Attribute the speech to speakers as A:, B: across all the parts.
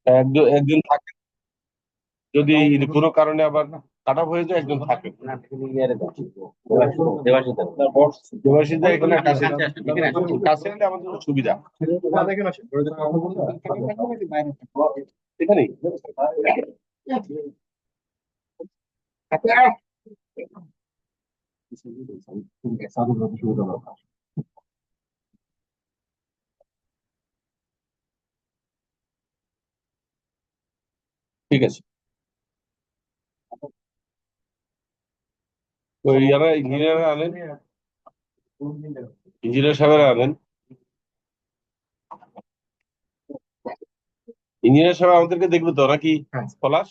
A: একজন একজন থাকে, যদি কোনো কারণে আবার কাট অফ হয়ে যায় একজন থাকে। দেবাশিসদা এখানে কাছে কাছে হলে আমাদের জন্য সুবিধা। এখানেই ঠিক আছে। তো ইয়ারা ইঞ্জিনিয়ার আনেন, ইঞ্জিনিয়ার সাহেবেরা আনেন, ইঞ্জিনিয়ার সাহেব আমাদেরকে দেখবে তো নাকি পলাশ?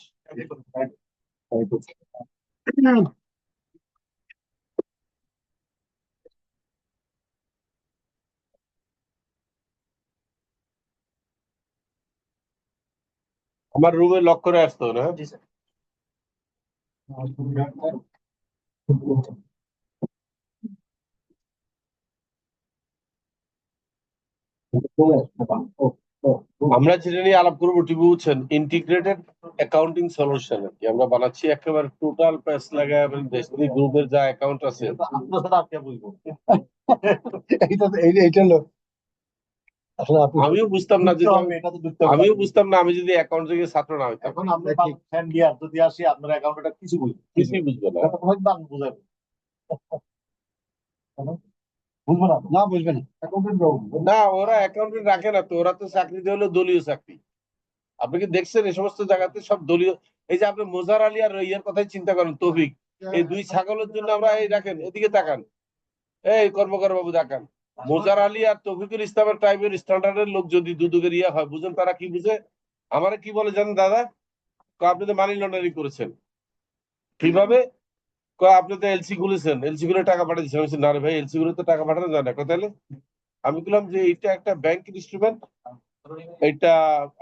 A: আমার রুমে লক করে আসতো না? আমরা যেটা নিয়ে আলাপ করবো টিভি বুঝছেন, ইন্টিগ্রেটেড অ্যাকাউন্টিং সলিউশন আর কি আমরা বানাচ্ছি, একেবারে টোটাল প্যাস লাগায় দেশনি গ্রুপের যা অ্যাকাউন্ট আছে। আমিও বুঝতাম না যদি আমিও বুঝতাম না আমি যদি অ্যাকাউন্ট থেকে ছাত্র না হইতাম।
B: এখন আমরা যদি আসি আপনার অ্যাকাউন্টটা কিছু
A: কিছুই বুঝবো না।
B: বুঝাবেন বুঝবো না, না বুঝবেন
A: না, ওরা অ্যাকাউন্টেন্ট রাখে না তো, ওরা তো চাকরিতে হলো দলীয় চাকরি। আপনি কি দেখছেন এই সমস্ত জায়গাতে সব দলীয়? এই যে আপনি মোজার আলী আর ইয়ের কথাই চিন্তা করেন, তৌফিক, এই দুই ছাগলের জন্য আমরা এই রাখেন, এদিকে তাকান, এই কর্মকার বাবু তাকান, মোজার আলী আর তৌফিকুল ইসলামের টাইপের স্ট্যান্ডার্ডের লোক যদি দুদকের ইয়ে হয়, বুঝেন তারা কি বুঝে? আমারে কি বলে জানেন দাদা? আপনি তো মানি লন্ডারিং করেছেন কিভাবে? আপনি তো এলসি খুলেছেন, এলসি খুলে টাকা পাঠিয়েছেন। আমি বলছি, না রে ভাই, এলসি খুলে তো টাকা পাঠানো যায় না। তাহলে আমি বললাম যে এটা একটা ব্যাংক ইনস্ট্রুমেন্ট, এটা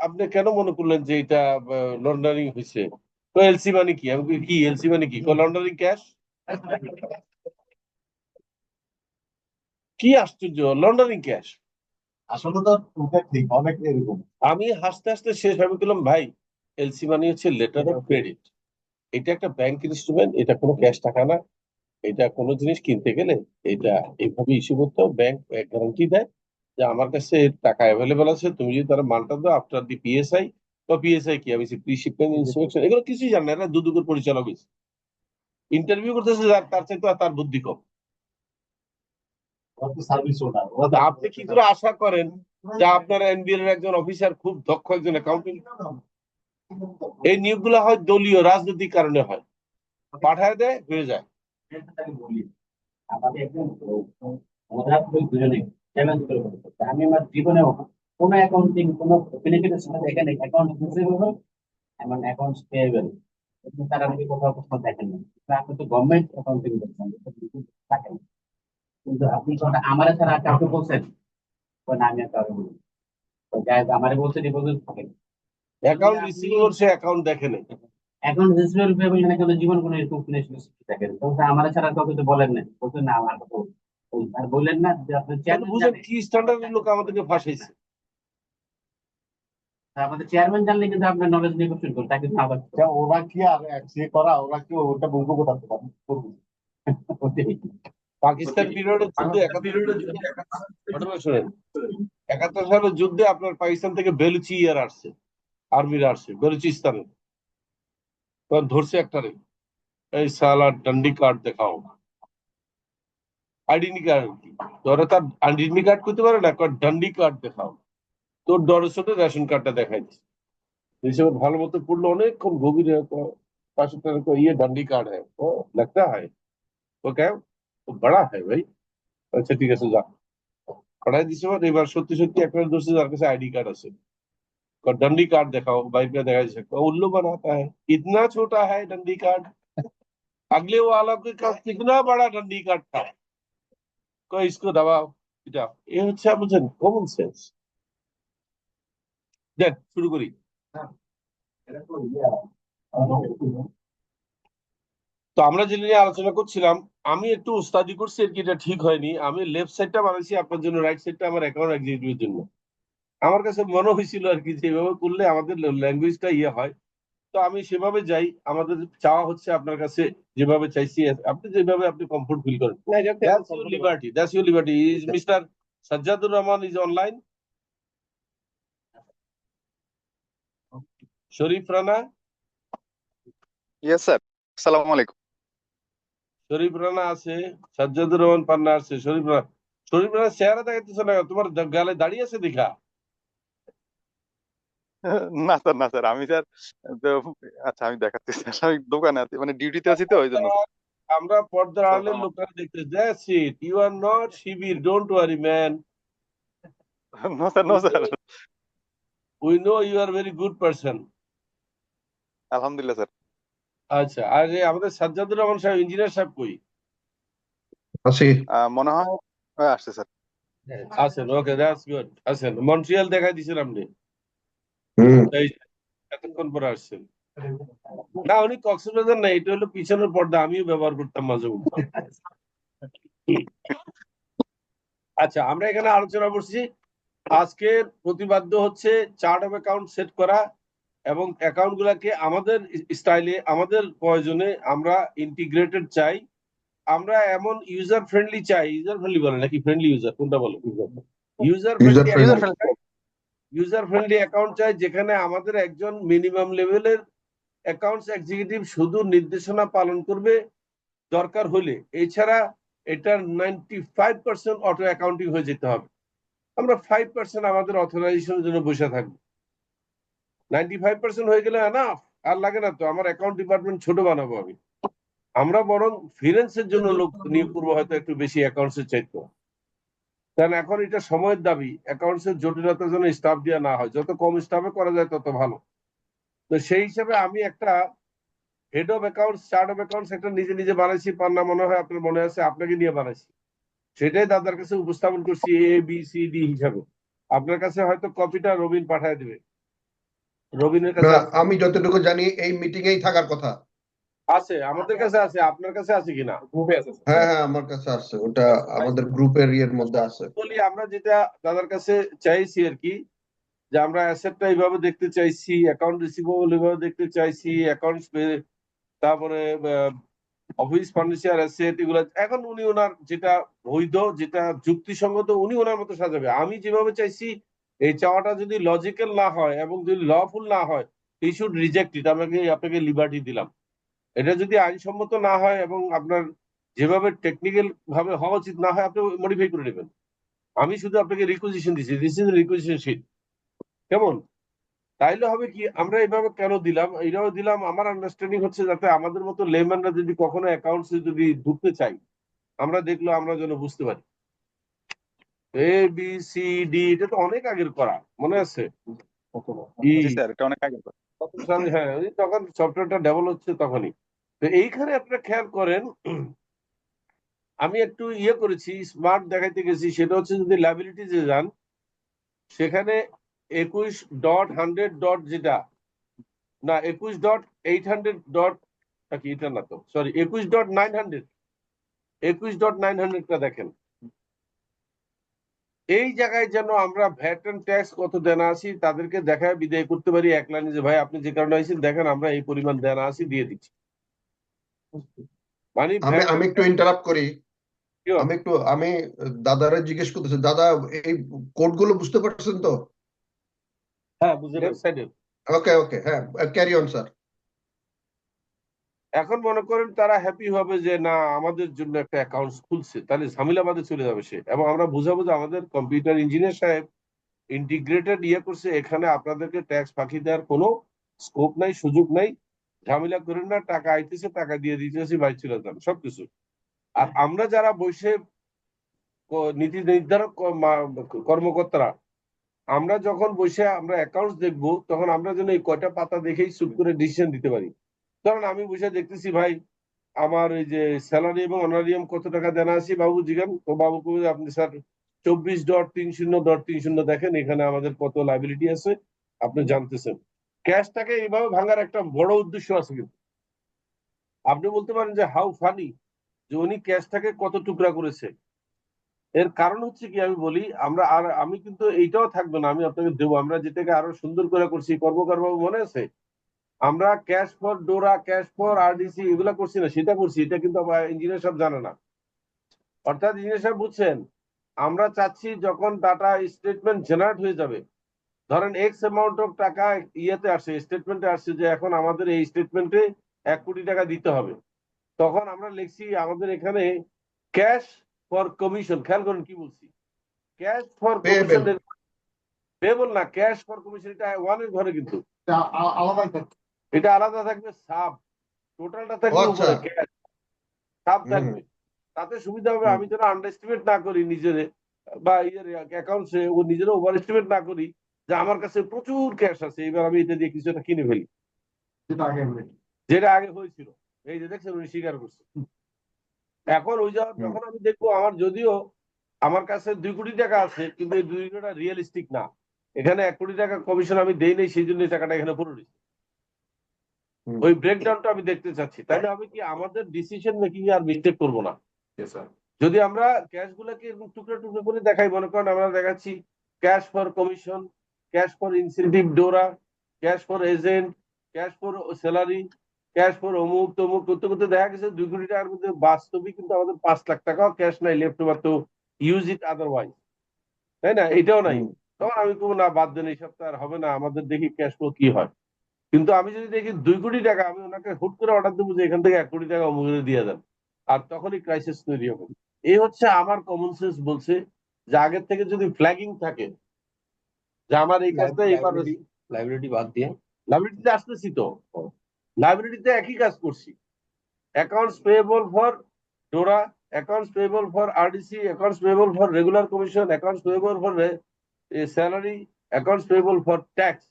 A: আপনি কেন মনে করলেন যে এটা লন্ডারিং হয়েছে? তো এলসি মানে কি? আমি বলি, কি এলসি মানে কি? Laundering cash. কি আশ্চর্য, লন্ডারিং ক্যাশ!
B: আসলে তো ঠিক অনেক এরকম।
A: আমি হাসতে হাসতে শেষ, আমি বললাম ভাই, এলসি মানে হচ্ছে লেটার অফ ক্রেডিট, এটা একটা ব্যাংক ইনস্ট্রুমেন্ট, এটা কোনো ক্যাশ টাকা না। এটা কোনো জিনিস কিনতে গেলে এটা এইভাবে ইস্যু করতে হবে, ব্যাংক গ্যারান্টি দেয় যে আমার কাছে টাকা অ্যাভেলেবেল আছে, তুমি যদি তারা মালটা দাও আফটার দি পিএসআই। বা পিএসআই কি, আমি প্রি শিপমেন্ট ইন্সপেকশন এগুলো কিছুই জানে না, এরা দুদকের পরিচালক হয়েছে, ইন্টারভিউ করতেছে যার, তার চাইতে তার বুদ্ধি কম।
B: সার্ভিস
A: আপনি কি করে আশা করেন যে আপনার এনবিএল এর একজন অফিসার খুব দক্ষ একজন অ্যাকাউন্টেন্ট? এই নিয়োগগুলো হয় দলীয় রাজনৈতিক কারণে হয়, পাঠায় দেয় হয়ে যায়।
C: আমি আমার জীবনেও কোনো অ্যাকাউন্টিং কোনো বেনিফিটের সাথে এখানে অ্যাকাউন্ট রিসিভেবল এমন অ্যাকাউন্টস পেয়েবল তারা নাকি কোথাও কোথাও দেখেন না। আপনি তো গভর্নমেন্ট অ্যাকাউন্টিং করছেন, দেখেন, কিন্তু আপনি কোনটা আমার ছাড়া আর কাউকে বলছেন? না, আমি আর কাউকে বলি আমার বলছে ডিপোজিট থাকেন
A: অ্যাকাউন্ট রিসিভেবল, সে অ্যাকাউন্ট দেখে নেই।
C: এখন রিসিভেবল পেয়েবল মানে কোনো জীবন কোনো এরকম দেখেন তো আমার ছাড়া আর কাউকে তো বলেন না, বলছেন না আমার কথা আর বললেন না যে আপনার
A: তাহলে
C: চেয়ারম্যান
A: বুঝেন
C: জানে।
A: কি স্ট্যান্ডার্ডের লোক আমাদেরকে ফাঁসাইছে।
C: আমাদের চেয়ারম্যান জানলে কিন্তু আপনার নলেজ নিয়ে কোশ্চেন করুন, তাকে কিন্তু আবার
B: ওরা কি আর সে করা, ওরা কি ওটা বলবো কোথাতে পারে
A: পাকিস্তান পিরিয়ডের যুদ্ধে, 71 ঘটনা শোনেন, 71 সালের যুদ্ধে আপনার পাকিস্তান থেকে বেলুচি ইয়ার আসছে, আর্মিরা আসছে বেলুচিস্তানে, তখন ধরছে একটারে, এই সালা ডান্ডি কার্ড দেখাও, আইডেন্টি কার্ড কি? ধরে তার আইডেন্টি কার্ড করতে পারে না, ডান্ডি কার্ড দেখাও। তোর ডরের সাথে রেশন কার্ডটা দেখাই দিচ্ছে। হিসেবে ভালো মতো পড়লো, অনেকক্ষণ গভীরে पास को ये डंडी कार्ड है, वो लगता है, वो क्या है? वो बड़ा है भाई। अच्छा ठीक है सुझा पढ़ाई दिशा में এবার সত্যি সত্যি একটা দোষে যার কাছে आईडी कार्ड আছে, और डंडी कार्ड दिखाओ, भाई पे दिखाई सकता उल्लू बनाता है, इतना छोटा है डंडी कार्ड, अगले वाला के पास कितना बड़ा डंडी कार्ड था, कोई इसको दबाओ এটা এ হচ্ছে বুঝেন কমন সেন্স। দেন শুরু করি। তো আমরা যেটা নিয়ে আলোচনা করছিলাম, আমি একটু স্টাডি করছি আর কি, এটা ঠিক হয়নি, আমি লেফট সাইডটা বানাইছি আপনার জন্য, রাইট সাইডটা আমার অ্যাকাউন্ট এক্সিকিউটিভের জন্য। আমার কাছে মনে হয়েছিল আর কি যে এভাবে করলে আমাদের ল্যাঙ্গুয়েজটা ইয়ে হয়। তো আমি সেভাবে যাই, আমাদের চাওয়া হচ্ছে আপনার কাছে যেভাবে চাইছি, আপনি যেভাবে আপনি কমফোর্ট ফিল করেন। That's your liberty. That's your liberty. Is Mr. Sajjadur Rahman is online? Sharif Rana,
D: yes sir, আসসালামু আলাইকুম।
A: শরীফ রানা আছে, সাজ্জাদুর রহমান পান্না আছে, শরীফ রানা চেহারা দেখাইতেছে না, তোমার গালে দাঁড়িয়ে আছে দেখা।
D: না স্যার, না স্যার, আমি স্যার তো আচ্ছা আমি দেখাচ্ছি স্যার, আমি দোকানে আছি, মানে ডিউটিতে আছি তো ওই জন্য
A: আমরা পর্দার
D: স্যার।
A: আড়ালের লোকটা দেখতে, that's it, you are not Shibir, don't worry man,
D: no sir, no sir,
A: we know you are very good person.
D: আলহামদুলিল্লাহ স্যার।
A: আচ্ছা, আর এই আমাদের সাজ্জাদুর রহমান সাহেব, ইঞ্জিনিয়ার সাহেব কই?
B: আছি।
D: মনে হয় আসছে স্যার।
A: আছেন, ওকে, দ্যাটস গুড। আছেন, মন্ট্রিয়াল দেখাই দিছেন আপনি,
B: হুম।
A: এই এতক্ষণ পরে আসছেন। না, উনি কক্সবাজার না, এটা হলো পিছনের পর্দা, আমিও ব্যবহার করতাম মাঝে মধ্যে। আচ্ছা, আমরা এখানে আলোচনা করছি, আজকের প্রতিপাদ্য হচ্ছে চার্ট অফ অ্যাকাউন্ট সেট করা এবং অ্যাকাউন্ট গুলাকে আমাদের স্টাইলে, আমাদের প্রয়োজনে আমরা ইন্টিগ্রেটেড চাই। আমরা এমন ইউজার ফ্রেন্ডলি চাই, ইউজার ফ্রেন্ডলি বলে নাকি ফ্রেন্ডলি ইউজার, কোনটা বলো? User
B: User
A: friendly
D: user
B: friendly।
D: Friendly.
A: User friendly account চাই, যেখানে আমাদের একজন মিনিমাম লেভেলের অ্যাকাউন্টস এক্সিকিউটিভ শুধু নির্দেশনা পালন করবে দরকার হলে, এছাড়া এটার 95% অটো অ্যাকাউন্টিং হয়ে যেতে হবে। আমরা 5% আমাদের অথরাইজেশনের জন্য বসে থাকবো, 95% হয়ে গেলে না আর লাগে না তো, আমার অ্যাকাউন্ট ডিপার্টমেন্ট ছোট বানাবো আমি। আমরা বরং ফিনান্সের জন্য লোক নিয়োগ করবো, হয়তো একটু বেশি অ্যাকাউন্টস এর চাইতো। কারণ এখন এটা সময়ের দাবি, অ্যাকাউন্টস এর জটিলতার জন্য স্টাফ দেওয়া না হয়, যত কম স্টাফে করা যায় তত ভালো। তো সেই হিসাবে আমি একটা head of accounts, chart of accounts একটা নিজে নিজে বানাইছি, পান্না মনে হয় আপনার মনে আছে, আপনাকে নিয়ে বানাইছি। সেটাই দাদার কাছে উপস্থাপন করছি ABCD হিসাবে। আপনার কাছে হয়তো কপিটা রবিন পাঠায় দিবে, রবিনের
B: না,
A: কাছে আছে।
B: আমি যতটুকু জানি এই মিটিং এই থাকার কথা।
A: আছে, আমাদের কাছে আছে, আপনার কাছে আছে কিনা? গ্রুপে আছে।
B: হ্যাঁ হ্যাঁ, আমার কাছে আছে, ওটা আমাদের গ্রুপের ইয়ের মধ্যে আছে।
A: বলি, আমরা যেটা দাদার কাছে চাইছি আর কি, যে আমরা অ্যাসেটটা এইভাবে দেখতে চাইছি, অ্যাকাউন্ট রিসিভেবল এইভাবে দেখতে চাইছি, অ্যাকাউন্টস, তারপরে অফিস ফার্নিচার অ্যাসেট, এগুলো এখন উনি ওনার যেটা বৈধ, যেটা যুক্তিসঙ্গত, উনি ওনার মতো সাজাবে। আমি যেভাবে চাইছি, এই চাওয়াটা যদি লজিক্যাল না হয় এবং যদি লফুল না হয়, হি শুড রিজেক্ট ইট। আপনাকে লিবার্টি দিলাম। এটা যদি আইনসম্মত না হয় এবং আপনার যেভাবে টেকনিক্যাল ভাবে হওয়া উচিত না হয়, আপনি মডিফাই করে নেবেন। আমি শুধু আপনাকে রিকুইজিশন দিচ্ছি, দিস ইজ রিকুইজিশন শিট, কেমন? তাইলে হবে কি, আমরা এইভাবে কেন দিলাম, এইভাবে দিলাম, আমার আন্ডারস্ট্যান্ডিং হচ্ছে যাতে আমাদের মতো লেম্যানরা যদি কখনো অ্যাকাউন্টস যদি ঢুকতে চাই, আমরা দেখলো আমরা যেন বুঝতে পারি। ABCD, এটা তো অনেক আগের করা, মনে আছে?
D: জি স্যার, এটা অনেক আগে কথা।
A: কত সালে, হ্যাঁ, ওই তখন সফটওয়্যারটা ডেভেলপ হচ্ছে তখনই। তো এইখানে আপনারা খেয়াল করেন, আমি একটু ইয়ে করেছি, স্মার্ট দেখাইতে গেছি, সেটা হচ্ছে যদি লাইবিলিটিজে যান, সেখানে 21.100 যেটা, না 21.800 কি, এটা না তো, সরি, 21.900 দেখেন। এই জায়গায় যেন আমরা ভ্যাট এন্ড ট্যাক্স কত দেনা আছি তাদেরকে দেখায় বিদায় করতে পারি এক লাইনে, যে ভাই আপনি যে কারণে আইছেন দেখেন আমরা এই পরিমাণ দেনা আছি, দিয়ে দিচ্ছি। মানে
B: আমি
A: ভ্যাট
B: আমি একটু ইন্টারাপ্ট করি।
A: এন্ড
B: আমি দাদারে জিজ্ঞেস করতেছি, দাদা এই কোড গুলো বুঝতে পারছেন তো?
A: হ্যাঁ, বুঝলেন সাইডের।
B: ওকে ওকে, হ্যাঁ, ক্যারি অন স্যার।
A: এখন মনে করেন তারা হ্যাপি হবে যে না আমাদের জন্য একটা অ্যাকাউন্ট খুলছে, তাহলে ঝামেলাবাদে চলে যাবে সে, এবং আমরা বুঝাবো যে আমাদের কম্পিউটার ইঞ্জিনিয়ার সাহেব ইন্টিগ্রেটেড ইয়ে করছে, এখানে আপনাদেরকে ট্যাক্স ফাঁকি দেওয়ার কোনো স্কোপ নাই, সুযোগ নাই, ঝামেলা করেন না, টাকা আইতেছে টাকা দিয়ে দিতেছি, বাইর চলে যান সবকিছু। আর আমরা যারা বসে নীতি নির্ধারক কর্মকর্তারা, আমরা যখন বসে আমরা অ্যাকাউন্টস দেখবো, তখন আমরা যেন এই কয়টা পাতা দেখেই চুপ করে ডিসিশন দিতে পারি। কারণ আমি বসে দেখতেছি ভাই, আমার ওই যে স্যালারি এবং অনারিয়াম কত টাকা দেনা আছে, বাবু জিগান, তো বাবু কবে আপনি স্যার 24.30.30 দেখেন, এখানে আমাদের কত লাইবিলিটি আছে আপনি জানতেছেন। ক্যাশটাকে এইভাবে ভাঙার একটা বড় উদ্দেশ্য আছে, কিন্তু আপনি বলতে পারেন যে হাউ ফানি, যে উনি ক্যাশটাকে কত টুকরা করেছে। এর কারণ হচ্ছে কি আমি বলি, আমি কিন্তু এইটাও থাকবে না, আমি আপনাকে দেবো। আমরা যেটাকে আরো সুন্দর করে করছি, কর্মকার বাবু মনে আছে? আমরা ক্যাশ ফর ডোরা, ক্যাশ ফর আরডিসি এগুলা করছি না, সেটা করছি। এটা কিন্তু ইঞ্জিনিয়ার সব জানে না। অর্থাৎ ইঞ্জিনিয়ার সাহেব বুঝছেন, আমরা চাচ্ছি যখন ডাটা স্টেটমেন্ট জেনারেট হয়ে যাবে, ধরেন এক্স অ্যামাউন্ট অফ টাকা ইয়েতে আসছে, স্টেটমেন্টে আসছে যে এখন আমাদের এই স্টেটমেন্টে 1 কোটি টাকা দিতে হবে, তখন আমরা লিখছি আমাদের এখানে ক্যাশ ফর কমিশন। খেয়াল করেন কি বলছি, cash for
B: payable.
A: Commission. Payable না, ক্যাশ ফর কমিশন, এটা ওয়ানের ঘরে কিন্তু
E: আলাদাই থাকে।
A: এটা আলাদা থাকবে। সাব টোটালটা
B: ও
A: থাকবে
B: আচ্ছা।
A: উপরে, ক্যাশ সাব
B: হুম
A: থাকবে। তাতে সুবিধা হবে,
B: হুম
A: আমি যেন আন্ডার এস্টিমেট না করি নিজের বা ইয়ের অ্যাকাউন্টসে, ও নিজের ওভার এস্টিমেট না করি যে আমার কাছে প্রচুর ক্যাশ আছে, এবার আমি এটা দিয়ে কিছু একটা কিনে ফেলি,
E: যেটা আগে হয়েছে।
A: যেটা আগে হয়েছিল। এই যে দেখছেন, উনি স্বীকার করছে। এখন ওই
B: হুম
A: যখন আমি দেখবো আমার যদিও আমার কাছে 2 কোটি টাকা আছে, কিন্তু এই 2 কোটি টাকা রিয়েলিস্টিক না, এখানে 1 কোটি টাকা কমিশন আমি দেই নাই, সেই জন্য এই টাকাটা এখানে পড়ে রয়েছে।
B: হুম
A: ওই ব্রেকডাউনটা আমি দেখতে চাচ্ছি, তাহলে আমি কি আমাদের ডিসিশন মেকিং আর মিস্টেক করবো না। যদি আমরা ক্যাশ গুলাকে এরকম টুকরো টুকরো করে দেখাই, মনে করেন আমরা দেখাচ্ছি cash for commission, cash for incentive ডোরা, cash for agent, cash for salary, cash for অমুক তমুক করতে করতে দেখা গেছে 2 কোটি টাকার মধ্যে বাস্তবিক কিন্তু আমাদের 5 লাখ টাকাও ক্যাশ নাই, লেফট ওভার তো ইউজ ইট আদারওয়াইজ, তাই না? এটাও নাই।
B: হুম
A: তখন আমি বলবো না, বাদ দেন, এই সপ্তাহ আর হবে না, আমাদের দেখি ক্যাশ ফ্লো কি হয়। কিন্তু আমি যদি দেখি 2 কোটি টাকা, আমি ওনাকে হুট করে অর্ডার দেবো যে এখান থেকে 1 কোটি টাকা অমুকে দিয়ে দেন, আর তখনই ক্রাইসিস তৈরি হবে। এই হচ্ছে আমার কমন সেন্স বলছে যে আগের থেকে যদি ফ্ল্যাগিং থাকে যে আমার এই কাজটা এইবার
E: লাইব্রেরি বাদ দিয়ে
A: লাইব্রেরিতে আসতেছি, তো লাইব্রেরিতে একই কাজ করছি। অ্যাকাউন্টস পেয়েবল ফর ডোরা, accounts payable for RDC, accounts payable for regular commission, accounts payable for salary, accounts payable for tax.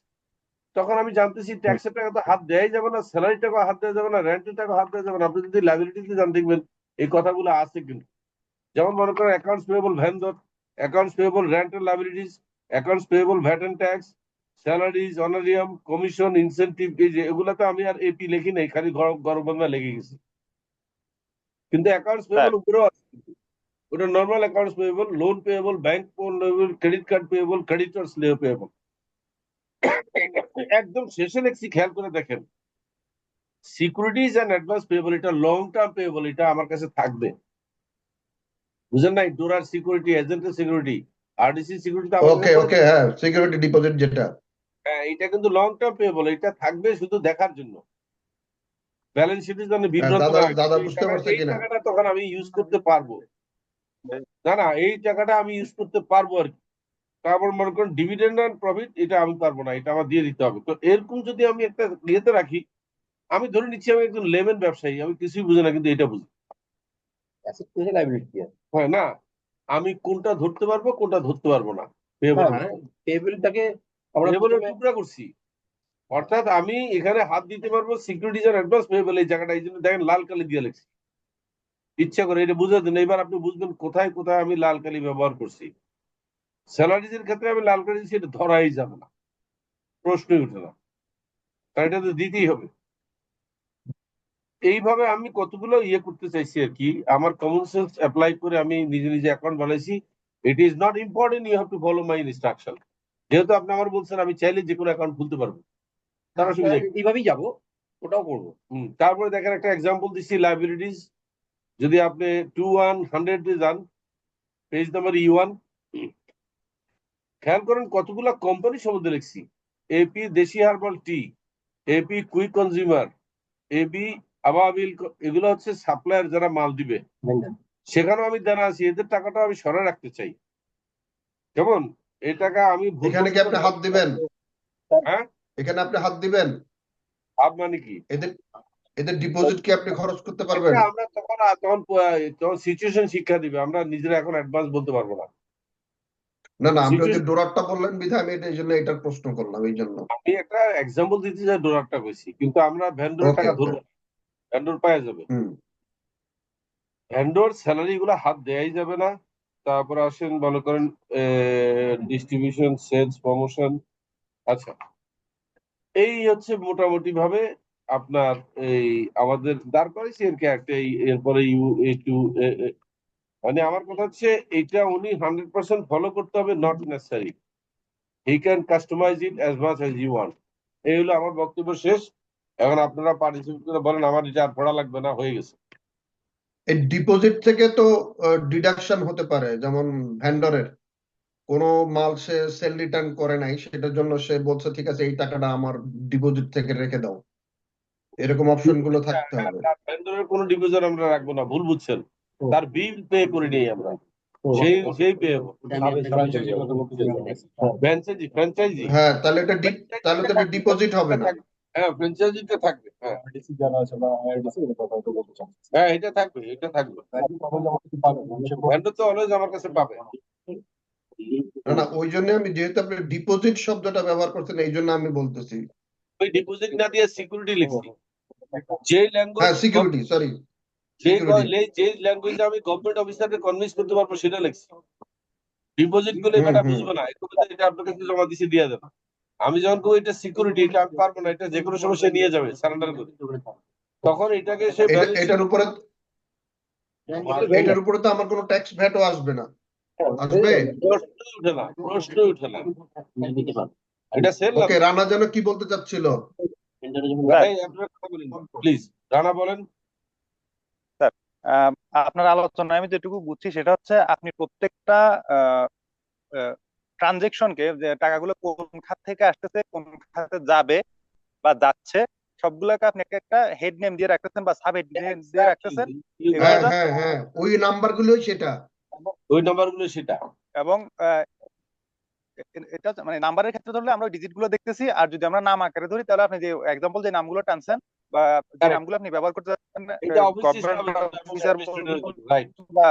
A: তখন আমি জানতেছি
B: হুম
A: ট্যাক্সের টাকা তো হাত দেওয়াই যাবে না, স্যালারি টাকা হাত দেওয়া যাবে না, রেন্টের টাকা হাত দেওয়া যাবে না। আপনি যদি লাইবিলিটিতে যান দেখবেন এই কথাগুলো আছে কিন্তু। যেমন মনে করেন accounts payable vendor, accounts payable rent and liabilities, accounts payable VAT and tax, salaries, honorarium, commission, incentive, এই যে এগুলাতে আমি আর এপি লিখি নাই, খালি গরম বাংলা লেগে গেছি। কিন্তু অ্যাকাউন্টস
D: স্যার
A: পেয়েবল উপরেও আছে কিন্তু। ওটা normal accounts payable, loan payable, bank payable, credit card payable, creditor slave payable. একদম শেষে লিখছি, খেয়াল করে দেখেন, সিকিউরিটিজ এন্ড অ্যাডভান্স পেয়েবল, এটা লং টার্ম পেয়েবল, এটা আমার কাছে থাকবে। বুঝেন নাই? ডোরার সিকিউরিটি, এজেন্টের সিকিউরিটি, আরডিসি সিকিউরিটি আমার কাছে
B: ওকে
A: করে
B: ওকে
A: দিচ্ছে।
B: হ্যাঁ সিকিউরিটি ডিপোজিট যেটা।
A: হ্যাঁ, এটা কিন্তু লং টার্ম পেয়েবল, এটা থাকবে শুধু দেখার জন্য, ব্যালেন্স শিটের জন্য বিভ্রান্ত
B: দাদা
A: না হয়।
B: দাদা
A: এই
B: বুঝতে
A: টাকা,
B: পারছে
A: এই
B: কিনা?
A: টাকাটা তখন আমি ইউজ করতে পারবো। না না, এই টাকাটা আমি ইউজ করতে পারবো আর কি। তারপর মনে করেন ডিভিডেন্ড এন্ড প্রফিট, এটা আমি পারবো না, এটা আমার দিয়ে দিতে হবে। তো এরকম যদি আমি একটা ইয়েতে রাখি, আমি ধরে নিচ্ছি আমি একজন লেমেন ব্যবসায়ী, আমি কিছুই বুঝি না, কিন্তু এটা বুঝি।
E: অ্যাসেট টু লাইব্রেরি
A: হয় না, আমি কোনটা ধরতে পারবো কোনটা ধরতে পারবো না। পেয়েবল
E: হ্যাঁ, টেবিলটাকে আমরা
A: পেয়েবলের
E: প্রথমে
A: টুকরা করছি। অর্থাৎ আমি এখানে হাত দিতে পারবো সিকিউরিটিজ আর অ্যাডভান্স পেয়েবল, এই জায়গাটা, এই জন্য দেখেন লাল কালি দিয়ে লিখছি, ইচ্ছা করে এটা বুঝে দেন। এবার আপনি বুঝবেন কোথায় কোথায় আমি লাল কালি ব্যবহার করছি। স্যালারিজ এর ক্ষেত্রে আমি লাল কালি দিচ্ছি, এটা ধরাই যাবে না, প্রশ্নই উঠে না, কারণ এটা তো দিতেই হবে। এইভাবে আমি কতগুলো ইয়ে করতে চাইছি আর কি, আমার কমন সেন্স অ্যাপ্লাই করে আমি নিজে নিজে অ্যাকাউন্ট বানাইছি। It is not important you have to follow my instruction. যেহেতু আপনি আমার বলছেন, আমি চাইলে যে কোনো অ্যাকাউন্ট খুলতে পারবো, তার অসুবিধা কি?
E: এইভাবেই যাবো, ওটাও করবো।
A: তারপরে দেখেন একটা এক্সাম্পল দিচ্ছি, লাইবিলিটিস। যদি আপনি 2100 যান, পেজ নাম্বার E1, খেয়াল করেন কতগুলা কোম্পানি সম্বন্ধে লিখছি। AP Deshi herbal tea, AP quick consumer, AB Ababil, এগুলো হচ্ছে সাপ্লায়ার যারা মাল দিবে। সেখানেও আমি জানা আছি, এদের টাকাটা আমি সরায় রাখতে চাই। কেমন? এই টাকা আমি
B: এখানে কি আপনি হাত দিবেন?
A: হ্যাঁ,
B: এখানে আপনি হাত দিবেন?
A: ভাব মানে কি?
B: এদের এদের ডিপোজিট কি আপনি খরচ করতে পারবেন?
A: এটা আমরা তখন তখন সিচুয়েশন শিক্ষা দিবে, আমরা নিজেরা এখন অ্যাডভান্স বলতে পারবো না।
B: না না আপনি ওই যে
A: সিচুয়েশন,
B: ডোরারটা বললেন বিধায় আমি এই জন্য এটার প্রশ্ন করলাম এই জন্য।
A: আমি একটা এক্সাম্পল দিতে চাই, ডলারটা কইছি, কিন্তু আমরা ভ্যান্ডরের
B: ওকে
A: টাকা
B: ওকে
A: ধরবো না, ভ্যান্ডর পাওয়া যাবে।
B: হুম
A: ভ্যান্ডর স্যালারি গুলো হাত দেয়াই যাবে না। তারপর আসেন মনে করেন ডিস্ট্রিবিউশন, সেলস, প্রমোশন। আচ্ছা, এই হচ্ছে মোটামুটি ভাবে আপনার এই আমাদের দাঁড় করাইছি আর কি একটা। এরপরে ইউ এ টু মানে আমার কথা হচ্ছে এটা উনি 100% ফলো করতে হবে, not necessary. He can customize it as much as you want. এই হলো আমার বক্তব্য শেষ। এখন আপনারা পার্টিসিপেট করে বলেন আমার এটা আর পড়া লাগবে না, হয়ে গেছে।
B: এই ডিপোজিট থেকে তো ডিডাকশন হতে পারে, যেমন ভেন্ডরের কোনো মাল সে সেল রিটার্ন করে নাই, সেটার জন্য সে বলছে ঠিক আছে এই টাকাটা আমার ডিপোজিট থেকে রেখে দাও, এরকম অপশন গুলো থাকতে হবে।
A: ভেন্ডরের কোনো ডিভিশন আমরা রাখবো না, ভুল বুঝছেন। তার বিল পে করে নিই আমরা, সেই পে ফ্র্যাঞ্চাইজি।
B: হ্যাঁ, তাহলে এটা তাহলে তো এটা ডিপোজিট হবে না।
A: হ্যাঁ, ফ্র্যাঞ্চাইজিটা থাকবে। হ্যাঁ হ্যাঁ, এটা থাকবে, এটা থাকবে। ভেন্ডর তো অলওয়েজ আমার কাছে পাবে।
B: না না, ওই জন্য আমি, যেহেতু আপনি ডিপোজিট শব্দটা ব্যবহার করছেন, এই জন্য আমি বলতেছি।
A: ওই ডিপোজিট না দিয়ে সিকিউরিটি লিখছি। যে ল্যাঙ্গুয়েজ
B: হ্যাঁ, সিকিউরিটি, সরি, সিকিউরিটি।
A: যে ল্যাঙ্গুয়েজে আমি গভর্নমেন্ট অফিসারকে কনভিন্স করতে পারবো সেটা লিখছি। ডিপোজিট গুলো এটা বুঝবে না, এটা আপনার কাছে জমা দিছি দিয়ে দেবে। আমি যখন কই এটা সিকিউরিটি, এটা আমি পারবো না, এটা যে কোনো সময় সে নিয়ে যাবে সারেন্ডার করে, তখন এটাকে সে
B: এটার উপরে তো আমার কোনো ট্যাক্স ভ্যাটও আসবে না, আসবে?
A: প্রশ্নই উঠে না। এটা সেল না।
B: ওকে, রানা যেন কি বলতে চাচ্ছিল?
A: প্লিজ রানা বলেন।
D: আপনার আলোচনায় আমি যেটুকু বুঝছি সেটা হচ্ছে আপনি প্রত্যেকটা ট্রানজেকশনকে, যে টাকাগুলো কোন খাত থেকে আসতেছে কোন খাতে যাবে বা যাচ্ছে, সবগুলোকে আপনি একটা একটা হেড নেম দিয়ে রাখতেছেন বা সাব হেড নেম দিয়ে রাখতেছেন।
B: হ্যাঁ হ্যাঁ হ্যাঁ, ওই নাম্বারগুলোই সেটা।
A: ওই নাম্বারগুলো সেটা।
D: এবং এটা মানে নাম্বারের ক্ষেত্রে ধরলে আমরা ডিজিট গুলো দেখতেছি, আর যদি আমরা নাম আকারে ধরি তাহলে আপনি যে এক্সাম্পল যে নামগুলো টানছেন বা যে নামগুলো আপনি ব্যবহার করতে চাচ্ছেন,
A: এটা অবশ্যই
D: গভর্নমেন্ট অফিসার
A: রাইট।
D: বা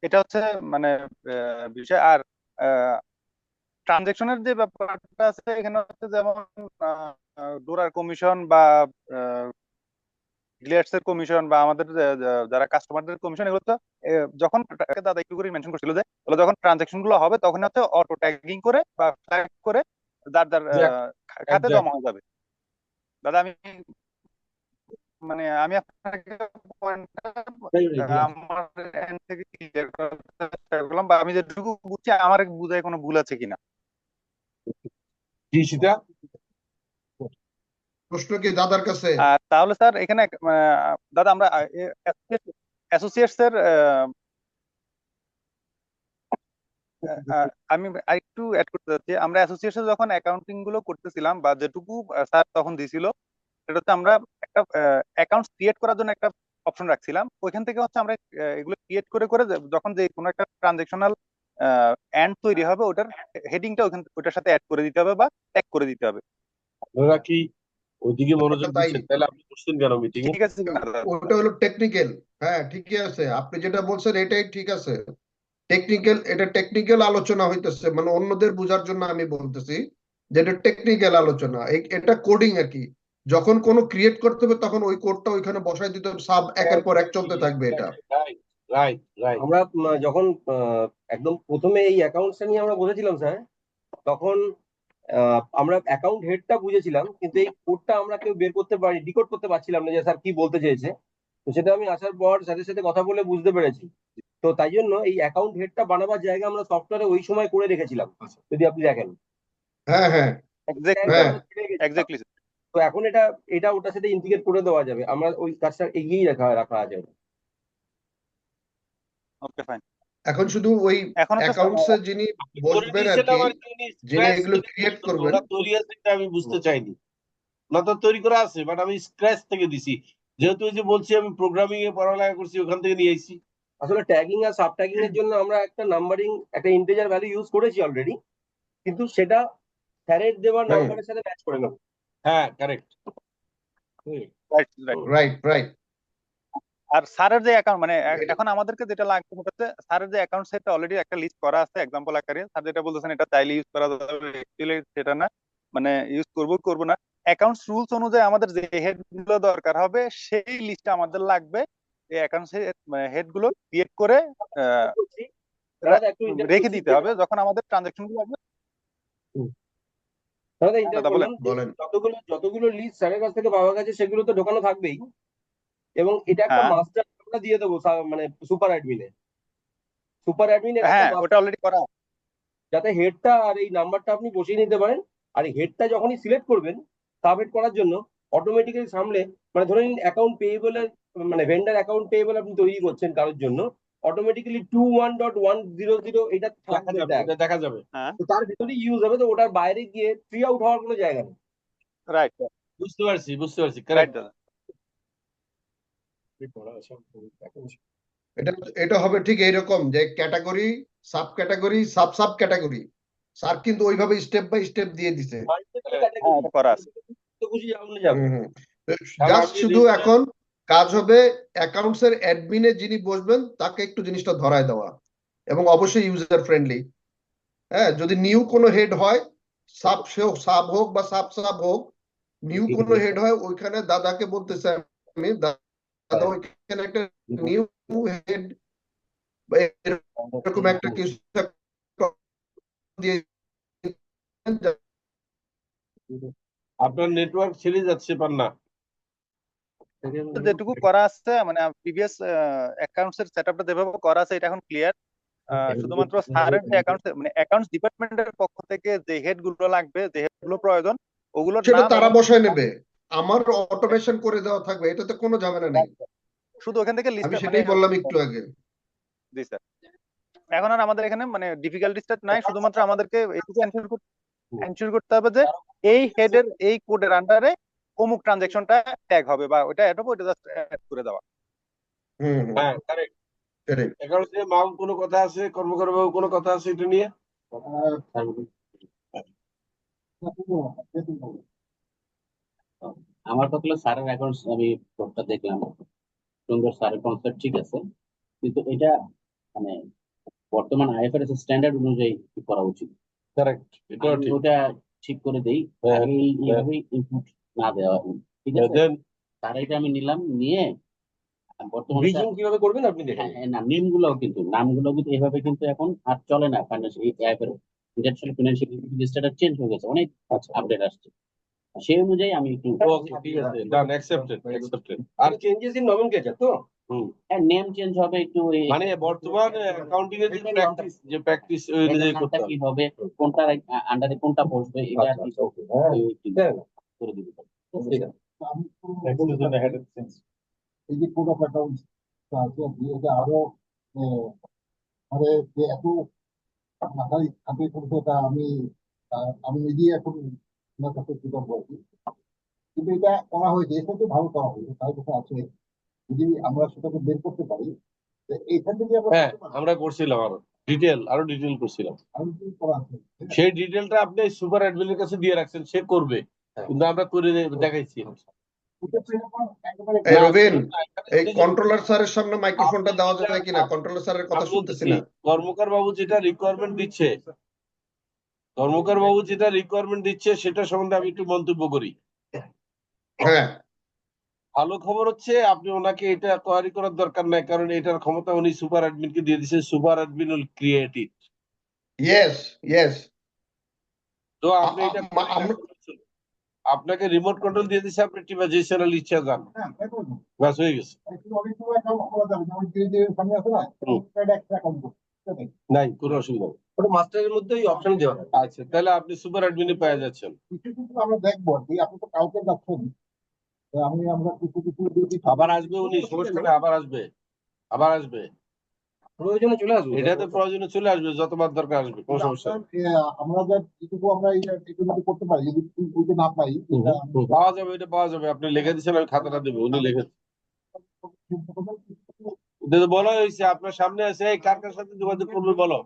D: এটা হচ্ছে মানে বিষয়। আর ট্রানজেকশনের যে ব্যাপারটা আছে এখানে হচ্ছে যেমন ডোরার কমিশন বা ডিলার্স এর কমিশন বা আমাদের যারা কাস্টমারদের কমিশন, এগুলো তো যখন দাদা একটু করে মেনশন করছিল যে এগুলো যখন ট্রানজেকশন গুলো হবে তখন হচ্ছে অটো ট্যাগিং করে বা ফ্ল্যাগ করে যার যার খাতে জমা হয়ে যাবে। দাদা আমি আপনাকে আমার end থেকে clear করার চেষ্টা করলাম, বা আমি যেটুকু বুঝছি আমার বুঝায় কোনো ভুল আছে কিনা।
A: কি সেটা?
B: প্রশ্ন কি দাদার কাছে?
D: তাহলে স্যার এখানে দাদা আমরা অ্যাসোসিয়েটস এর আমি আরেকটু অ্যাড করতে চাচ্ছি। আমরা অ্যাসোসিয়েশন যখন অ্যাকাউন্টিং গুলো করতেছিলাম বা যেটুকু স্যার তখন দিছিল, সেটা হচ্ছে আমরা একটা অ্যাকাউন্ট ক্রিয়েট করার জন্য একটা অপশন রাখছিলাম। ওইখান থেকে হচ্ছে আমরা এগুলো ক্রিয়েট করে করে যখন যে কোনো একটা ট্রানজেকশনাল এন্ড তৈরি হবে ওটার হেডিংটা ওটার সাথে অ্যাড করে দিতে হবে বা ট্যাগ করে দিতে হবে।
A: আপনারা কি ওইদিকে মনোযোগ
B: তাই।
A: দিচ্ছেন? তাহলে আপনি করছেন কেন মিটিং?
D: ঠিক আছে কিনা দাদা?
B: ওটা হলো টেকনিক্যাল। হ্যাঁ, ঠিকই আছে, আপনি যেটা বলছেন এটাই ঠিক আছে। টেকনিক্যাল, এটা টেকনিক্যাল আলোচনা হইতেছে, মানে অন্যদের বোঝার জন্য আমি বলতেছি যে এটা টেকনিক্যাল আলোচনা। এটা কোডিং আর কি। যখন কোনো ক্রিয়েট করতে হবে তখন ওই কোডটা ওইখানে বসাই দিতে হবে, সাব একের পর এক চলতে থাকবে এটা।
A: Right right.
E: আমরা যখন একদম প্রথমে এই অ্যাকাউন্টসটা নিয়ে আমরা বসেছিলাম স্যার, তখন আমরা অ্যাকাউন্ট হেডটা বুঝেছিলাম, কিন্তু এই কোডটা আমরা কেউ বের করতে পারি, ডিকোড করতে পারছিলাম না যে স্যার কি বলতে চেয়েছে। তো সেটা আমি আসার পর স্যারের সাথে কথা বলে বুঝতে পেরেছি। তো তাই জন্য এই অ্যাকাউন্ট হেডটা বানাবার জায়গা আমরা সফটওয়্যারে ওই সময় করে রেখেছিলাম, যদি আপনি দেখেন।
B: হ্যাঁ হ্যাঁ হ্যাঁ।
D: এক্স্যাক্টলি।
E: তো এখন এটা এটা ওটার সাথে ইন্টিগ্রেট করে দেওয়া যাবে, আমরা ওই কাজটা এগিয়েই রাখা আছে।
D: Okay fine.
B: এখন শুধু ওই
D: এখন হচ্ছে
B: অ্যাকাউন্টস যিনি বসবেন আর কি, যিনি এগুলো ক্রিয়েট করবেন।
A: ওরা তৈরি আছে এটা আমি বুঝতে চাইনি। না তো তৈরি করা আছে, বাট আমি স্ক্র্যাচ থেকে দিছি। যেহেতু ওই যে বলছি আমি প্রোগ্রামিং এ পড়ালেখা করছি, ওখান থেকে নিয়ে আইছি।
E: আসলে ট্যাগিং আর সাব ট্যাগিং এর জন্য আমরা একটা নাম্বারিং, একটা ইন্টিজার ভ্যালু ইউজ করেছি অলরেডি, কিন্তু সেটা স্যারের দেওয়ার নাম্বারের সাথে ম্যাচ করে নেব।
A: হ্যাঁ, correct.
D: Right right.
B: Right right.
D: আর স্যারের যে অ্যাকাউন্ট মানে এখন আমাদেরকে যেটা লাগবে হচ্ছে স্যারের যে অ্যাকাউন্ট সেটা অলরেডি একটা লিস্ট করা আছে এক্সাম্পল আকারে। স্যার যেটা বলতেছেন এটা চাইলে ইউজ করা যাবে, অ্যাকচুয়ালি সেটা না, মানে ইউজ করব না। অ্যাকাউন্টস রুলস অনুযায়ী আমাদের যে হেড গুলো দরকার হবে সেই লিস্টটা আমাদের লাগবে। এই অ্যাকাউন্টস মানে হেড গুলো ক্রিয়েট করে রেখে দিতে হবে যখন আমাদের ট্রানজাকশন গুলো আসবে।
B: বলেন।
E: যতগুলো লিস্ট স্যারের কাছ থেকে পাওয়া গেছে সেগুলো তো ঢোকানো থাকবেই, এবং এটা একটা
D: হ্যাঁ।
E: মাস্টার আমরা দিয়ে দেবো মানে সুপার অ্যাডমিনে একটা
D: হ্যাঁ,
E: master,
D: ওটা অলরেডি করা আছে।
E: যাতে হেডটা আর এই নাম্বারটা আপনি বসিয়ে নিতে পারেন। আর এই হেডটা যখনই সিলেক্ট করবেন সাবহেড করার জন্য, অটোমেটিক্যালি সামনে মানে ধরে নিন অ্যাকাউন্ট পেয়েবলের মানে ভেন্ডার অ্যাকাউন্ট পেয়েবল আপনি তৈরি করছেন কারোর জন্য, অটোমেটিক্যালি 21.100 এটা
A: দেখা
E: থাকবে
A: যাবে,
E: tag।
A: এটা দেখা যাবে।
D: হ্যাঁ,
E: তো তার ভিতরেই ইউজ হবে, তো ওটার বাইরে গিয়ে ফ্রি আউট হওয়ার কোনো জায়গা নেই।
D: রাইট
A: বুঝতে পারছি, বুঝতে পারছি,
D: রাইট
A: কারেক্ট।
D: দাদা।
B: এটা এটা হবে ঠিক এইরকম যে category, sub category, sub sub category. Sir কিন্তু ওইভাবে স্টেপ বাই স্টেপ দিয়ে দিছে।
D: হ্যাঁ, এটা করা আছে।
E: তো খুশি যাবে যাবে।
B: জাস্ট শুধু এখন কাজ হবে অ্যাকাউন্টস এর অ্যাডমিনে যিনি বসবেন তাকে একটু জিনিসটা ধরায় দেওয়া, এবং অবশ্যই ইউজার ফ্রেন্ডলি। হ্যাঁ, যদি নিউ কোনো হেড হয়, সাব সাব হোক বা সাব সাব হোক, নিউ কোনো হেড হয়, ওইখানে দাদাকে বলতেছে আমি, দাদা ওইখানে একটা নিউ হেড এরকম একটা কিছু দিয়ে
A: আপনার নেটওয়ার্ক ছেড়ে যাচ্ছে পান্না।
D: যেটুকু করা আছে মানে প্রিভিয়াস অ্যাকাউন্টস এর সেটআপটা যেভাবে করা আছে এটা এখন ক্লিয়ার। শুধুমাত্র স্যারের যে অ্যাকাউন্টস মানে অ্যাকাউন্টস ডিপার্টমেন্টের পক্ষ থেকে যে হেড গুলো লাগবে, যে হেড গুলো প্রয়োজন, ওগুলোর
B: সেটা
D: নাম
B: তারা
D: এবং
B: বসায় নেবে, আমার অটোমেশন করে দেওয়া থাকবে, এটাতে কোনো ঝামেলা নেই।
D: শুধু ওখান থেকে লিস্ট
B: আমি
D: মানে
B: সেটাই বললাম একটু আগে।
D: জি স্যার। এখন আর আমাদের এখানে মানে ডিফিকাল্টিসটা নাই, শুধুমাত্র আমাদেরকে এটুকু এনশিওর করতে হবে যে এই হেডের এই কোডের আন্ডারে অমুক ট্রানজাকশনটা ট্যাগ হবে বা ওটা অ্যাড হবে, ওটা জাস্ট অ্যাড করে দেওয়া।
A: হ্যাঁ, কারেক্ট।
B: সেটাই।
A: অ্যাকাউন্টস নিয়ে মাউন্ট কোনো কথা আছে, কর্মকর্তা বাবু কোনো কথা আছে এটা নিয়ে?
C: আমার কথা হলো স্যারের অ্যাকাউন্টস আমি কোডটা দেখলাম, সুন্দর, স্যারের কনসেপ্ট ঠিক আছে, কিন্তু এটা মানে বর্তমান আইএফআরএস স্ট্যান্ডার্ড অনুযায়ী কি করা উচিত,
A: কারেক্ট, এটাও
C: আমি
A: ঠিক।
C: ওটা ঠিক করে দেই,
A: হ্যাঁ,
C: আগে এইভাবে ইনপুট না দেওয়া, ঠিক আছে।
A: দেন
C: তার এটা আমি নিলাম, নিয়ে বর্তমানে
E: ব্রিজিং কিভাবে করবেন আপনি দেখেন।
C: হ্যাঁ হ্যাঁ, নামগুলো কিন্তু এভাবে কিন্তু এখন আর চলে না। ফাইন্যান্সিয়াল ফিনান্সিয়াল চেঞ্জ হয়ে গেছে, অনেক আপডেট আসছে, সেই অনুযায়ী আমি একটু
A: ওকে, ঠিক আছে, ডান, অ্যাকসেপ্টেড, অ্যাকসেপ্টেড।
E: আর চেঞ্জেস ইন নমেনক্লেচার তো
C: নেম চেঞ্জ হবে একটু,
A: মানে বর্তমান অ্যাকাউন্টিং এর যে প্র্যাকটিস অনুযায়ী করতে
C: নামটা
A: হবে।
C: কি হবে, কোনটার আন্ডারে কোনটা বসবে, এটা আর কি একটু করে দিতে পারি।
E: ঠিক আছে।
F: এই যে কোড অফ অ্যাকাউন্টস আছে, এটা আরো মানে যে এত মাথায় খাটিয়ে করছে, এটা আমি নিজেই এখন ওনার কাছে কৃতজ্ঞ আছি। কিন্তু এটা করা হয়েছে, এটা তো ভালো করা হয়েছে, তার কাছে আছে, যদি আমরা সেটাকে বের করতে পারি, এইখান থেকে আমরা
A: হ্যাঁ, আমরা করছিলাম, আরো ডিটেল করছিলাম।
F: আরো কি করা আছে।
A: সেই ডিটেলটা আপনি সুপার অ্যাডমিনের কাছে দিয়ে রাখছেন, সে করবে, কিন্তু আমরা করে দেখাইছি।
F: এটা তো এখন একেবারে
B: এই রবিন, এই কন্ট্রোলার স্যারের সামনে মাইক্রোফোনটা দেওয়া যাবে কিনা? কন্ট্রোলার স্যারের কথা
A: আমি
B: শুনতেছি
A: বলতেছি,
B: না।
A: কর্মকার বাবু যেটা রিকোয়ারমেন্ট দিচ্ছে সেটা সম্বন্ধে আমি একটু মন্তব্য করি।
B: হ্যাঁ,
A: ভালো খবর হচ্ছে আপনি ওনাকে এটা কোয়ারি করার দরকার নাই, কারণ এটার ক্ষমতা উনি সুপার অ্যাডমিনকে দিয়ে দিয়েছেন। Super admin will create it.
B: Yes yes.
A: তো আপনি এটা আপনাকে রিমোট কন্ট্রোল দিয়ে দিচ্ছে, আপনি টিমাইজেশনাল ইচ্ছা যান,
F: হ্যাঁ, দেখুন,
A: বাস হয়ে গেছে।
F: অনেকগুলো অ্যাকাউন্ট খোলা যাবে, যেমন যে সামনে আছে না, একটা অ্যাকাউন্ট
A: নাই কোনো অসুবিধা নেই।
E: ওটা মাস্টারের মধ্যে ওই অপশন দেওয়া থাকে।
A: আচ্ছা, তাহলে আপনি সুপার অ্যাডমিনে পেয়ে যাচ্ছেন।
F: কিছু কিছু আমরা দেখবো আর কি, আপনি তো কাউকে যাচ্ছেন, আমরা কিছু কিছু
A: আবার আসবে উনি, সমস্যা নেই, আবার আসবে
E: প্রয়োজনে চলে আসবে।
A: এটাতে প্রয়োজনে চলে আসবে, যতবার দরকার আসবে, কোনো সমস্যা নেই।
F: আমরা যা যেটুকু আমরা এটার করতে পারি, যদি ওইটা না পাই,
A: পাওয়া যাবে, এটা পাওয়া যাবে। আপনি লিখে দিচ্ছেন, আমি খাতাটা দেবো, উনি লিখে এটা তো বলা হয়েছে, আপনার সামনে আছে, এই কার কার সাথে যোগাযোগ করবে বলো।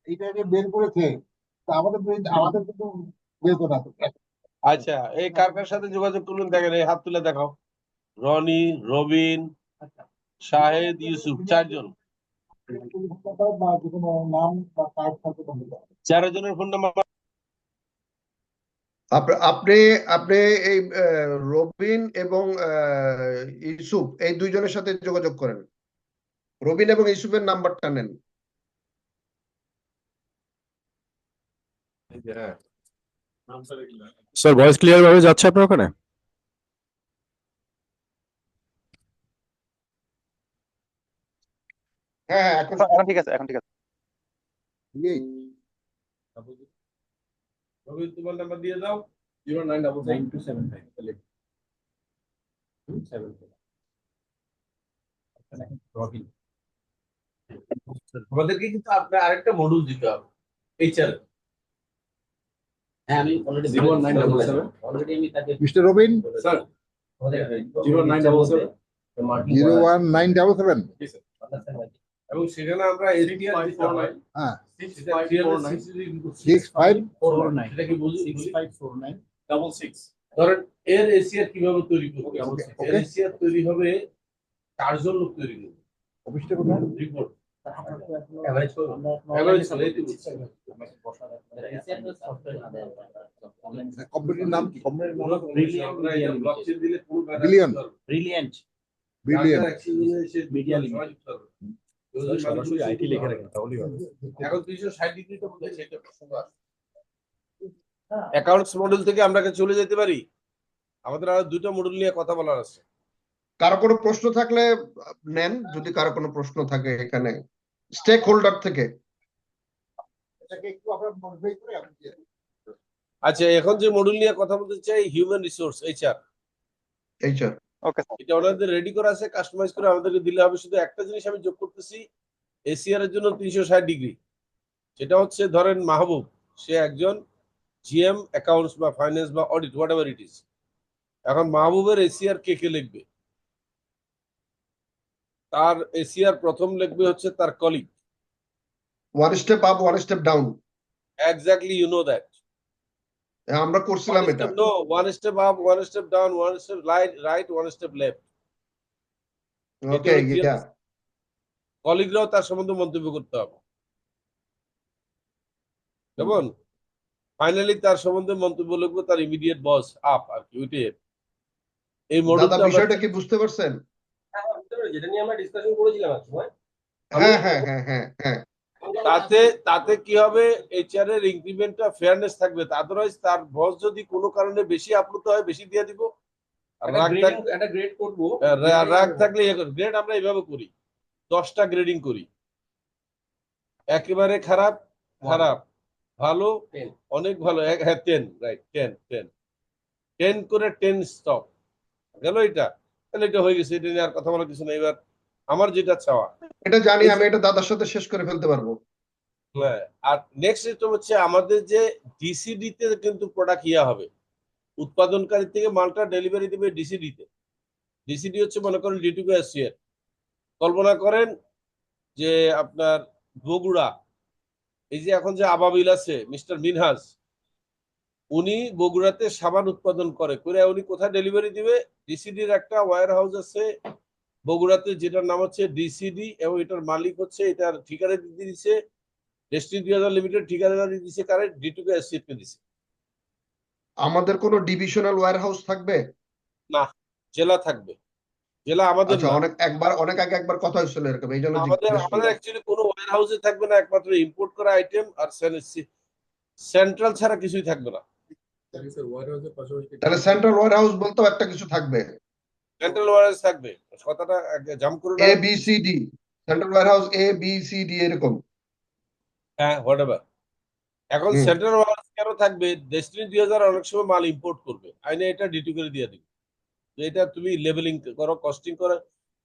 F: এইটা বের করেছে, তা আমাদের কিন্তু বের করা আছে।
A: আচ্ছা, এই কার কার সাথে যোগাযোগ করবেন দেখেন, এই হাত তুলে দেখাও। রনি, রবিন, শাহেদ, ইউসুফ, 4 জন।
F: বা যে কোনো নাম বা কার্ড থাকতে পারে।
A: 4 জনের ফোন নাম্বার।
B: আপনি আপনি এই রবিন এবং ইউসুফ, এই দুইজনের সাথে যোগাযোগ করেন। রবিন এবং ইউসুফের নাম্বারটা নেন।
G: স্যার ভয়েস ক্লিয়ার ভাবে যাচ্ছে আপনার ওখানে?
B: হ্যাঁ হ্যাঁ এখন
D: এখন ঠিক আছে, এখন ঠিক আছে।
A: রবি তোমার নাম্বার দিয়ে দাও 0977 আমাদেরকে কিন্তু আপনার আরেকটা মডিউল দিতে হবে এইচআর
C: হ্যাঁ আমি অলরেডি
A: 0977
C: অলরেডি আমি তাকে
F: মিস্টার রবিন
A: স্যার 0977
F: 01977
A: এবং সেখানে আমরা এসডিআর দিতে হয়
F: হ্যাঁ
A: 6549 এটা কি বুঝি 6549 ধরেন এর এসিআর কিভাবে তৈরি করতে হবে এর এসিআর তৈরি হবে 4 জন লোক তৈরি করবে
F: অফিসটা কোথায়
A: রিপোর্ট
C: এভারেজ করব
A: এভারেজ করে দিচ্ছি
F: কোম্পানির নাম কি কোম্পানির নাম
A: ব্লকচেন দিলে পুরো data
F: Billion।
A: দিতে হবে।
C: ব্রিলিয়ান্ট
F: বিলিয়ন
C: Media
A: সরাসরি আইটি লিখে রাখেন তাহলেই হবে এখন 360 ডিগ্রিতে মধ্যে সেটা প্রশ্ন আসে অ্যাকাউন্টস মডেল থেকে আমরা কি চলে যেতে পারি আমাদের আর দুটো মডেল নিয়ে কথা বলার আছে
B: কারো কোনো প্রশ্ন থাকলে নেন, যদি কারো কোনো প্রশ্ন থাকে এখানে স্টেক হোল্ডার থেকে।
F: এটাকে একটু আপনারা মডিফাই করে আপনি দিয়ে দিন।
A: আচ্ছা এখন যে মডেল নিয়ে কথা বলতে চাই হিউম্যান রিসোর্স এইচআর
B: এইচআর
D: ওকে,
A: এটা ওনাদের রেডি করা আছে কাস্টমাইজ করে আমাদেরকে দিলে হবে শুধু একটা জিনিস আমি যোগ করতেছি এসিআর এর জন্য 360 ডিগ্রি সেটা হচ্ছে ধরেন মাহবুব সে একজন জিএম অ্যাকাউন্টস বা ফাইন্যান্স বা audit what ever it is এখন মাহবুবের এসিআর কে কে লিখবে তার এসিআর প্রথম লিখবে হচ্ছে তার colleague
B: one step up one step down,
A: exactly you know that
B: আমরা করছিলাম এটা।
A: no one step up one step down one step right one step left
B: ওকে ইয়া
A: কলিগরাও তার সম্বন্ধে মন্তব্য করতে হবে কেমন ফাইনালি তার সম্বন্ধে মন্তব্য লিখবো তার ইমিডিয়েট বস আপ আর কি ওইটাই এই
B: দাদা
A: মডেলটা
B: বিষয়টা কি বুঝতে পারছেন?
E: যেটা নিয়ে আমরা ডিসকাশন করেছিলাম এক সময়
B: হ্যাঁ হ্যাঁ হ্যাঁ হ্যাঁ হ্যাঁ
A: তাতে কি হবে এইচআর এর ইনক্রিমেন্টটা ফেয়ারনেস থাকবে আদারওয়াইজ তার বস যদি কোনো কারণে বেশি আপলোড হয় বেশি দিয়ে দিব আর
E: একটা গ্রেড করবো
A: রাগ থাকলে গ্রেড আমরা এইভাবে করি 10টা গ্রেডিং করি একেবারে খারাপ খারাপ ভালো
E: 10
A: অনেক ভালো হ্যাঁ 10 রাইট 10 করে 10 স্টপ গেল এটা তাহলে এটা হয়ে গেছে এটা নিয়ে আর কথা বলার কিছু নেই এবার আমার যেটা চাওয়া
B: এটা জানি, আমি এটা দাদার সাথে শেষ করে ফেলতে পারবো।
A: হ্যাঁ আর নেক্সট যেটা হচ্ছে আমাদের যে ডিসিডি তে কিন্তু প্রোডাক্ট ইয়া হবে উৎপাদনকারী থেকে মালটা ডেলিভারি দেবে ডিসিডি তে ডিসিডি হচ্ছে মনে করেন D2K কল্পনা করেন যে আপনার বগুড়া এই যে এখন যে আবাবিল আছে মিস্টার মিনহাজ উনি বগুড়াতে সাবান উৎপাদন করে উনি কোথায় ডেলিভারি দিবে ডিসিডির একটা ওয়্যার হাউস আছে বগুড়াতে যেটার নাম হচ্ছে ডিসিডি এবং এটার মালিক হচ্ছে এটার ঠিকানা দিয়ে দিচ্ছে ডেস্টিনি 2000 লিমিটেড ঠিকানা দিয়ে দিচ্ছে কারে D2K কে দিচ্ছে
B: আমাদের কোনো ডিভিশনাল ওয়্যার হাউস থাকবে?
A: না জেলা থাকবে জেলা আমাদের
B: আচ্ছা,
A: না।
B: অনেক আগে একবার কথা হয়েছিল এরকম, এই জন্য
A: আমাদের
B: জিজ্ঞেস করলাম।
A: অ্যাকচুয়ালি কোনো ওয়্যার হাউসে থাকবে না একমাত্র ইম্পোর্ট করা আইটেম আর সেন্ট্রাল ছাড়া কিছুই থাকবে না
B: তাহলে সেন্ট্রাল ওয়্যার হাউস বলতেও একটা কিছু থাকবে,
A: সেন্ট্রাল ওয়্যার হাউস থাকবে কথাটা জাম করো না
B: ABCD, central warehouse ABCD এরকম।
A: হ্যাঁ হোয়াটএভার এখন
B: হুম।
A: সেন্ট্রাল ওয়্যার হাউস কেন থাকবে ডেস্টিনি 2000 অনেক সময় মাল ইম্পোর্ট করবে আইনে এটা ডিটু করে দিয়ে দিবে তো এটা তুমি লেভেলিং করো কস্টিং করো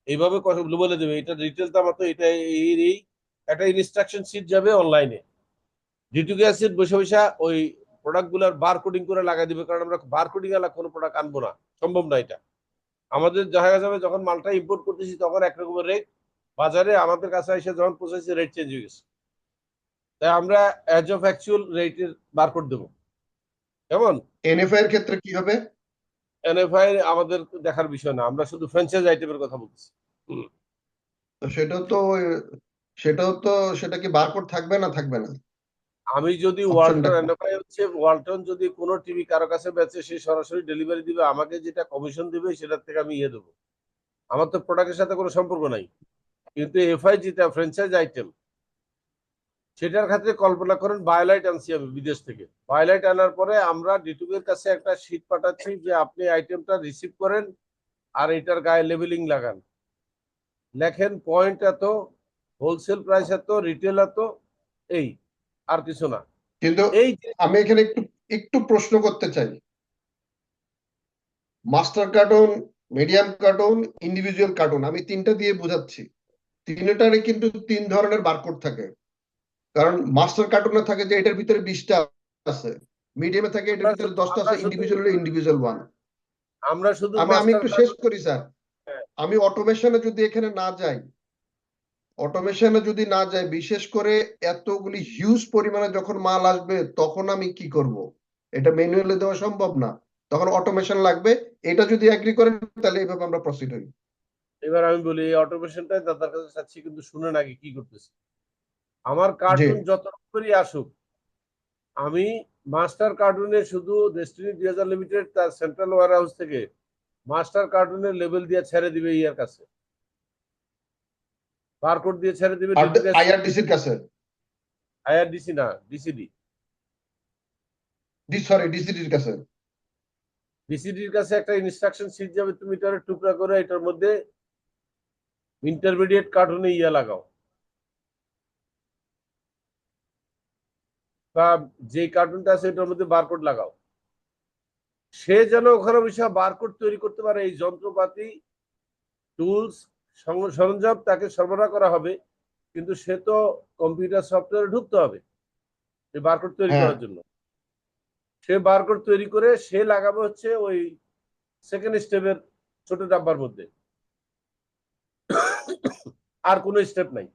A: এইভাবে বলে দেবে এটা রিটেল দাম তো এটা এই একটা ইনস্ট্রাকশন শিট যাবে অনলাইনে D2K বসে বসে ওই প্রোডাক্ট গুলার বার কোডিং করে লাগাই দিবে কারণ আমরা বার কোডিং এলা কোনো প্রোডাক্ট আনবো না সম্ভব না এটা আমাদের দেখা যাবে যখন মালটা ইম্পোর্ট করতেছি তখন একরকমের রেট বাজারে আমাদের কাছে এসে যখন পৌঁছেছে রেট চেঞ্জ হয়ে গেছে তাই আমরা অ্যাজ অফ অ্যাকচুয়াল রেটের বার করে দেবো কেমন
B: NFI এর ক্ষেত্রে কি হবে?
A: এনএফআই আমাদের দেখার বিষয় না আমরা শুধু ফ্র্যাঞ্চাইজ আইটেমের কথা বলছি
B: তো সেটা কি বারকোড থাকবে না থাকবে না?
A: আমি যদি
B: Option
A: ওয়ালটন
B: দেখো।
A: এনএফআই হচ্ছে ওয়ালটন যদি কোনো টিভি কারো কাছে বেচে সে সরাসরি ডেলিভারি দিবে আমাকে যেটা কমিশন দিবে সেটার থেকে আমি ইয়ে দেবো আমার তো প্রোডাক্টের সাথে কোনো সম্পর্ক নাই কিন্তু এফআই যেটা ফ্র্যাঞ্চাইজ আইটেম সেটার ক্ষেত্রে কল্পনা করেন বায়োলাইট আনছি আমি বিদেশ থেকে বায়োলাইট আনার পরে আমরা D2K এর কাছে একটা শীট পাঠাচ্ছি যে আপনি আইটেমটা রিসিভ করেন আর এটার গায়ে লেবেলিং লাগান লেখেন পয়েন্ট এত হোলসেল প্রাইস এত, রিটেল এত, এই আর কিছু না।
B: কিন্তু
A: এই
B: আমি এখানে একটু প্রশ্ন করতে চাই। Master cartoon, medium cartoon, individual cartoon, আমি তিনটা দিয়ে বোঝাচ্ছি। তিনটারই কিন্তু 3 ধরনের বারকোড থাকে। কারণ মাস্টার কার্টুনে থাকে যে এটার ভিতরে 20টা আছে, মিডিয়ামে থাকে এটার ভিতরে 10টা আছে, ইন্ডিভিজুয়াল 1।
A: আমরা শুধু
B: আমি
A: মাস্টার
B: একটু শেষ করি স্যার।
A: হ্যাঁ।
B: আমি অটোমেশনে যদি এখানে না যাই, বিশেষ করে এতগুলি হিউজ পরিমাণে যখন মাল আসবে তখন আমি কি করব? এটা ম্যানুয়ালি দেওয়া সম্ভব না, তখন অটোমেশন লাগবে। এটা যদি এগ্রি করেন তাহলে এইভাবে আমরা প্রসিড হই।
A: এবার আমি বলি এই অটোমেশনটাই দাদার কাছে চাচ্ছি, কিন্তু শুনে নাকি কি করতেছি। আমার
B: জি,
A: কার্টুন যত রকমেরই আসুক, আমি মাস্টার কার্টুনে শুধু ডেস্টিনি 2000 লিমিটেড তার সেন্ট্রাল ওয়্যার হাউস থেকে মাস্টার কার্টুনের লেভেল দিয়ে ছেড়ে দিবে ইয়ার কাছে, বারকোড দিয়ে ছেড়ে দিবে
B: আর
A: ডিটিএস,
B: আইআরডিসির কাছে,
A: আইআরডিসি না, ডিসিডি।
B: ডিসিডির কাছে।
A: ডিসিডির কাছে একটা ইনস্ট্রাকশন শিট যাবে, তুমি এটার টুকরা করে এটার মধ্যে ইন্টারমিডিয়েট কার্টুনে ইয়া লাগাও, বা যে কার্টুনটা আছে এটার মধ্যে বারকোড লাগাও। সে যেন ওখানে বিষয় বারকোড তৈরি করতে পারে, এই যন্ত্রপাতি, টুলস, সরঞ্জাম তাকে সরবরাহ করা হবে, কিন্তু সে তো কম্পিউটার সফটওয়্যারে ঢুকতে হবে এই বারকোড তৈরি
B: হ্যাঁ,
A: করার জন্য। সে বারকোড তৈরি করে সে লাগাবে হচ্ছে ওই সেকেন্ড স্টেপের ছোট ডাব্বার মধ্যে, আর কোনো স্টেপ নাই।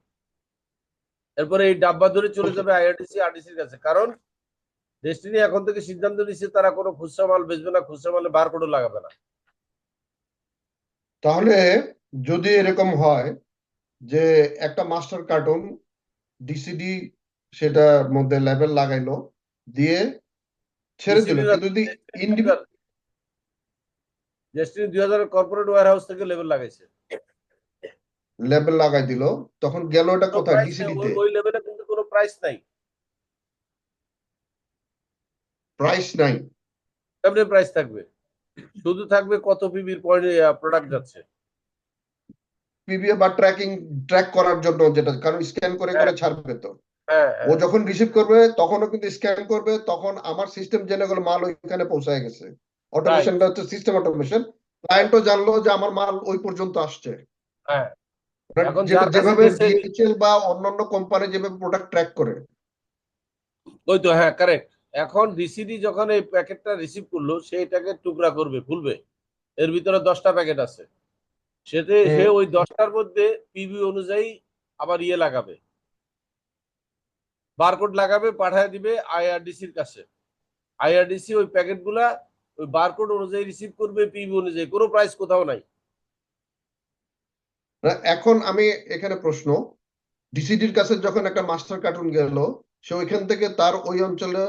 A: এরপরে এই ডাব্বা ধরে চলে যাবে আইআরডিসি, আরডিসির কাছে। কারণ ডেস্টিনি এখন থেকে সিদ্ধান্ত নিচ্ছে তারা কোনো খুচরা মাল বেচবে না, খুচরা মালে বারকোডও লাগাবে না।
B: তাহলে যদি এরকম হয় যে একটা মাস্টার কার্টুন ডিসিডি সেটার মধ্যে লেভেল লাগাইলো, দিয়ে ছেড়ে দিল, কিন্তু যদি
A: ডেস্টিনি 2000 কর্পোরেট ওয়্যার হাউস থেকে লেভেল লাগাইছে,
B: লেভেল লাগাই দিল, তখন গেল এটা
A: কোনো
B: কোথায়?
A: প্রাইস নেই,
B: ডিসিডি তে।
A: ওই লেভেলে কিন্তু কোনো প্রাইস নাই।
B: প্রাইস নাই।
A: কেমনে প্রাইস থাকবে? শুধু থাকবে কত পিবির প্রোডাক্ট যাচ্ছে।
B: পিবিএ বা ট্র্যাক করার জন্য, যেটা কারণ স্ক্যান করে
A: হ্যাঁ
B: ছাড়বে তো।
A: হ্যাঁ
B: ও
A: হ্যাঁ
B: যখন রিসিভ করবে তখনও কিন্তু স্ক্যান করবে, তখন আমার সিস্টেম জেনে গেল মাল ওইখানে পৌঁছায় গেছে।
A: রাইট।
B: অটোমেশনটা হচ্ছে সিস্টেম অটোমেশন। ক্লায়েন্টও জানলো যে আমার মাল ওই পর্যন্ত আসছে।
A: হ্যাঁ, এখন
B: যেটা
A: যার কাছে
B: যেভাবে
A: গেছে,
B: ডিএইচএল বা অন্যান্য কোম্পানি যেভাবে প্রোডাক্ট ট্র্যাক করে।
A: ওই তো, হ্যাঁ কারেক্ট। এখন ডিসিডি যখন এই প্যাকেটটা রিসিভ করলো, সে এটাকে টুকরা করবে, খুলবে, এর ভিতরে 10টা প্যাকেট আছে, সে ওই 10টার মধ্যে পিবি অনুযায়ী আবার ইয়ে লাগাবে, বারকোড লাগাবে, পাঠায় দিবে আইআরডিসির কাছে। আইআরডিসি ওই প্যাকেটগুলা ওই বারকোড অনুযায়ী রিসিভ করবে, পিবি অনুযায়ী, কোনো প্রাইস কোথাও নাই।
B: এখন আমি এখানে প্রশ্ন, ডিসিডির কাছে যখন একটা মাস্টার কার্টুন গেল, সে ওইখান থেকে তার ওই অঞ্চলে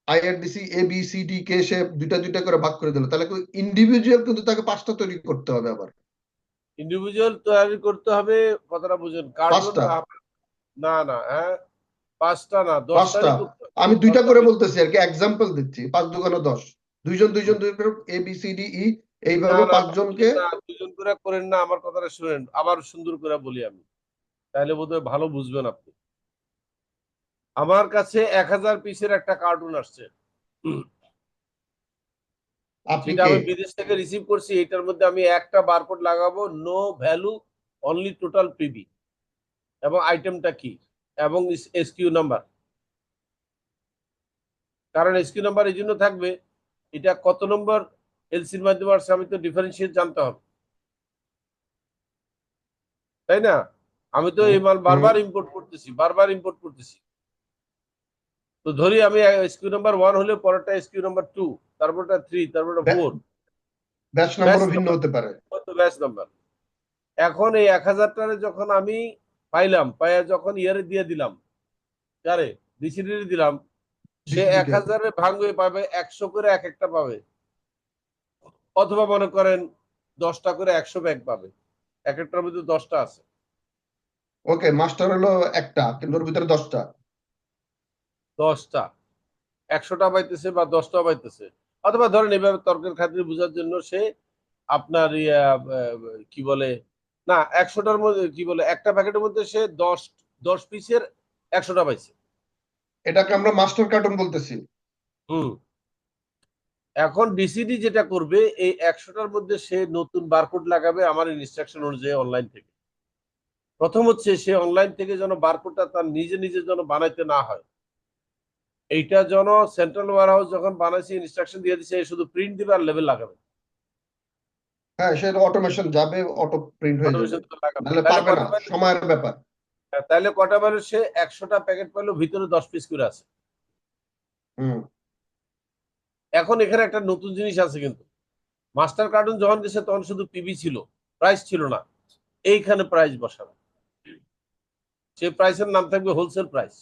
B: আইআরডিসি এ বি সি ডি কে সে দুইটা করে ভাগ করে দিল, তাহলে ইন্ডিভিজুয়াল কিন্তু তাকে 5টা তৈরি করতে হবে আবার।
A: ইন্ডিভিজুয়াল তৈরি করতে হবে, কথাটা বুঝেন। কার্টুন
B: 5টা,
A: না না, হ্যাঁ 5টা না,
B: 5টা।
A: 10টারই করতে হবে।
B: আমি 2টা করে বলতেছি আর কি, এক্সাম্পল দিচ্ছি। 5 দুগুণে 10, দুইজন করে A B C D E,
A: না
B: এইভাবে
A: না
B: 5 জনকে।
A: না, দুজন করে করেন না, আমার কথাটা শুনেন, আবার সুন্দর করে বলি আমি, তাহলে বোধহয় ভালো বুঝবেন আপনি। আমার কাছে 1000 পিসের একটা কার্টুন আসছে,
B: আপনি
A: সেটা
B: কে?
A: আমি বিদেশ থেকে রিসিভ করছি। এটার মধ্যে আমি একটা বারকোড লাগাবো, no value, only total PB, এবং আইটেমটা কি, এবং এসকিউ নাম্বার। কারণ এসকিউ নাম্বার এই জন্য থাকবে, এটা কত নম্বর এলসির মাধ্যমে আসছে আমি তো ডিফারেন্সিয়েট জানতে হবে, তাই না? আমি তো এই মাল বারবার ইম্পোর্ট করতেছি। তো ধরি আমি এসকিউ নাম্বার 1 হলে পরেরটা এসকিউ নাম্বার 2, তারপরটা 3, তারপরটা 4,
B: ব্যাচ নাম্বারও ভিন্ন হতে পারে।
A: Batch number. এখন এই 1000টারে যখন আমি পাইলাম, পাইয়া যখন ইয়ারে দিয়ে দিলাম, যারে ডিসিডি দিলাম, সে
B: ডিসিডি কে
A: 1000-এ ভাঙবে, পাবে 100 করে এক একটা পাবে, অথবা মনে করেন 10টা করে 100 ব্যাগ পাবে, এক একটার মধ্যে 10টা আছে।
B: ওকে, মাস্টার হলো একটা, কিন্তু ওর ভিতরে 10টা।
A: 10টা 100টা পাইতেছে বা 10টা পাইতেছে, অথবা ধরেন এইভাবে তর্কের খাতিরে বোঝার জন্য সে আপনার কি বলে, না 100টার মধ্যে কি বলে, একটা প্যাকেটের মধ্যে সে 10 পিসের 100টা পাইছে।
B: এটাকে আমরা মাস্টার কার্টুন বলতেছি।
A: হুম। এখন ডিসিডি যেটা করবে এই 100টার মধ্যে সে নতুন বারকোড লাগাবে আমার ইনস্ট্রাকশন অনুযায়ী অনলাইন থেকে। প্রথম হচ্ছে সে অনলাইন থেকে যেন বারকোডটা তার নিজে নিজে যেন বানাইতে না হয়। এইটা যেন সেন্ট্রাল ওয়্যার হাউস যখন বানাইছে ইনস্ট্রাকশন দিয়ে দিছে শুধু প্রিন্ট দিবে আর লেভেল লাগাবে।
B: হ্যাঁ, সেটা অটোমেশন যাবে, অটো প্রিন্ট হয়ে যাবে,
A: অটোমেশন লাগাবে
B: নাহলে
A: তাহলে
B: পারবে না,
A: কটা পাইলো?
B: সময়ের ব্যাপার।
A: তাহলে কটা পাইলো সে 100টা প্যাকেট পাইলো, ভিতরে 10 পিস করে আছে।
B: হুম।
A: এখন এখানে একটা নতুন জিনিস আছে কিন্তু, মাস্টার কার্টুন যখন গেছে তখন শুধু পিবি ছিল, প্রাইস ছিল না। এইখানে প্রাইস বসানো, সেই প্রাইসের নাম থাকবে হোলসেল প্রাইস।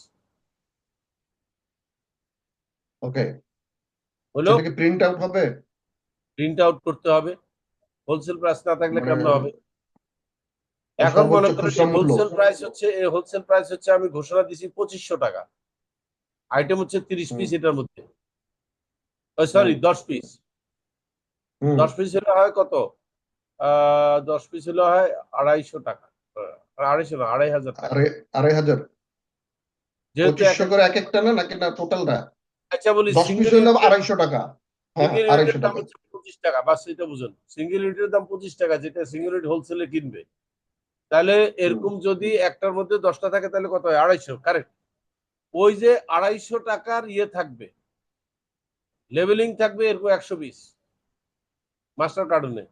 B: ওকে,
A: হলো
B: সেটা কি প্রিন্ট আউট হবে?
A: প্রিন্ট আউট করতে হবে, হোলসেল প্রাইস না থাকলে
B: মানে
A: কেমন হবে? এখন
B: সর্বোচ্চ
A: মনে করেন
B: খুচরা মূল্য।
A: হোলসেল প্রাইস হচ্ছে আমি ঘোষণা দিছি 2500 টাকা, আইটেম হচ্ছে 30 পিস, এটার মধ্যে সরি 10 পিস।
B: হুম
A: 10 পিস হলে হয় কত? 10 পিস হলে হয় 250 টাকা, 250 না 2500 টাকা।
B: 2500।
A: যেহেতু
B: 2500 করে এক একটা না, নাকি না টোটালটা?
A: আচ্ছা বলি
B: 10 পিস হলে 250 টাকা। হ্যাঁ,
A: সিঙ্গেল
B: 250
A: ইউনিটের দাম
B: টাকা।
A: হচ্ছে 25 টাকা, বাস এটা বুঝুন। সিঙ্গেল ইউনিটের দাম 25 টাকা, যেটা সিঙ্গেল ইউনিট হোলসেলে কিনবে। তাহলে এরকম যদি একটার মধ্যে 10টা থাকে তাহলে কত হয়? 250, কারেক্ট। ওই যে 250 টাকার ইয়ে থাকবে, লেভেলিং থাকবে এরকম 120 মাস্টার কার্টুনে,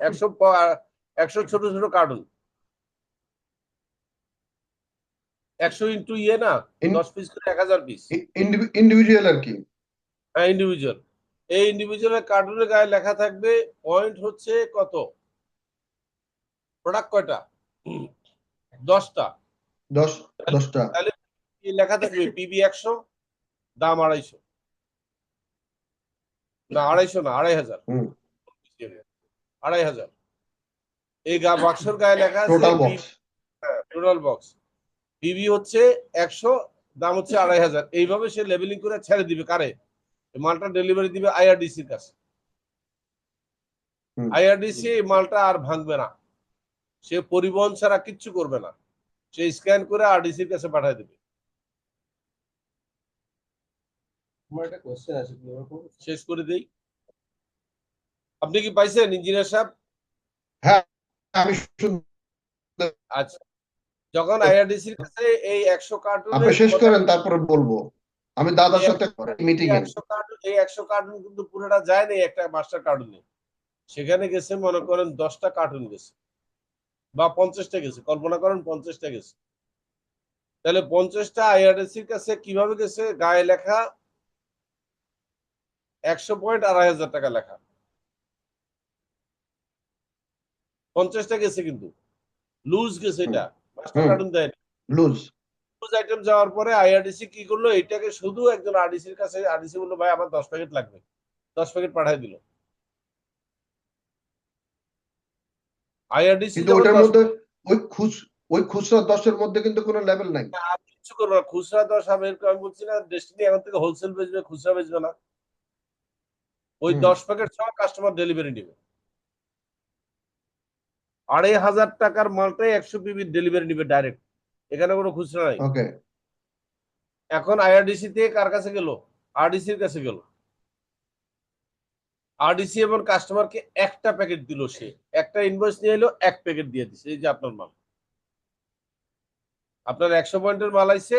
A: 100 ছোট ছোট কার্টুন, 100 ইন্টু ইয়ে না, 10 পিস করে 1000 পিস।
B: ইন্ডিভিজুয়াল আর কি।
A: হ্যাঁ, ইন্ডিভিজুয়াল। এই ইন্ডিভিজুয়াল কার্টুনের গায়ে লেখা থাকবে পয়েন্ট হচ্ছে কত, প্রোডাক্ট কয়টা, 10টা।
B: 10টা।
A: তাহলে কি লেখা থাকবে? পিবি 100, দাম 250, না 250 না 2500,
B: হুম
A: 2500। এই বাক্সর গায়ে লেখা আছে
B: total box.
A: Total box, PB হচ্ছে 100, দাম হচ্ছে 2500। এইভাবে সে লেবেলিং করে ছেড়ে দিবে কারে? এই মালটা ডেলিভারি দিবে আইআরডিসির কাছে।
B: হুম।
A: আইআরডিসি এই মালটা আর ভাঙবে না, সে পরিবহন ছাড়া কিচ্ছু করবে না, সে স্ক্যান করে আরডিসির কাছে পাঠিয়ে দেবে।
E: আমার একটা কোশ্চেন আছে, কি ওরকম?
A: শেষ করে দেই। আপনি কি পাইছেন ইঞ্জিনিয়ার সাহেব?
B: হ্যাঁ, আমি শুনতে।
A: আচ্ছা, যখন আইআরডিসির কাছে এই 100 কার্টুনের
B: আপনি শেষ করেন, তারপরে বলবো। আমি দাদার সাথে মিটিং এ।
A: 100 কার্টুন কিন্তু পুরোটা যায় নাই একটা মাস্টার কার্টুনে, সেখানে গেছে মনে করেন 10টা কার্টুন গেছে বা 50টা গেছে, কল্পনা করেন 50টা গেছে। তাহলে 50টা আইআরডিসির কাছে কিভাবে গেছে? গায়ে লেখা 100 পয়েন্ট 2500 টাকা লেখা, 50টা গেছে কিন্তু লুজ গেছে, এটা মাস্টার কার্টুন দেয় না।
B: লুজ
A: লুজ আইটেম যাওয়ার পরে আইআরডিসি কি করলো? এটাকে শুধু একজন আরডিসির কাছে, আরডিসি বললো ভাই আমার 10 প্যাকেট লাগবে, 10 প্যাকেট পাঠিয়ে দিল। আইআরডিসি
B: কিন্তু
A: যখন
B: ওইটার
A: 10
B: মধ্যে ওই খুচরা 10-এর মধ্যে কিন্তু কোনো লেভেল নাই।
A: আর কিছু করবো না, খুচরা 10 আমি বলছি না ডেস্টিনি এখন থেকে হোলসেল বেচবে, খুচরা বেচবে না। ওই 10 প্যাকেট সহ কাস্টমার ডেলিভারি নেবে। 2500 টাকার মালটাই 100 পিবি ডেলিভারি নিবে ডাইরেক্ট, এখানে কোনো খুচরা নাই।
B: ওকে।
A: এখন আইআরডিসি থেকে কার কাছে গেল? আরডিসির কাছে গেল। আরডিসি এবং কাস্টমারকে একটা প্যাকেট দিল, সে একটা ইনভয়েস নিয়ে এলো, এক প্যাকেট দিয়ে দিছে। এই যে আপনার মাল, আপনার 100 পয়েন্টের মাল আইছে,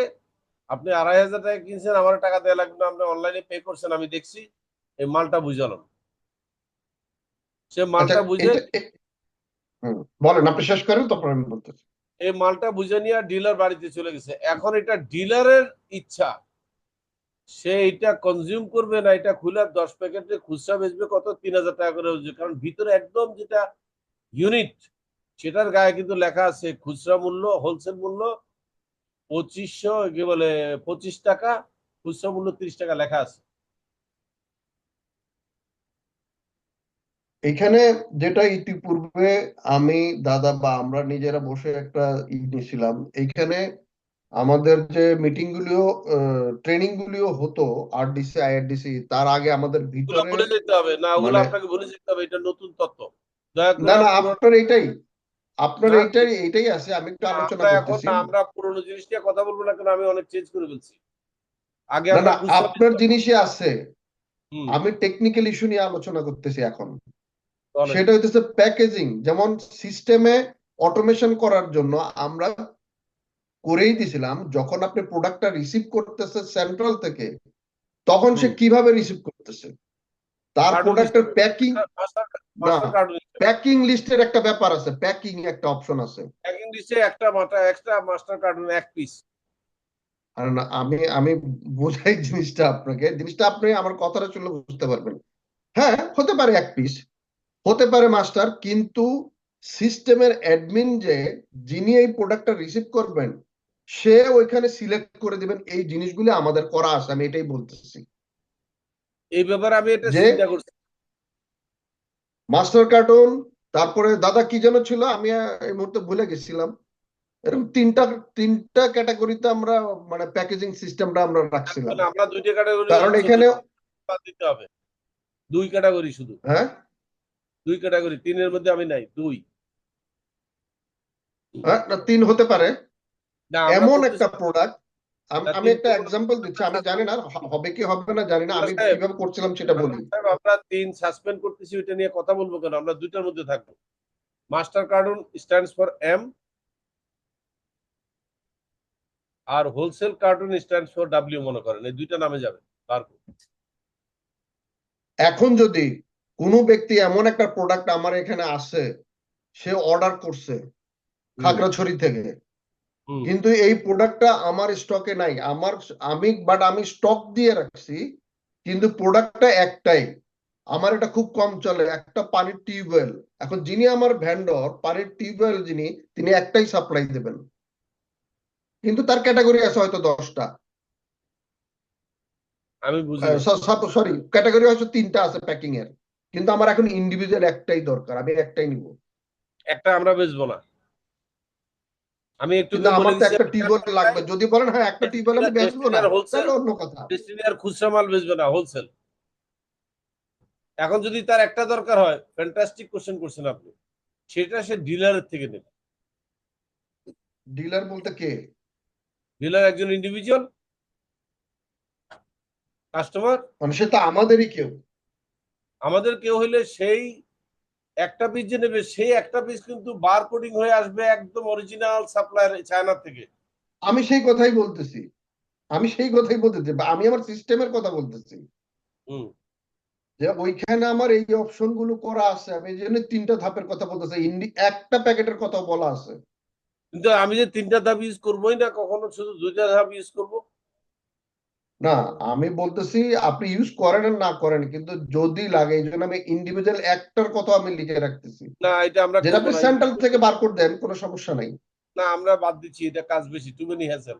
A: আপনি 2500 টাকা কিনছেন, আমার টাকা দেওয়া লাগবে না, আপনি অনলাইনে পে করছেন, আমি দেখছি, এই মালটা বুঝালাম। সে
B: আচ্ছা,
A: মালটা বুঝে,
B: বলেন, আপনি শেষ করেন, তারপর আমি বলতেছি।
A: এই মালটা বুঝে নিয়ে ডিলার বাড়িতে চলে গেছে। এখন এটা ডিলারের ইচ্ছা, সে এটা কনজিউম করবে না এটা খুলে 10 প্যাকেটে খুচরা বেচবে কত? 3000 টাকা করে হচ্ছে, কারণ ভিতরে একদম যেটা ইউনিট সেটার গায়ে কিন্তু লেখা আছে খুচরা মূল্য, হোলসেল মূল্য 2500, কি বলে 25 টাকা, খুচরা মূল্য 30 টাকা লেখা আছে।
B: এখানে যেটা ইতিপূর্বে আমি, দাদা বা আমরা নিজেরা বসে একটা নিয়েছিলাম, এইখানে আমাদের যে মিটিং গুলিও, ট্রেনিং গুলিও হতো আরডিসি আইআরডিসি, তার আগে আমাদের
A: ওগুলো
B: ভিতরে,
A: ভুলে যেতে হবে না, ওগুলো
B: মানে
A: আপনাকে ভুলে যেতে হবে, এটা নতুন তথ্য, দয়া করে
B: না না,
A: পুরো
B: আপনার এটাই আপনার
A: না,
B: এইটাই আছে, আমি একটু আলোচনা
A: আমরা এখন
B: করতেছি।
A: আমরা পুরোনো জিনিস নিয়ে কথা বলবো না, কেন আমি অনেক চেঞ্জ করে ফেলছি। আগে
B: না
A: আমরা
B: না,
A: খুচরা
B: আপনার জিনিসই আছে,
A: হুম,
B: আমি টেকনিক্যাল ইস্যু নিয়ে আলোচনা করতেছি এখন।
A: বলেন।
B: সেটা হইতেছে প্যাকেজিং, যেমন সিস্টেমে অটোমেশন করার জন্য আমরা করেই দিছিলাম, যখন আপনি প্রোডাক্টটা রিসিভ করতেছে সেন্ট্রাল থেকে, তখন সে
A: হুম,
B: কিভাবে রিসিভ করতেছে, তার
A: কার্টুন
B: প্রোডাক্টের
A: হিসেবে
B: প্যাকিং,
A: মাস্টার
B: না
A: মাস্টার কার্টুন হিসেবে
B: প্যাকিং লিস্টের একটা ব্যাপার আছে, প্যাকিং একটা অপশন আছে।
A: প্যাকিং লিস্টে একটা মাথা এক্সট্রা মাস্টার কার্টুন এক পিস।
B: আর না, আমি আমি বোঝাই জিনিসটা আপনাকে, জিনিসটা আপনি আমার কথাটা শুনলে বুঝতে পারবেন। হ্যাঁ, হতে পারে এক পিস, হতে পারে মাস্টার, কিন্তু সিস্টেমের অ্যাডমিন যে, যিনি এই প্রোডাক্টটা রিসিভ করবেন, সে ওইখানে সিলেক্ট করে দিবেন এই জিনিসগুলি আমাদের করা আছে, আমি এটাই বলতেছি।
A: এই ব্যাপারে আমি এটা
B: যে
A: চিন্তা করছি।
B: মাস্টার কার্টুন, তারপরে দাদা কি যেন ছিল, আমি এই মুহূর্তে ভুলে গেছিলাম, এরকম তিনটা তিনটা ক্যাটাগরিতে আমরা মানে প্যাকেজিং সিস্টেমটা আমরা রাখছিলাম।
A: মানে আমরা দুইটা ক্যাটাগরি
B: কারণ এখানে,
A: বাদ দিতে হবে। দুই ক্যাটাগরি শুধু,
B: হ্যাঁ
A: দুই ক্যাটাগরি, তিনের মধ্যে আমি নাই, দুই।
B: হ্যাঁ, না, তিন হতে পারে।
A: না, আমরা
B: এমন
A: করতেছি
B: একটা প্রোডাক্ট,
A: না,
B: আমি
A: তিন
B: একটা
A: তো
B: এক্সাম্পল দিচ্ছি, আমি জানি না হবে কি হবে না জানি না, আমি
A: সাহেব,
B: কিভাবে করছিলাম সেটা বলি।
A: সাহেব, আমরা তিন সাসপেন্ড করতেছি, ওইটা নিয়ে কথা বলবো কেন? আমরা দুইটার মধ্যে থাকবো। Master carton stands for M, আর wholesale carton stands for W, মনে করেন এই দুইটা নামে যাবে বারকোড।
B: এখন যদি কোনো ব্যক্তি এমন একটা প্রোডাক্ট আমার এখানে আসে, সে অর্ডার করছে খাগড়াছড়ি থেকে,
A: হুম,
B: কিন্তু এই প্রোডাক্টটা আমার স্টকে নাই, আমি স্টক দিয়ে রাখছি, কিন্তু প্রোডাক্টটা একটাই, আমার এটা খুব কম চলে, একটা পানির টিউবওয়েল। এখন যিনি আমার ভেন্ডর, পানির টিউবওয়েল যিনি, তিনি একটাই সাপ্লাই দেবেন, কিন্তু তার ক্যাটাগরি আছে হয়তো 10টা,
A: আমি বুঝি নাই।
B: সরি, ক্যাটাগরি হয়তো 3টা আছে প্যাকিং এর, কিন্তু আমার এখন ইন্ডিভিজুয়াল একটাই দরকার, আমি একটাই নিব।
A: একটা আমরা বেচবো না। আমি একটু
B: কিন্তু
A: বলে
B: আমার তো
A: দিচ্ছি,
B: একটা টিউবওয়েল লাগবে, যদি বলেন হ্যাঁ একটা টিউবওয়েল আমি বেচবো না,
A: হোলসেল,
B: তাহলে অন্য কথা।
A: ডিস্ট্রিবিউটর খুচরা মাল বেচবে না, হোলসেল। এখন যদি তার একটা দরকার হয়, ফ্যান্টাস্টিক কোশ্চেন করছেন আপনি, সেটা সে ডিলারের থেকে নেবে।
B: ডিলার বলতে কে?
A: ডিলার একজন ইন্ডিভিজুয়াল কাস্টমার।
B: মানে সে তো আমাদেরই কেউ।
A: আমাদের কেউ হইলে সেই একটা পিস যে নেবে, সেই একটা পিস কিন্তু বার কোডিং হয়ে আসবে একদম অরিজিনাল সাপ্লায়ার চায়না থেকে।
B: আমি সেই কথাই বলতেছি, আমি আমার সিস্টেমের কথা বলতেছি,
A: হুম,
B: যে ওইখানে আমার এই অপশন গুলো করা আছে, আমি এই জন্য 3টা ধাপের কথা বলতেছি, একটা প্যাকেটের কথা বলা আছে।
A: কিন্তু আমি যে তিনটা ধাপ ইউজ করবোই না, কখনো শুধু দুইটা ধাপ ইউজ করবো।
B: না, আমি বলতেছি আপনি ইউজ করেন আর না করেন, কিন্তু যদি লাগে, এই জন্য আমি ইন্ডিভিজুয়াল একটার কথা আমি লিখে রাখতেছি,
A: না, এটা আমরা
B: যেটা
A: করবো
B: আপনি
A: না।
B: সেন্ট্রাল থেকে বারকোড দেন, কোনো সমস্যা নাই।
A: না, আমরা বাদ দিচ্ছি, এটা কাজ বেশি, টু মেনি হ্যাসেল।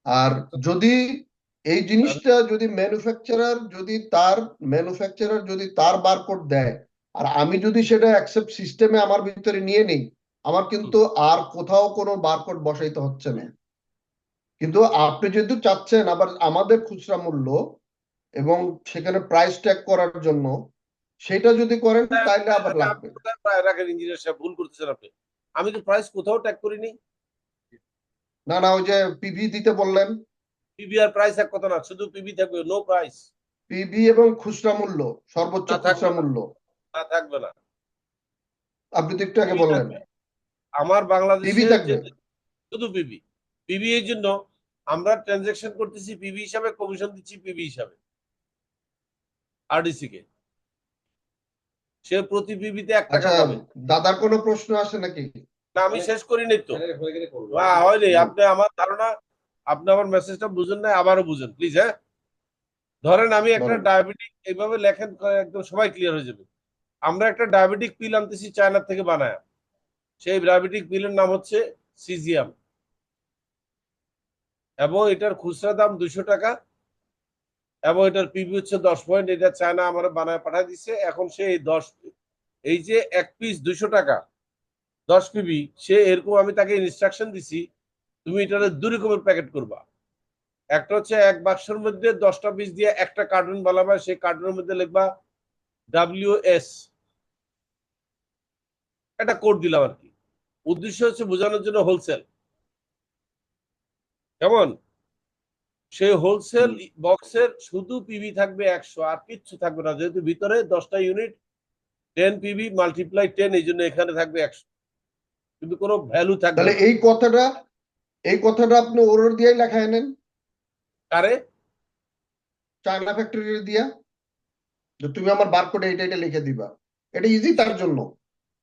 B: আর যদি এই জিনিসটা যদি ম্যানুফ্যাকচারার যদি তার বারকোড দেয়, আর আমি যদি সেটা অ্যাকসেপ্ট সিস্টেমে আমার ভিতরে নিয়ে নিই, আমার কিন্তু আর কোথাও কোনো বারকোড বসাইতে হচ্ছে না। কিন্তু আপনি যেহেতু চাচ্ছেন আবার আমাদের খুচরা মূল্য এবং সেখানে প্রাইস ট্যাগ করার জন্য, সেটা যদি করেন তাইলে আবার লাগবে।
A: রাখেন ইঞ্জিনিয়ার সাহেব, ভুল করতেছেন আপনি। আমি তো প্রাইস কোথাও ট্যাগ করিনি।
B: না না, ওই যে পিভি দিতে বললেন,
A: পিবি আর প্রাইস এক কথা না, শুধু পিবি থাকবে, নো প্রাইস।
B: পিভি এবং খুচরা মূল্য, সর্বোচ্চ
A: না, থাকবে
B: খুচরা
A: না,
B: মূল্য,
A: না থাকবে না।
B: আপনি তো একটু আগে
A: পিবি
B: বললেন
A: থাকবে। আমার
B: পিভি
A: বাংলাদেশে যে
B: থাকবে।
A: শুধু পিবি, পিবি এর জন্য আমরা ট্রানজাকশন করতেছি পিবি হিসাবে, কমিশন দিচ্ছি পিবি হিসাবে আরডিসি কে। সে প্রতি পিবিতে 1 টাকা
B: আচ্ছা,
A: পাবে।
B: দাদার কোনো প্রশ্ন আছে নাকি?
A: না, আমি শেষ করিনি তো। হয়নি, আপনি আমার ধারণা, আপনি আমার মেসেজটা বুঝেন না, আবারও বুঝেন প্লিজ। হ্যাঁ, ধরেন আমি একটা
B: বলেন।
A: ডায়াবেটিক, এইভাবে লেখেন একদম সবাই ক্লিয়ার হয়ে যাবে। আমরা একটা ডায়াবেটিক পিল আনতেছি চায়না থেকে বানায়, সেই ডায়াবেটিক পিলের নাম হচ্ছে সিজিয়াম, এবং এটার খুচরা দাম 200 টাকা, এবং এটার পিবি হচ্ছে 10 পয়েন্ট। এটা চায়না আমার বানায় পাঠায় দিচ্ছে। এখন সে এই যে এক পিস 200 টাকা 10 পিবি, সে এরকম, আমি তাকে ইনস্ট্রাকশন দিছি, তুমি এটার 2 রকমের প্যাকেট করবা। একটা হচ্ছে এক বাক্সের মধ্যে 10টা পিস দিয়ে একটা কার্টুন বানাবা, সেই কার্টুনের মধ্যে লিখবা WS, একটা কোড দিলাম আর কি। উদ্দেশ্য হচ্ছে বোঝানোর জন্য হোলসেল কেমন, সেই হোলসেল বক্সের শুধু পিবি থাকবে 100, আর কিচ্ছু থাকবে না, যেহেতু ভিতরে 10টা ইউনিট 10 পিবি মাল্টিপ্লাই 10, এই জন্য এখানে থাকবে 100, কিন্তু কোনো ভ্যালু থাকবে
B: তাহলে
A: না।
B: এই কথাটা আপনি ওর দিয়েই লেখায় নেন,
A: কারে
B: চায়না ফ্যাক্টরি দিয়া, যে তুমি আমার বারকোডে এটা এটা লিখে দিবা। এটা ইজি তার জন্য।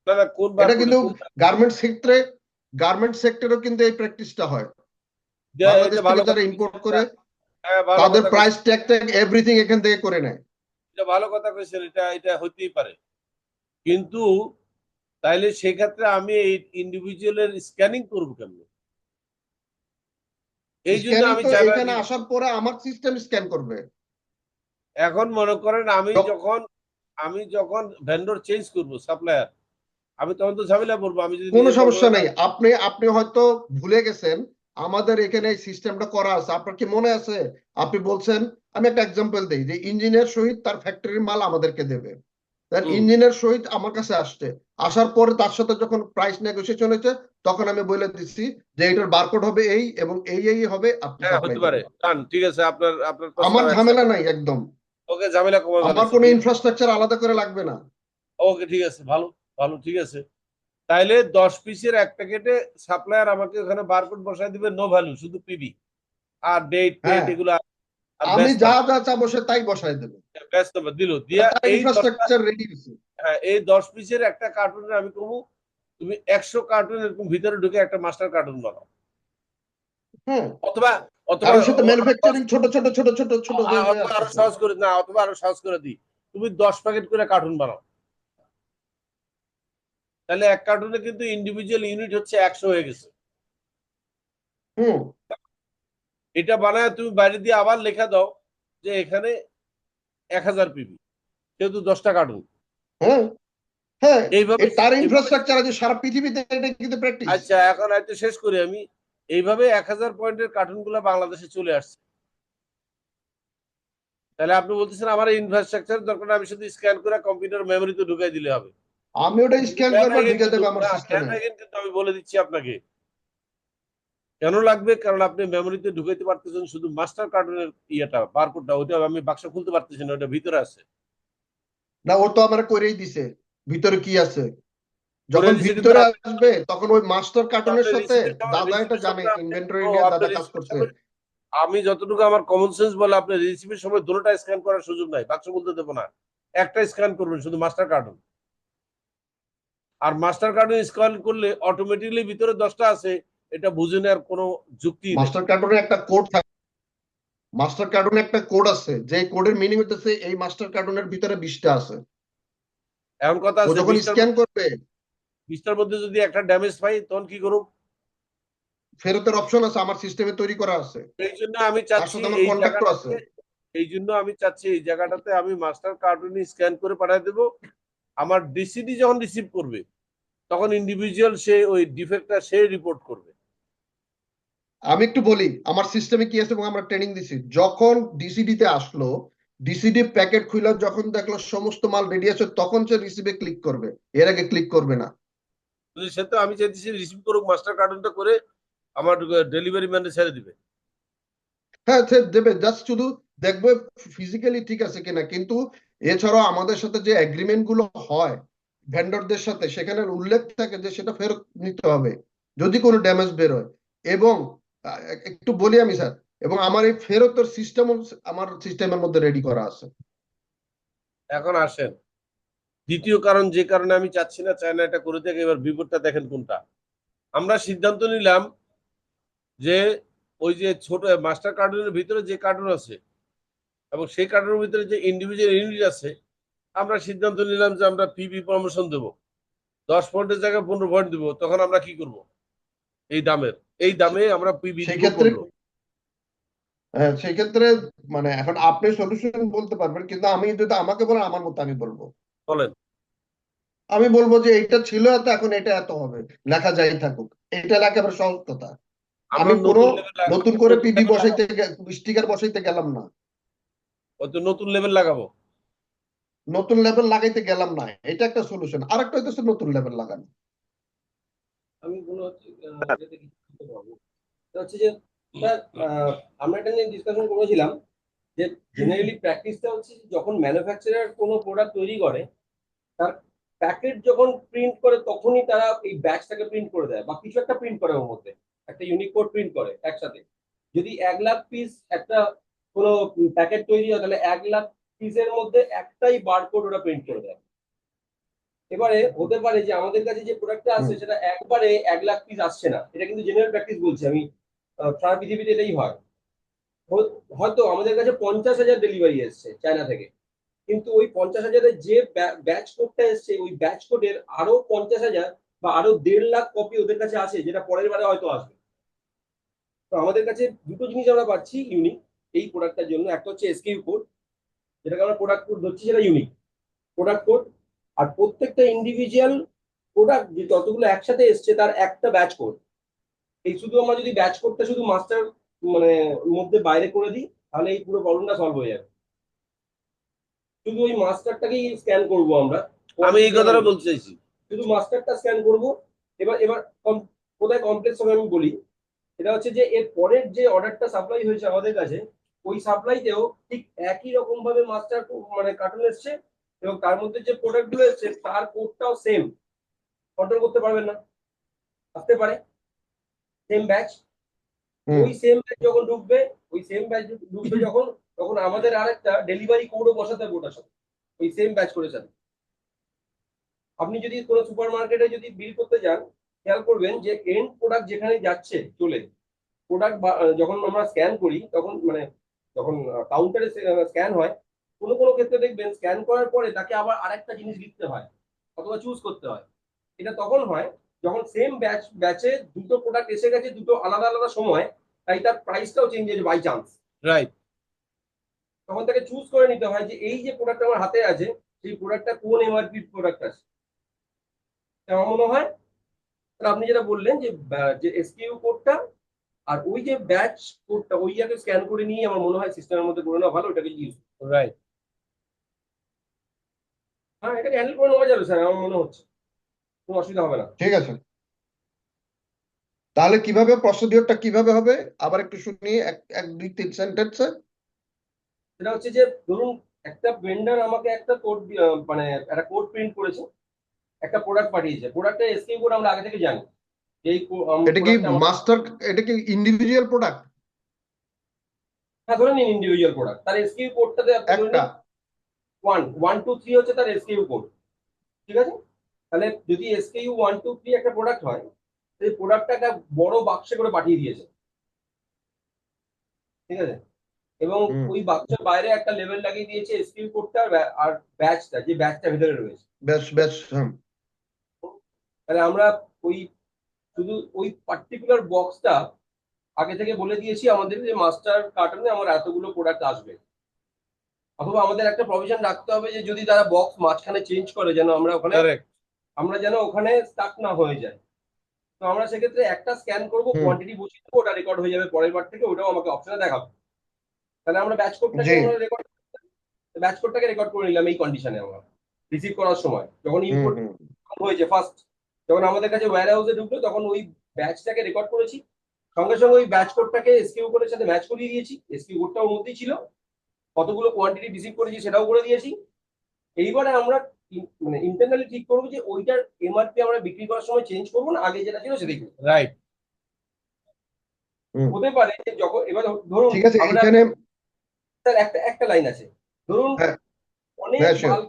A: না না, কোন
B: এটা
A: বারকোডে
B: কিন্তু গার্মেন্ট সেক্টরেও কিন্তু এই প্র্যাকটিসটা হয়। বাংলাদেশ
A: এটা
B: থেকে
A: ভালো
B: যারা
A: কথা,
B: ইম্পোর্ট করে
A: হ্যাঁ ভালো
B: তাদের
A: কথা
B: প্রাইস
A: কইছেন,
B: ট্যাগ এভরিথিং এখান থেকে করে নেয়।
A: এটা ভালো কথা কইছেন, এটা এটা হইতেই পারে, কিন্তু তাইলে সেক্ষেত্রে আমি এই ইন্ডিভিজুয়ালের স্ক্যানিং করবো কেমনে? এই জন্য
B: স্ক্যানিং
A: আমি
B: তো
A: চাইলাম
B: এখানে আসার পরে আমার সিস্টেম স্ক্যান করবে।
A: এখন মনে করেন আমি
B: যখ-
A: যখন ভেন্ডর চেঞ্জ করব সাপ্লায়ার, আমি তখন তো ঝামেলা পড়বো। আমি যদি
B: কোনো
A: নিজে বলবো
B: সমস্যা
A: না,
B: নেই। আপনি হয়তো ভুলে গেছেন আমাদের এখানে এই সিস্টেমটা করা আছে। আপনার কি মনে আছে? আপনি বলছেন, আমি একটা এক্সাম্পল দিই, যে ইঞ্জিনিয়ার সহিত তার ফ্যাক্টরির মাল আমাদেরকে দেবে, তার
A: হুম,
B: ইঞ্জিনিয়ার সহিত আমার কাছে আসছে, আসার পরে তার সাথে যখন প্রাইস নেগোসিয়েশন হয়েছে তখন আমি বলে দিচ্ছি যে এটার বারকোড হবে এই এবং এই হবে, আপনি
A: হ্যাঁ
B: সাপ্লাই
A: হতে পারে,
B: দেবেন।
A: ডান, ঠিক আছে, আপনার আপনার
B: আমার
A: প্রস্তাব
B: ঝামেলা
A: accept।
B: নাই একদম।
A: ওকে, ঝামেলা কমায়
B: আমার
A: ফেলাইছি,
B: কোনো
A: ঠিক আছে।
B: ইনফ্রাস্ট্রাকচার আলাদা করে লাগবে না।
A: ওকে ঠিক আছে, ভালো ভালো, ঠিক আছে। তাইলে 10 পিসের এক প্যাকেটে সাপ্লায়ার আমাকে ওখানে বারকোড বসায় দিবে, নো ভ্যালু, শুধু পিবি আর ডেট
B: হ্যাঁ,
A: পেট এগুলো, আর
B: আমি
A: ব্যাচ
B: যা
A: নাম্বার,
B: যা চাবো সে তাই বসায় দেবে।
A: ব্যাচ নাম্বার দিল দিয়া
B: তার
A: এই 10টা,
B: ইনফ্রাস্ট্রাকচার রেডি আছে।
A: হ্যাঁ এই 10 পিসের একটা কার্টুনে আমি কমু তুমি 100 কার্টুন এরকম ভিতরে ঢুকে একটা মাস্টার কার্টুন বানাও,
B: হ্যাঁ,
A: অথবা
B: আর
A: অথবা
B: ওর সাথে ম্যানুফ্যাকচারিং ছোট ছোট ছোট ছোট ছোট হয়ে হয়ে
A: অথবা আরো
B: আসতেছে।
A: সহজ করে, না অথবা আরো সহজ করে দিই, তুমি 10 প্যাকেট করে কার্টুন বানাও, তাহলে এক কার্টুনে কিন্তু ইন্ডিভিজুয়াল ইউনিট হচ্ছে 100 হয়ে গেছে।
B: হুম,
A: এটা বানায় তুমি বাইরে দিয়ে আবার লেখা দাও যে এখানে 1000 পিবি, যেহেতু 10টা কার্টুন,
B: হ্যাঁ, হ্যাঁ,
A: এইভাবে
B: তার
A: এইভাবে
B: ইনফ্রাস্ট্রাকচার আছে সারা পৃথিবীতে, এটা কিন্তু প্র্যাকটিস।
A: আচ্ছা এখন একটু শেষ করি আমি। এইভাবে 1000 পয়েন্টের কার্টুন গুলো বাংলাদেশে চলে আসছে। তাহলে আপনি বলতেছেন আমার ইনফ্রাস্ট্রাকচার দরকার না, আমি শুধু স্ক্যান করে কম্পিউটার মেমোরিতে ঢুকাই দিলে হবে।
B: আমি ওটা স্ক্যান
A: কেন
B: করবো,
A: again
B: ঢুকে
A: কিন্তু
B: দেবে আমার
A: না, কেন
B: সিস্টেমে।
A: again কিন্তু আমি বলে দিচ্ছি আপনাকে কেন লাগবে, কারণ আপনি মেমোরিতে ঢুকাইতে পারতেছেন শুধু মাস্টার কার্টুনের ইয়েটা, বারকোডটা, ওটা আমি বাক্স খুলতে পারতেছি না, ওটা ভিতরে আছে।
B: না, ও তো আমার করেই দিছে ভিতরে কি আছে।
A: করে
B: যখন
A: দিছে, কিন্তু
B: ভিতরে আসবে তখন ওই মাস্টার কার্টুনের
A: আপনি
B: সাথে দাদা এটা
A: রিসিভের
B: জানে,
A: সময় আপনি
B: ইনভেন্টরি নিয়ে
A: আপনি
B: দাদা কাজ
A: রিসিভের
B: করছে।
A: সময়, আমি যতটুকু আমার কমন সেন্স বলে, আপনি রিসিভের সময় দুটোটা স্ক্যান করার সুযোগ নাই, বাক্স খুলতে দেবো না, একটা স্ক্যান করবেন শুধু মাস্টার কার্টুন। আর মাস্টার কার্টুন স্ক্যান করলে অটোমেটিকলি ভিতরে 10টা আছে, এটা বুঝে নেওয়ার কোনো যুক্তি নেই।
B: মাস্টার কার্টুনে একটা কোড থাকে, মাস্টার কার্টুনে একটা কোড আছে, যে কোডের মিনিং হতেছে এই মাস্টার কার্টুনের ভিতরে 20টা আছে।
A: এমন কথা
B: ও
A: আছে
B: যখন
A: 20টার
B: স্ক্যান করবে,
A: 20টার মধ্যে যদি একটা ড্যামেজ পাই তখন কি করব?
B: ফেরতের অপশন আছে, আমার সিস্টেমে তৈরি করা আছে,
A: এই জন্য আমি
B: তার
A: চাচ্ছি
B: সাথে আমার
A: এই
B: কন্ট্যাক্টও আছে।
A: জায়গাটাতে, এই জায়গাটাতে আমি মাস্টার কার্টুন স্ক্যান করে পাঠিয়ে দেবো। আমার ডিসিডি যখন রিসিভ করবে তখন ইন্ডিভিজুয়াল সে ওই ডিফেক্টটা সে রিপোর্ট করবে।
B: আমি একটু বলি আমার সিস্টেমে কি আছে এবং আমরা ট্রেনিং দিছি। যখন ডিসিডি তে আসলো, ডিসিডি প্যাকেট খুলে যখন দেখলো সমস্ত মাল রেডি আছে, তখন সে রিসিভে ক্লিক করবে, এর আগে ক্লিক করবে না।
A: সে তো আমি চাইতেছি রিসিভ করুক, মাস্টার কার্টুনটা করে আমার ডেলিভারি ম্যানে ছেড়ে দিবে।
B: হ্যাঁ, সে দেবে, জাস্ট শুধু দেখবে ফিজিক্যালি ঠিক আছে কিনা। কিন্তু এছাড়াও আমাদের সাথে যে এগ্রিমেন্ট গুলো হয় ভেন্ডরদের সাথে, সেখানে উল্লেখ থাকে যে সেটা ফেরত নিতে হবে যদি কোনো ড্যামেজ বের হয়। এবং একটু বলি আমি স্যার, এবং আমার এই ফেরতের সিস্টেম আমার সিস্টেমের মধ্যে রেডি করা আছে।
A: এখন আসেন দ্বিতীয় কারণ, যে কারণে আমি চাচ্ছি না চায়না এটা করে দেখে, এবার বিপদটা দেখেন কোনটা। আমরা সিদ্ধান্ত নিলাম যে ওই যে ছোট মাস্টার কার্টুনের ভিতরে যে কার্টুন আছে এবং সেই কার্টুনের ভিতরে যে ইন্ডিভিজুয়াল ইউনিট আছে, আমরা সিদ্ধান্ত নিলাম যে আমরা পিবি প্রমোশন দেবো, 10 পয়েন্টের জায়গায় 15 পয়েন্ট দেবো। তখন আমরা কি করব? এই দামে আমরা পিবি দিব
B: সেক্ষেত্রে
A: 15।
B: সেক্ষেত্রে মানে এখন আপনি সলিউশন বলতে পারবেন, কিন্তু আমি যদি আমাকে বলেন আমার মতো আমি বলবো।
A: বলেন।
B: আমি বলবো যে এটা ছিল এত, এখন এটা এত হবে, লেখা যাই থাকুক। এটা একেবারে সহজ কথা।
A: আমরা
B: আমি কোনো
A: নতুন লেভেল,
B: নতুন করে পিডি বসাইতে স্টিকার বসাইতে গেলাম না,
A: নতুন লেভেল লাগাবো।
B: নতুন লেভেল লাগাইতে গেলাম না। এটা একটা সলিউশন। আরেকটা হইতেছে নতুন লেভেল লাগানো।
E: আমি কোনো ইয়েতে কিছু বলতে পারবো। এটা হচ্ছে যে স্যার, আমরা এটা নিয়ে ডিসকাশন করেছিলাম যে জেনারেলি প্র্যাকটিসটা হচ্ছে যে যখন ম্যানুফ্যাকচারার কোনো প্রোডাক্ট তৈরি করে তার প্যাকেট যখন প্রিন্ট করে তখনই তারা এই ব্যাচটাকে প্রিন্ট করে দেয় বা কিছু একটা প্রিন্ট করে ওর মধ্যে, একটা ইউনিক কোড প্রিন্ট করে একসাথে। যদি 1,00,000 পিস একটা কোনো প্যাকেট তৈরি হয় তাহলে 1,00,000 পিসের মধ্যে একটাই বারকোড ওরা প্রিন্ট করে দেয়। এবারে হতে পারে যে আমাদের কাছে যে প্রোডাক্টটা আসছে সেটা একবারে 1,00,000 পিস আসছে না, এটা কিন্তু জেনারেল প্র্যাকটিস বলছি আমি, সারা পৃথিবীতে এটাই হয়। হয়তো আমাদের কাছে 50,000 ডেলিভারি এসছে চায়না থেকে, কিন্তু ওই 50,000-এর যে ব্যাচ কোডটা এসছে ওই ব্যাচ কোডের আরো 50,000 বা আরো 1,50,000 কপি ওদের কাছে আছে যেটা পরের বারে হয়তো আসবে। তো আমাদের কাছে দুটো জিনিস আমরা পাচ্ছি ইউনিক এই প্রোডাক্টটার জন্য। একটা হচ্ছে এসকিউ কোড, যেটাকে আমরা প্রোডাক্ট কোড ধরছি, সেটা ইউনিক প্রোডাক্ট কোড। আর প্রত্যেকটা ইন্ডিভিজুয়াল প্রোডাক্ট যে যতগুলো একসাথে এসছে তার একটা ব্যাচ কোড। এই শুধু আমরা যদি ব্যাচ কোডটা শুধু মাস্টার মানে মধ্যে বাইরে করে দিই তাহলে এই পুরো প্রবলেমটা সলভ হয়ে যাবে। শুধু ওই মাস্টারটাকেই স্ক্যান করবো আমরা।
A: আমি এই কথাটা বলতে চাইছি।
E: শুধু মাস্টারটা স্ক্যান করবো। এবার এবার কোথায় কমপ্লেক্স হবে আমি বলি। এটা হচ্ছে যে এর পরের যে অর্ডারটা সাপ্লাই হয়েছে আমাদের কাছে ওই সাপ্লাইতেও ঠিক একই রকম ভাবে মাস্টার মানে কার্টুন এসছে এবং তার মধ্যে যে প্রোডাক্ট গুলো এসছে তার কোডটাও সেম। কন্ট্রোল করতে পারবেন না, আসতে পারে সেম ব্যাচ। ওই সেম ব্যাচ যখন ঢুকবে, ওই সেম ব্যাচ ঢুকবে যখন, তখন আমাদের আরেকটা ডেলিভারি কোডও বসাতে হবে ওটার সাথে, ওই সেম ব্যাচ করে সাথে। আপনি যদি কোনো সুপার মার্কেটে যদি বিল করতে যান খেয়াল করবেন যে এন্ড প্রোডাক্ট যেখানে যাচ্ছে চলে প্রোডাক্ট যখন আমরা স্ক্যান করি তখন মানে যখন কাউন্টারে স্ক্যান হয় কোনো কোনো ক্ষেত্রে দেখবেন স্ক্যান করার পরে তাকে আবার আরেকটা জিনিস লিখতে হয় অথবা চুজ করতে হয়। এটা তখন হয় যখন সেম ব্যাচে দুটো প্রোডাক্ট এসে গেছে দুটো আলাদা আলাদা সময়, তাই তার প্রাইসটাও চেঞ্জ হয়েছে বাই চান্স।
A: রাইট।
E: তখন তাকে চুজ করে নিতে হয় যে এই যে প্রোডাক্ট আমার হাতে আছে সেই প্রোডাক্টটা কোন এমআরপি প্রোডাক্ট আছে। আমার মনে হয় আপনি যেটা বললেন যে যে এসকিউ কোডটা আর ওই যে ব্যাচ কোডটা ওই আগে স্ক্যান করে নিয়ে আমার মনে হয় সিস্টেমের মধ্যে করে নেওয়া ভালো, ওটাকে ইউজ।
A: রাইট।
E: হ্যাঁ, এটাকে হ্যান্ডেল করে নেওয়া যাবে স্যার, আমার মনে হচ্ছে কোনো অসুবিধা হবে না।
B: ঠিক আছে, তাহলে কিভাবে প্রসিডিওরটা কিভাবে হবে আবার একটু শুনি, এক এক দুই তিন সেন্টেন্সে।
E: সেটা হচ্ছে যে ধরুন একটা ভেন্ডার আমাকে একটা কোড মানে একটা কোড প্রিন্ট করেছে, একটা প্রোডাক্ট পাঠিয়েছে, প্রোডাক্টের এসকিউ কোড আমরা আগে থেকে জানি এই
B: এটা কি মাস্টার, এটা কি ইন্ডিভিজুয়াল প্রোডাক্ট?
E: হ্যাঁ ধরে নিন ইন্ডিভিজুয়াল প্রোডাক্ট, তার এসকিউ কোডটাতে
B: একটা
E: 1 2 3 হচ্ছে তার এসকিউ কোড। ঠিক আছে, তাহলে যদি এসকিউ 1 2 3 একটা প্রোডাক্ট হয় সেই প্রোডাক্টটা একটা বড় বাক্সে করে পাঠিয়ে দিয়েছে। ঠিক আছে, এবং ওই বাক্সের বাইরে একটা লেভেল লাগিয়ে দিয়েছে এসকিউ কোডটা আর ব্যাচটা, যে ব্যাচটা ভিতরে রয়েছে।
B: বেশ বেশ।
E: তাহলে আমরা ওই শুধু ওই পার্টিকুলার বক্সটা আগে থেকে বলে দিয়েছি আমাদের যে মাস্টার কার্টনে আমার এতগুলো প্রোডাক্ট আসবে। অথবা আমাদের একটা প্রভিশন রাখতে হবে যে যদি তারা বক্স মাঝখানে চেঞ্জ করে যেন আমরা ওখানে
A: কারেক্ট।
E: আমরা যেন ওখানে স্টাক না হয়ে যায়। তো আমরা সেক্ষেত্রে একটা স্ক্যান করবো, কোয়ান্টিটি বসিয়ে দেবো, ওটা রেকর্ড হয়ে যাবে পরের বার থেকে, ওটাও আমাকে অপশনে দেখাবে। তাহলে আমরা ব্যাচ কোডটাকে আমরা রেকর্ড ব্যাচ কোডটাকে রেকর্ড করে নিলাম এই কন্ডিশনে আমরা রিসিভ করার সময় যখন ইনপুট হয়েছে ফার্স্ট, যখন আমাদের কাছে ওয়্যার হাউসে ঢুকলো তখন ওই ব্যাচটাকে রেকর্ড করেছি, সঙ্গে সঙ্গে ওই ব্যাচ কোডটাকে এসকিউ কোডের সাথে ম্যাচ করিয়ে দিয়েছি, এসকিউ কোডটা ওর মধ্যেই ছিল, কতগুলো কোয়ান্টিটি রিসিভ করেছি সেটাও করে দিয়েছি। এইবারে আমরা মানে ইন্টারনালি ঠিক করবো যে ওইটার এমআরপি আমরা বিক্রি করার সময় চেঞ্জ করবো না, আগে যেটা ছিল সেটাই করবো।
A: রাইট।
E: হতে পারে যে যখন এবার ধরুন
B: ঠিক আছে,
E: আমরা
B: এখানে
E: একটা একটা লাইন আছে, ধরুন অনেক বাল্ব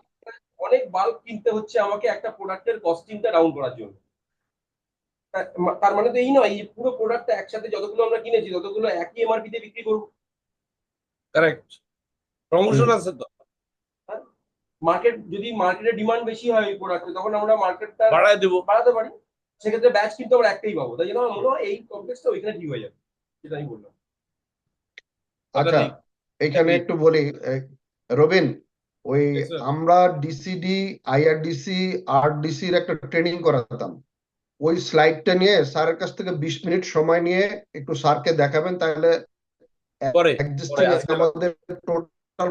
E: অনেক বাল্ব কিনতে হচ্ছে আমাকে একটা প্রোডাক্টের কস্টিংটা রাউন্ড করার জন্য। তার মানে তো এই নয় যে পুরো প্রোডাক্টটা একসাথে যতগুলো আমরা কিনেছি ততগুলো একই এমআরপি তে বিক্রি করবো।
A: কারেক্ট। প্রমোশন আছে তো,
E: মার্কেট যদি মার্কেটের ডিমান্ড বেশি হয় এই প্রোডাক্টে তখন আমরা মার্কেটটা
A: বাড়ায় দেবো।
E: বাড়াতে পারি, সেক্ষেত্রে ব্যাচ কিন্তু আমরা একটাই পাবো। তাই জন্য আমার মনে হয় এই কমপ্লেক্সটা ওইখানে ঠিক হয়ে যাবে, যেটা আমি বললাম।
B: আচ্ছা, এখানে একটু বলি রবিন, ওই
A: Yes, sir.
B: আমরা ডিসিডি আইআরডিসি আরডিসি এর একটা ট্রেনিং করাতাম, ওই স্লাইডটা নিয়ে স্যারের কাছ থেকে 20 মিনিট সময় নিয়ে একটু স্যারকে দেখাবেন, তাহলে
A: পরে
B: existing আমাদের টোটাল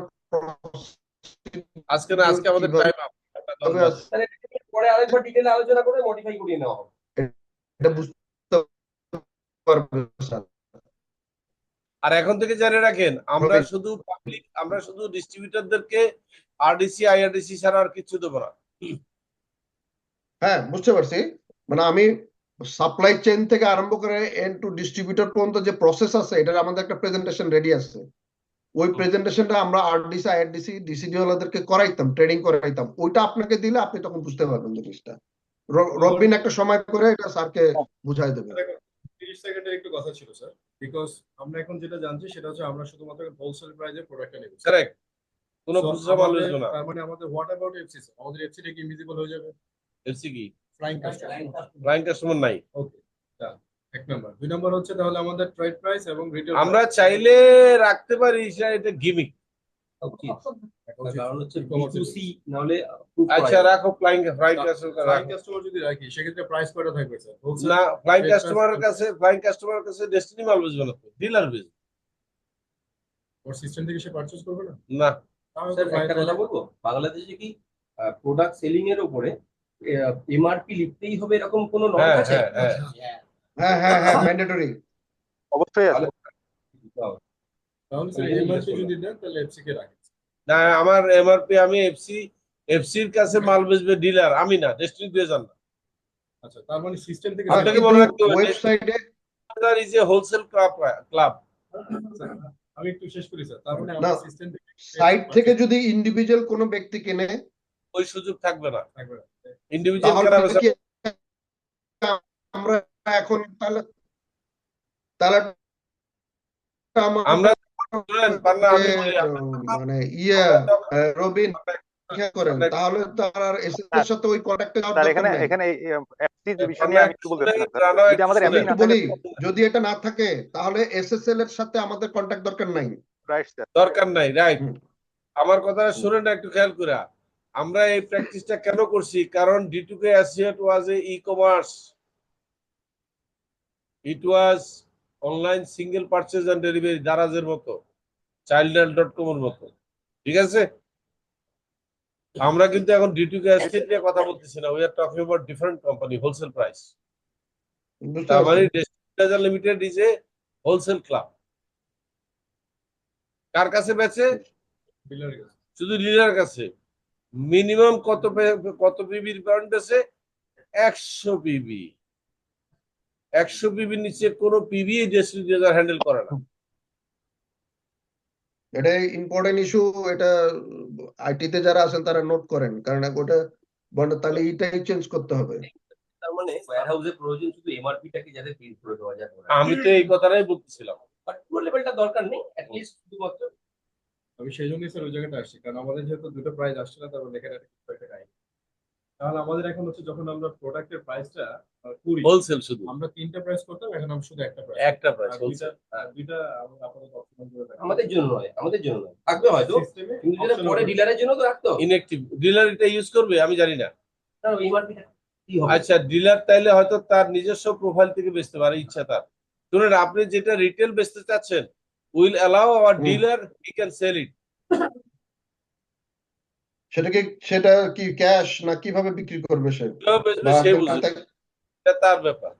A: আজকে না, আজকে আমাদের টাইম
E: তাহলে পরে আরেকবার ডিটেইলে আলোচনা করে মডিফাই করিয়ে নেওয়া হবে।
B: এটা বুঝতে পারবে স্যার।
A: আর এখন থেকে জেনে রাখেন আমরা
B: রবিন,
A: শুধু পাবলিক, আমরা শুধু ডিস্ট্রিবিউটরদেরকে আরডিসি আইআরডিসি ছাড়া আর কিছু দেবো না।
B: হ্যাঁ বুঝতে পারছি, মানে আমি সাপ্লাই চেইন থেকে আরম্ভ করে এন্ড টু ডিস্ট্রিবিউটর পর্যন্ত যে প্রসেস আছে এটার আমাদের একটা প্রেজেন্টেশন রেডি আছে। ওই প্রেজেন্টেশনটা আমরা আরডিসি আইআরডিসি ডিসিডি ওয়ালাদেরকে করাইতাম, ট্রেনিং করাইতাম, ওইটা আপনাকে দিলে আপনি তখন বুঝতে পারবেন জিনিসটা। রবিন একটা সময় করে এটা স্যারকে বুঝাই দেবে।
H: 30 সেকেন্ডের একটু কথা ছিল স্যার, বিকজ আমরা এখন যেটা জানছি সেটা হচ্ছে আমরা শুধুমাত্র হোলসেল প্রাইসে প্রোডাক্টটা নেব।
A: কারেক্ট, কোনো
H: So,
A: খুচরা মাল
H: আমাদের-
A: বেচবো না।
H: তার মানে আমাদের হোয়াট অ্যাবাউট এফসি স্যার, আমাদের এফসিটা কি ইনভিজিবল হয়ে যাবে?
A: এফসি কি
H: ফ্লাইং কাস্টমার।
A: ক্লায়েন্ট কাস্টমার নাই।
H: ওকে, এক নাম্বার। 2 নাম্বার হচ্ছে তাহলে আমাদের ট্রেড প্রাইস এবং রিটেল
A: আমরা চাইলে রাখতে পারি, এটা গিমিক।
E: কারণ হচ্ছে B2C নাহলে খুব
A: আচ্ছা
E: প্রায়।
A: রাখো ফ্লাইং
H: ফ্লাইং
A: কাস্টমার।
H: কাস্টমার যদি রাখি সেক্ষেত্রে প্রাইস কয়টা থাকবে স্যার?
A: না, ফ্লাইং কাস্টমারের কাছে ডেস্টিনি মাল বেচবে না, ডিলার বেচবে।
H: ওর সিস্টেম থেকে সে পারচেজ করবে না?
A: না,
H: তাহলে তো
E: স্যার
H: fine
E: একটা কথা
H: তাহলে-
E: বলবো, বাংলাদেশে কি প্রোডাক্ট সেলিং এর উপরে এমআরপি লিখতেই হবে এরকম কোনো নর্ম
A: হ্যাঁ
E: আছে?
A: হ্যাঁ হ্যাঁ
B: হ্যাঁ ম্যান্ডেটরি।
D: অবশ্যই আছে।
H: তাহলে স্যার এমআরপি যদি দেন তাহলে এফসি কে রাখেন।
A: না, আমার এমআরপি আমি এফসির কাছে মাল বেচবে ডিলার, আমি না, ডেস্টিনি দিয়ে যান না।
H: আচ্ছা, তার মানে সিস্টেম থেকে
A: আপনাকে মনে রাখতে হবে,
B: ওয়েবসাইটে
A: ইজ এ হোলসেল ক্লাব।
H: আমি একটু শেষ করি স্যার। তার মানে
B: না,
H: আমাদের সিস্টেম থেকে
B: সাইট থেকে যদি ইন্ডিভিজুয়াল কোনো ব্যক্তি কিনে
A: ওই সুযোগ থাকবে না।
H: থাকবে না।
A: ইন্ডিভিজুয়াল
B: তাহলে
A: কেনা বেচা
B: কি আমরা এখন তাহলে তাহলে
A: আমরা শুনেন, পান্না, আমি বলি,
B: মানে রবিন খেয়াল করেন, তাহলে তার এসএস এর সাথে ওই কন্টাক্টে যাওয়ার
D: স্যার
B: দরকার
D: এখানে
B: নাই।
D: এখানে এফসি বিষয় নিয়ে আমি একটু বলতে চাচ্ছিলাম স্যার।
A: রানা
D: যদি আমাদের
A: একটু
D: এমনি
A: শুনেন।
D: না
B: একটু বলি,
D: থাকে
B: যদি এটা না থাকে তাহলে এসএসএল এর সাথে আমাদের কন্টাক্ট দরকার নাই।
D: Right sir.
A: দরকার নাই, রাইট।
B: হুম।
A: আমার কথাটা শুনেন না, একটু খেয়াল করে। আমরা এই প্র্যাকটিসটা কেন করছি? কারণ D2K Associate was a e-commerce. It was online single purchase and delivery, দারাজের মতো, childel.com এর মতো। ঠিক আছে? আমরা কিন্তু এখন D2K Associate নিয়ে কথা বলতেছি না। We are talking about different company, wholesale price.
B: বুঝতে
A: তার মানে
B: পারছেন?
A: Distributor Limited is a wholesale club. কার কাছে বেচে?
H: ডিলারের কাছে।
A: শুধু ডিলার কাছে। মিনিমাম কত পিবির পয়েন্ট বেচে? 100 পিবি। 100 পিবির নিচে কোনো পিবি ডিস্ট্রিবিউটর হ্যান্ডেল করে না।
B: এটা ইম্পর্টেন্ট ইস্যু, এটা আইটিতে যারা আছেন তারা নোট করেন, কারণ ওটা তাহলে এইটাই চেঞ্জ করতে হবে।
E: তার মানে ওয়্যারহাউসের প্রয়োজন শুধু এমআরপিটাকে যাতে ফিল করে দেওয়া যায়।
A: আমি তো এই কথাটাই বলতেছিলাম।
E: বাট পুরো লেভেলটা দরকার নেই, অ্যাটলিস্ট শুধুমাত্র।
H: আমি সেই জন্যই স্যার ওই জায়গাটা আসছি, কারণ আমাদের যেহেতু দুটো প্রাইস আসছে না, তারপর এখানে একটা গাইড। তাহলে আমাদের এখন হচ্ছে যখন আমরা প্রোডাক্টের প্রাইসটা করি,
A: হোলসেল শুধু
H: আমরা 3টা প্রাইস করতাম, এখন আমরা শুধু একটা প্রাইস।
A: একটা প্রাইস
H: আর
A: হোলসেল।
H: দুইটা আমরা আপাতত অপশন করে রাখি।
E: আমাদের জন্য নয়, আমাদের জন্য নয়, থাকবে হয়তো,
H: সিস্টেমে
E: কিন্তু যেটা পরে ডিলারের জন্য তো রাখতো।
A: ইনঅ্যাক্টিভ ডিলার এটা ইউজ করবে আমি জানি না।
E: তার এমআরপিটা কি হবে?
A: আচ্ছা, ডিলার তাইলে হয়তো তার নিজস্ব প্রোফাইল থেকে বেচতে পারে, ইচ্ছা তার। শুনেন, আপনি যেটা রিটেল বেচতে চাচ্ছেন, will allow our dealer he can sell it.
B: সেটা কি ক্যাশ না কিভাবে বিক্রি করবে সে, বা
A: সে বুঝবে, এটা তার ব্যাপার।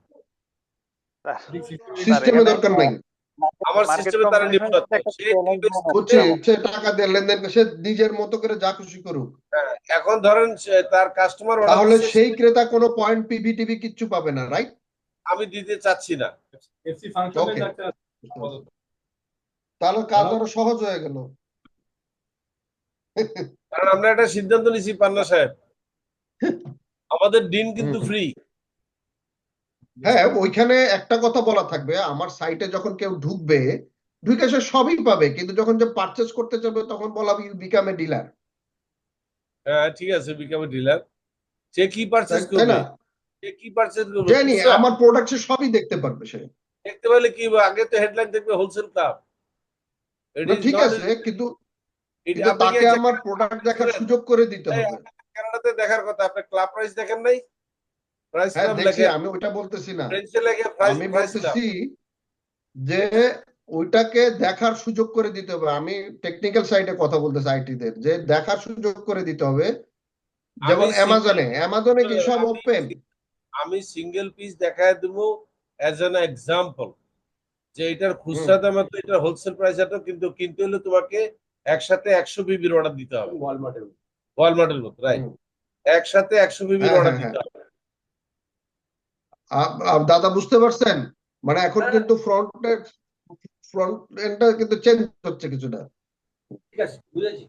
B: সিস্টেমে দরকার নাই।
A: আমার সিস্টেমে তারা নিপুণত্ব।
B: বুঝছি, সে টাকা দিয়ে লেনদেন করে, সে নিজের মতো করে যা খুশি করুক।
A: এখন ধরেন তার কাস্টমার,
B: তাহলে সেই ক্রেতা কোনো পয়েন্ট পিভিটিভি কিচ্ছু পাবে না, রাইট?
A: আমি দিতে চাচ্ছি না।
H: এফসি ফাংশনে
B: Okay.
H: একটা
B: তাহলে কাজ আরো সহজ হয়ে গেল।
A: কারণ আমরা একটা সিদ্ধান্ত নিছি পান্না সাহেব, আমাদের দিন কিন্তু
B: হুম।
A: ফ্রি।
B: হ্যাঁ, ওইখানে একটা কথা বলা থাকবে, আমার সাইটে যখন কেউ ঢুকবে, ঢুকে সে সবই পাবে, কিন্তু যখন যে পারচেজ করতে চাবে তখন বলা ইউ বিকাম এ ডিলার।
A: হ্যাঁ ঠিক আছে, বিকাম ডিলার। সে কি পারচেজ
B: তাই
A: করবে?
B: না?
A: সে কি পারচেজ করবে?
B: জানি আমার প্রোডাক্ট সে সবই দেখতে পারবে সে।
A: দেখতে পেলে কি হবে? আগে তো হেডলাইন দেখবে হোলসেল ক্লাব।
B: না, ঠিক আছে, কিন্তু তাকে আমার প্রোডাক্ট দেখার সুযোগ করে দিতে হবে।
A: কানাডাতে দেখার কথা, আপনি ক্লাব প্রাইস দেখেন নাই? প্রাইস
B: হ্যাঁ
A: ক্লাব
B: দেখছি,
A: লেখে,
B: আমি ওইটা বলতেছি না,
A: ফ্রেঞ্চে লেখে প্রাইস
B: আমি
A: প্রাইস ক্লাব।
B: বলতেছি যে ওইটাকে দেখার সুযোগ করে দিতে হবে। আমি টেকনিক্যাল সাইডে কথা বলতেছি, আইটিদের, যে দেখার সুযোগ করে দিতে হবে। যেমন অ্যামাজনে কি সব ওপেন?
A: আমি সিঙ্গেল পিস দেখায় দেবো অ্যাজ অ্যান এক্সাম্পল যে এটার খুচরা দাম এত, এটার হোলসেল প্রাইস এত, কিন্তু কিনতে হলে তোমাকে একসাথে 100 বিবির অর্ডার দিতে হবে, ওয়ালমার্টের মতো, রাইট? একসাথে 100 বিবির
B: হ্যাঁ,
A: অর্ডার
B: হ্যাঁ,
A: দিতে
B: হ্যাঁ।
A: হবে।
B: দাদা বুঝতে পারছেন, মানে এখন কিন্তু ফ্রন্ট এন্ডটা কিন্তু চেঞ্জ হচ্ছে কিছুটা।
A: ঠিক আছে, বুঝেছি।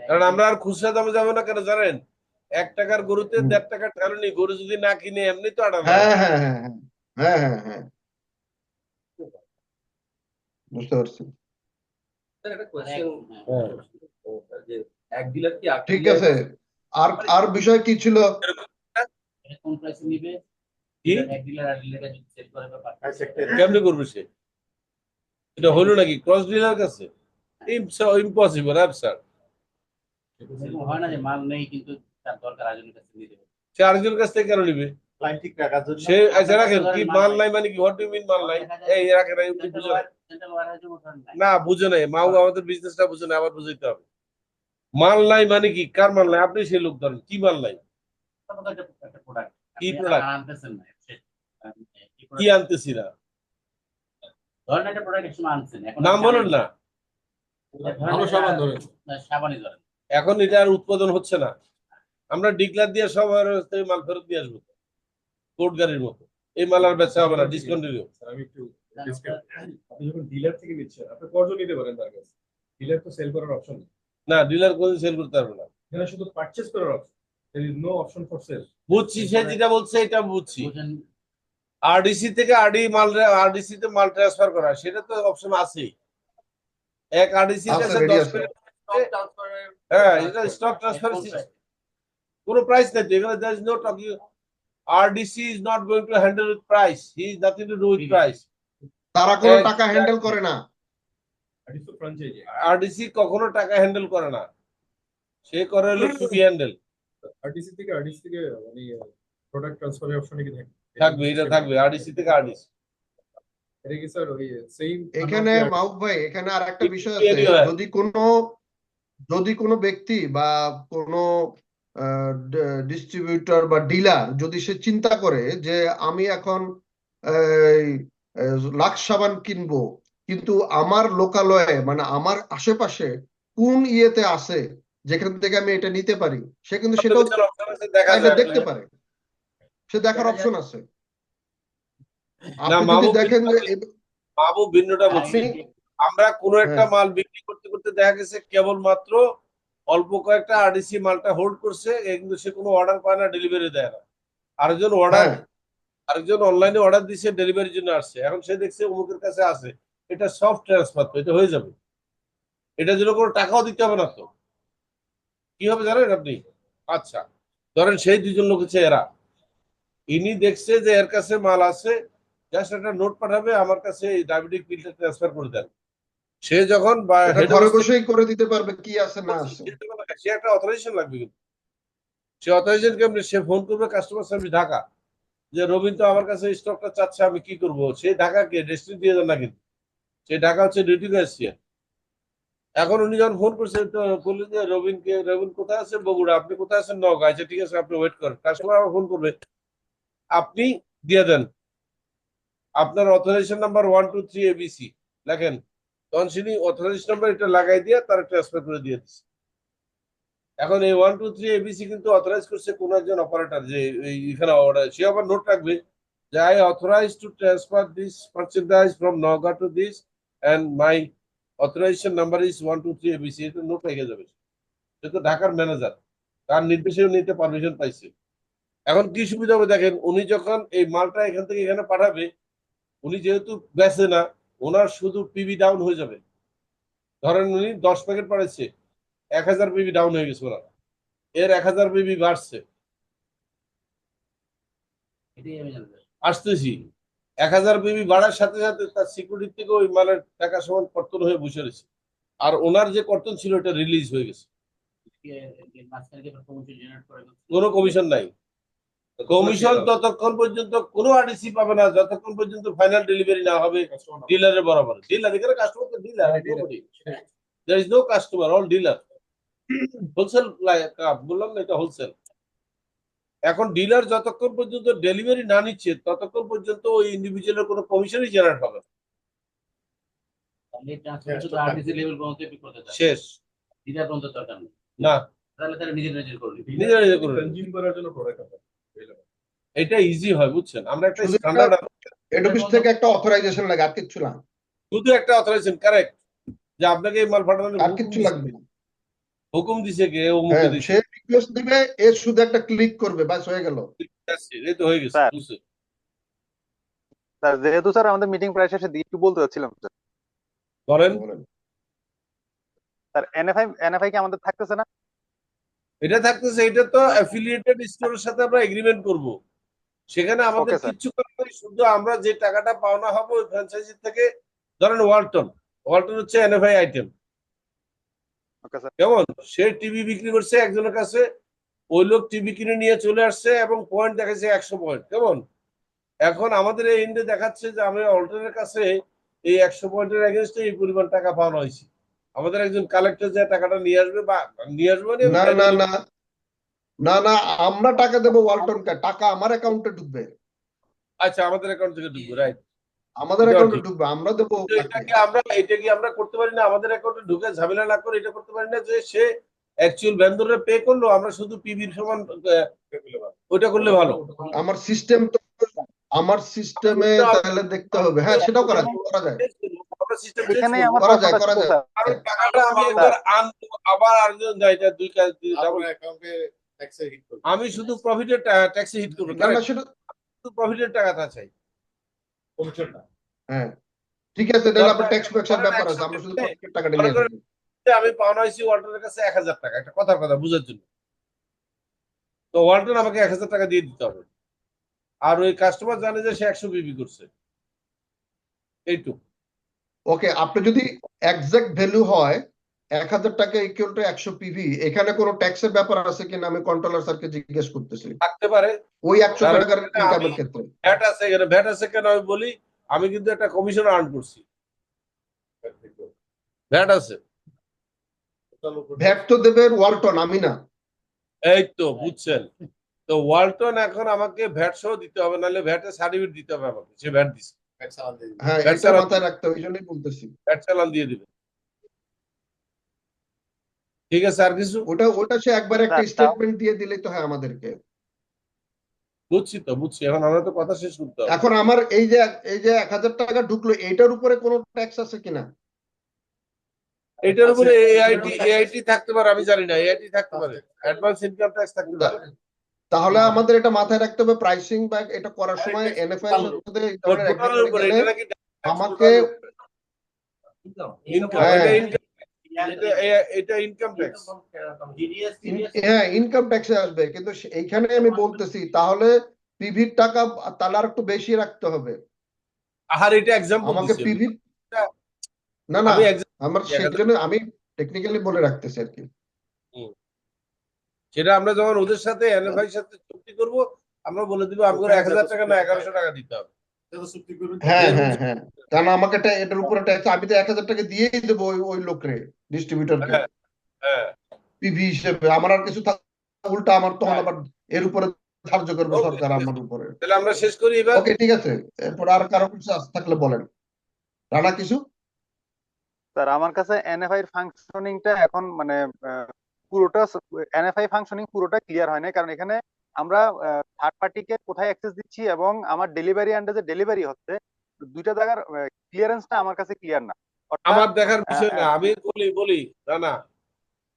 A: কারণ আমরা আর খুচরা দামে যাবো না, কেন জানেন? 1 টাকার গরুতে 1.5 টাকা ঠেলানি, গরু যদি না কিনে এমনি তো আটা না।
B: হ্যাঁ, হ্যাঁ, হ্যাঁ, হ্যাঁ, হ্যাঁ, হ্যাঁ, হ্যাঁ, বুঝতে পারছি। ঠিক আছে, আর বিষয় কি ছিল?
C: কোন প্রাইসে নিবে?
A: কি
C: এক ডিলার আর ডিলার যদি সেল করে ব্যাপার
A: কেমনে করবে সে? এটা হলো নাকি ক্রস ডিলার কাছে? Impossible, absurd.
C: এরকম হয় না যে মাল নেই কিন্তু তার দরকার আরেকজনের কাছে নিয়ে দেবে।
A: সে আরেকজনের কাছ থেকে কেন নিবে? সে আচ্ছা রাখেন, কি মাল নাই মানে কি? হোয়াট ডু মিন মাল নাই? এই রাখেন, উনি বুঝে নাই।
C: সেন্ট্রাল ওয়ারহাউসে উঠান নাই।
A: না, বুঝে নাই। মাও আমাদের বিজনেসটা বুঝে না, আবার বুঝাইতে হবে। মাল নাই মানে কি? কার মাল নাই? আপনি সেই লোক ধরেন, কি মাল নাই?
C: একটা প্রোডাক্ট
A: কি প্রোডাক্ট?
C: আনতেছেন না
A: কি আনতেছি না?
C: ধরেন একটা প্রোডাক্ট এক সময় আনছেন, এখন
A: নাম বলেন না।
H: ভালো সাবান ধরেন।
C: সাবানই ধরেন,
A: এখন এটা আর উৎপাদন হচ্ছে না। আমরা ডিক্লার দিয়ে সব থেকে মাল ফেরত দিয়ে আসবো, কোর্ট গাড়ির মতো। এই মাল আর বেচা হবে না, ডিসকন্টিনিউ।
H: স্যার, আমি একটু discount- আপনি যখন ডিলার থেকে নিচ্ছেন আপনি কজন নিতে পারেন তার কাছে? ডিলার তো সেল করার অপশন নেই,
A: না, ডিলার কোন সেল করতে পারবে না।
H: এখানে শুধু পারচেজ করার option, there is no option for sale.
A: বুঝছি, সে যেটা বলছে এটা বুঝছি।
C: বুঝেন?
A: আরডিসি থেকে আরডিসি তে মাল ট্রান্সফার করা, সেটা তো অপশন আছেই। এক আরডিসি
B: আছে,
A: কাছে
B: ready
A: 10
B: আছে।
A: মিনিট। হ্যাঁ, এটা স্টক ট্রান্সফার কোনো প্রাইস নাই তো এখানে। there is no talking. RDC is not going to handle with price. He is nothing to do with price.
B: তারা কোনো টাকা হ্যান্ডেল করে না।
H: That is the franchise.
A: RDC কখনো টাকা হ্যান্ডেল করে না, সে করে হলো পিবি হ্যান্ডেল।
H: আরটিসি থেকে মানে প্রোডাক্ট ট্রান্সফারের অপশনে কি থাকে?
A: থাকবে, এটা থাকবে আরডিসি থেকে আরডিসি।
H: এটা কি স্যার ওই সেম?
B: এখানে মাহবুব ভাই, এখানে আর একটা বিষয় আছে। যদি কোনো ব্যক্তি বা কোনো ডিস্ট্রিবিউটর বা ডিলার যদি সে চিন্তা করে যে আমি এখন লাক্স সাবান কিনবো, কিন্তু আমার লোকালয়ে মানে আমার আশেপাশে কোন ইয়েতে আছে যেখান থেকে আমি এটা নিতে পারি, সে কিন্তু সেটাও
A: দেখা
B: চাইলে
A: যায়।
B: দেখতে পারে, সে দেখার অপশন আছে।
A: না,
B: আপনি যদি দেখেন যে
A: মাহবুব ভিন্নটা বলছি। আমরা কোনো একটা মাল বিক্রি করতে করতে দেখা গেছে কেবলমাত্র অল্প কয়েকটা আরডিসি মালটা হোল্ড করছে, কিন্তু সে কোনো অর্ডার পায় না, ডেলিভারি দেয় না। আরেকজন অনলাইনে অর্ডার দিছে, ডেলিভারির জন্য আসছে। এখন সে দেখছে অমুকের কাছে আছে, এটা সফট ট্রান্সফার, তো এটা হয়ে যাবে, এটার জন্য কোনো টাকাও দিতে হবে না। তো কি হবে জানেন আপনি? আচ্ছা, ধরেন সেই দুজন লোক হচ্ছে এরা, ইনি দেখছে যে এর কাছে মাল আছে, জাস্ট একটা নোট পাঠাবে, আমার কাছে এই ডায়াবেটিক পিলটা ট্রান্সফার করে দেন। সে যখন
B: ঘরে বসেই করে দিতে পারবে কি আছে না আছে।
A: সে একটা অথরাইজেশন লাগবে, কিন্তু সে অথরাইজেশন কেমনে? সে ফোন করবে কাস্টমার সার্ভিস ঢাকা, যে রবিন তো আমার কাছে স্টকটা চাচ্ছে, আমি কি করব? সে ঢাকা কে ডেস্টিনি দিয়ে দেন না, কিন্তু সে ঢাকা হচ্ছে ডিউটি আসছে। এখন উনি যখন ফোন করছে তো বললেন যে রবিন কোথায় আছে? বগুড়া। আপনি কোথায় আছেন? নওগাঁ। আচ্ছা ঠিক আছে, আপনি ওয়েট করেন। কাস্টমার আবার ফোন করবে, আপনি দিয়ে দেন আপনার অথরাইজেশন নাম্বার 123 ABC লেখেন, তখন তিনি অথরাইজেশন নাম্বার এটা লাগাই দিয়ে তারা ট্রান্সফার করে দিয়ে দিচ্ছে। এখন এই 123 ABC কিন্তু অথরাইজ করছে কোন একজন অপারেটর, যে এখানে অর্ডার, সে আবার নোট রাখবে যে I authorize to transfer this merchandise from Naogaon to this end my authorization number is 123 ABC। এটা নোট রেখে যাবে। সে তো ঢাকার ম্যানেজার, তার নির্দেশেও নিতে পারমিশন পাইছে। এখন কি সুবিধা হবে দেখেন, উনি যখন এই মালটা এখান থেকে এখানে পাঠাবে, উনি যেহেতু বেচে না, ওনার শুধু পিবি ডাউন হয়ে যাবে। ধরেন উনি 10 প্যাকেট পাঠাচ্ছে, 1000 পিবি ডাউন হয়ে গেছে ওনার, এর 1000 পিবি বাড়ছে।
C: এটাই আমি জানতে চাই।
A: আসতেছি, 1000 পিবি বাড়ার সাথে সাথে তার সিকিউরিটি থেকে ওই মালের টাকা সমান কর্তন হয়ে বসে রয়েছে, আর ওনার যে কর্তন ছিল এটা রিলিজ হয়ে গেছে।
C: মাঝখানে কি কমিশন জেনারেট করে?
A: কোনো কমিশন নাই। কমিশন ততক্ষণ পর্যন্ত কোনো আরডিসি পাবে না যতক্ষণ পর্যন্ত ফাইনাল ডেলিভারি না হবে ডিলারের বরাবর। ডিলার এখানে কাস্টমার তো dealer, there is no customer, all dealer. Wholesale বললাম না, এটা হোলসেল। এখন ডিলার যতক্ষণ পর্যন্ত ডেলিভারি না নিচ্ছে ততক্ষণ পর্যন্ত ওই ইন্ডিভিজুয়ালের কোনো কমিশনই জেনারেট হবে না।
C: তাহলে ট্রান্সপোর্ট শুধু আরটিসি লেভেল পর্যন্ত পিক করতে চায়,
A: শেষ।
C: ডিলার পর্যন্ত দরকার নেই।
A: না,
C: তাহলে তারা নিজের নিজের করবে।
A: নিজে নিজে করবে।
H: কনজিউম করার জন্য প্রোডাক্ট হবে।
A: এটা ইজি হয়, বুঝছেন? আমরা একটা
B: শুধু
A: স্ট্যান্ডার্ড
B: হেড অফিস থেকে একটা অথরাইজেশন লাগে, আর কিচ্ছু না,
A: শুধু একটা অথরাইজেশন, কারেক্ট, যে আপনাকে এই মাল পাঠানোর
B: আর কিচ্ছু লাগবে না।
A: হুকুম দিছে কে, ও মুখে
B: হ্যাঁ,
A: দিছে,
B: সে রিকোয়েস্ট দিবে, এ শুধু একটা ক্লিক করবে, বাস হয়ে গেল।
A: এই তো হয়ে গেছে,
D: স্যার
A: বুঝছে?
D: স্যার যেহেতু স্যার আমাদের মিটিং প্রায় শেষে দিকে একটু বলতে চাচ্ছিলাম স্যার।
A: বলেন।
D: স্যার এনএফআই কি আমাদের থাকতেছে না?
A: এটা থাকতেছে, এটা তো অ্যাফিলিয়েটেড স্টোরের সাথে আমরা এগ্রিমেন্ট করব। সেখানে আমাদের
D: ওকে স্যার।
A: কিচ্ছু করার নেই, শুধু আমরা যে টাকাটা পাওনা হবে ওই ফ্র্যাঞ্চাইজি থেকে, ধরেন ওয়ালটন হচ্ছে এনএফআই আইটেম,
D: ওকে স্যার।
A: কেমন? সে টিভি বিক্রি করছে একজনের কাছে, ওই লোক টিভি কিনে নিয়ে চলে আসছে এবং পয়েন্ট দেখাচ্ছে 100 পয়েন্ট, কেমন? এখন আমাদের এই এন্ডে দেখাচ্ছে যে আমি অল্টনের কাছে এই 100 পয়েন্টের এগেনস্টে এই পরিমাণ টাকা পাওনা হয়েছে। আমাদের একজন কালেক্টর যে টাকাটা নিয়ে আসবে বা নিয়ে আসবে মানে
B: না না না না না, আমরা টাকা দেবো ওয়ালটনকে, টাকা আমার অ্যাকাউন্টে ঢুকবে,
A: আচ্ছা, আমাদের অ্যাকাউন্ট থেকে ঢুকবে, রাইট?
B: আমাদের
A: এটাও
B: অ্যাকাউন্টে
A: ঠিক।
B: ঢুকবে, আমরা দেবো
A: কিন্তু
B: ওনাকে।
A: এটা কি আমরা করতে পারি না? আমাদের অ্যাকাউন্টে ঢুকে ঝামেলা না করে এটা করতে পারি না যে সে অ্যাকচুয়াল ভেন্ডরে পে করলো, আমরা শুধু পিবির সমান ওইটা করলে ভালো।
B: আমার সিস্টেম তো, আমার সিস্টেমে তাহলে দেখতে হবে। হ্যাঁ, সেটাও করা যায়, করা যায়,
A: আমরা সিস্টেম চেঞ্জ
D: এখানেই
A: করব।
D: আমার
B: করা যায়,
D: প্রশ্নটা
B: করা
D: ছিল
B: যায়।
D: স্যার।
A: কারণ টাকাটা আমি একবার আনবো, আবার আরেকজন যায়, এটা দুই কাজ ডাবল। আমি শুধু প্রফিটের ট্যাক্সে হিট করবো,
B: না না, সেটা
A: শুধু প্রফিটের টাকাটা চাই।
B: হ্যাঁ ঠিক আছে, তাহলে আপনার ট্যাক্স ফ্যাক্সের ব্যাপার আছে, আমরা শুধু প্রফিটের টাকাটা নিয়ে আসবো।
A: আমি পাওনা হয়েছি ওয়ালটনের কাছে 1000 টাকা, একটা কথার কথা বুঝার জন্য, তো ওয়ালটন আমাকে 1000 টাকা দিয়ে দিতে হবে, আর ওই কাস্টমার জানে যে সে 100 বিবি করছে, এইটুকু।
B: ওকে, আপনি যদি এক্সাক্ট ভ্যালু হয় 1000 টাকা ইকুয়াল টু 100 পিভি, এখানে কোনো ট্যাক্সের ব্যাপার আছে কিনা আমি কন্ট্রোলার স্যারকে জিজ্ঞেস করতেছি,
A: থাকতে পারে।
B: ওই 100
A: কারণ
B: টাকার
A: এখানে
B: ইনকামের ক্ষেত্রে।
A: ভ্যাট আছে, এখানে ভ্যাট আছে কেন আমি বলি, আমি কিন্তু একটা কমিশন আর্ন করছি, ভ্যাট আছে।
B: ভ্যাট তো দেবে ওয়ালটন, আমি না।
A: এই তো বুঝছেন, তো ওয়ালটন এখন আমাকে ভ্যাট সহ দিতে হবে, নাহলে ভ্যাটের সার্টিফিকেট দিতে হবে আমাকে, সে ভ্যাট দিচ্ছে,
B: হ্যাঁ,
A: ভ্যাট
B: এটা
A: চালান,
B: মাথায় রাখতে হবে, এই জন্যই বলতেছি।
A: ভ্যাট চালান দিয়ে দিবে। ঠিক আছে, আর কিছু?
B: ওটা সে একবার একটা
D: স্যার, তাও
B: স্টেটমেন্ট দিয়ে দিলেই তো হয় আমাদেরকে।
A: বুঝছি তো, বুঝছি, এখন আমরা তো কথা শেষ করতে হবে।
B: এখন আমার এই যে 1000 টাকা ঢুকলো, এইটার উপরে কোনো ট্যাক্স আছে কিনা?
A: এটার উপরে এআইটি থাকতে পারে, আমি জানি না, এআইটি থাকতে পারে, অ্যাডভান্স ইনকাম ট্যাক্স থাকতে পারে।
B: তাহলে আমাদের এটা মাথায় রাখতে হবে, প্রাইসিং বা এটা করার সময় এনএফআই এর সাথে এই ধরনের
A: টোটালের
B: এগ্রিমেন্টে
A: উপরে
B: গেলে
A: এটা নাকি
B: আমাকে
A: ইনকাম,
B: হ্যাঁ
A: এটা ইনকাম ট্যাক্স।
B: হ্যাঁ ইনকাম ট্যাক্সে আসবে, কিন্তু এইখানে আমি বলতেছি তাহলে পিভির টাকা তাহলে আর একটু বেশি রাখতে হবে
A: আর এটা एग्जांपल
B: আমাকে
A: দিছি
B: পিভি। না না,
A: আমি example
B: আমার
A: দিছি,
B: সেই জন্য আমি টেকনিক্যালি বলে রাখতেছি আর কি।
A: সেটা আমরা যখন ওদের সাথে এনএফআই এর সাথে চুক্তি করব, আমরা বলে দিব আমাকে 1000 টাকা না 1100 টাকা দিতে হবে।
B: হ্যাঁ হ্যাঁ হ্যাঁ, কারণ আমাকে এটার উপরে ট্যাক্স, আমি তো 1000 টাকা দিয়েই দেবো ওই লোকরে, ডিস্ট্রিবিউটরকে
A: হ্যাঁ হ্যাঁ,
B: পিভি হিসেবে। আমার আর কিছু উল্টা আমার তখন আবার এর উপরে ধার্য করবে
A: Okay,
B: সরকার
A: ঠিক আছে।
B: আমার উপরে।
A: তাহলে আমরা শেষ করি এবার।
B: ওকে ঠিক আছে, এরপর আর কারো কিছু থাকলে বলেন। রানা কিছু?
D: স্যার আমার কাছে এনএফআই ফাংশনিংটা এখন মানে পুরোটা এনএফআই ফাংশনিং পুরোটা ক্লিয়ার হয় না, কারণ এখানে আমরা থার্ড পার্টিকে কোথায় অ্যাক্সেস দিচ্ছি এবং আমার ডেলিভারি এন্ডে যে ডেলিভারি হচ্ছে, দুইটা জায়গার ক্লিয়ারেন্সটা আমার কাছে ক্লিয়ার না।
A: আমার দেখার বিষয় না, আমি বলি না,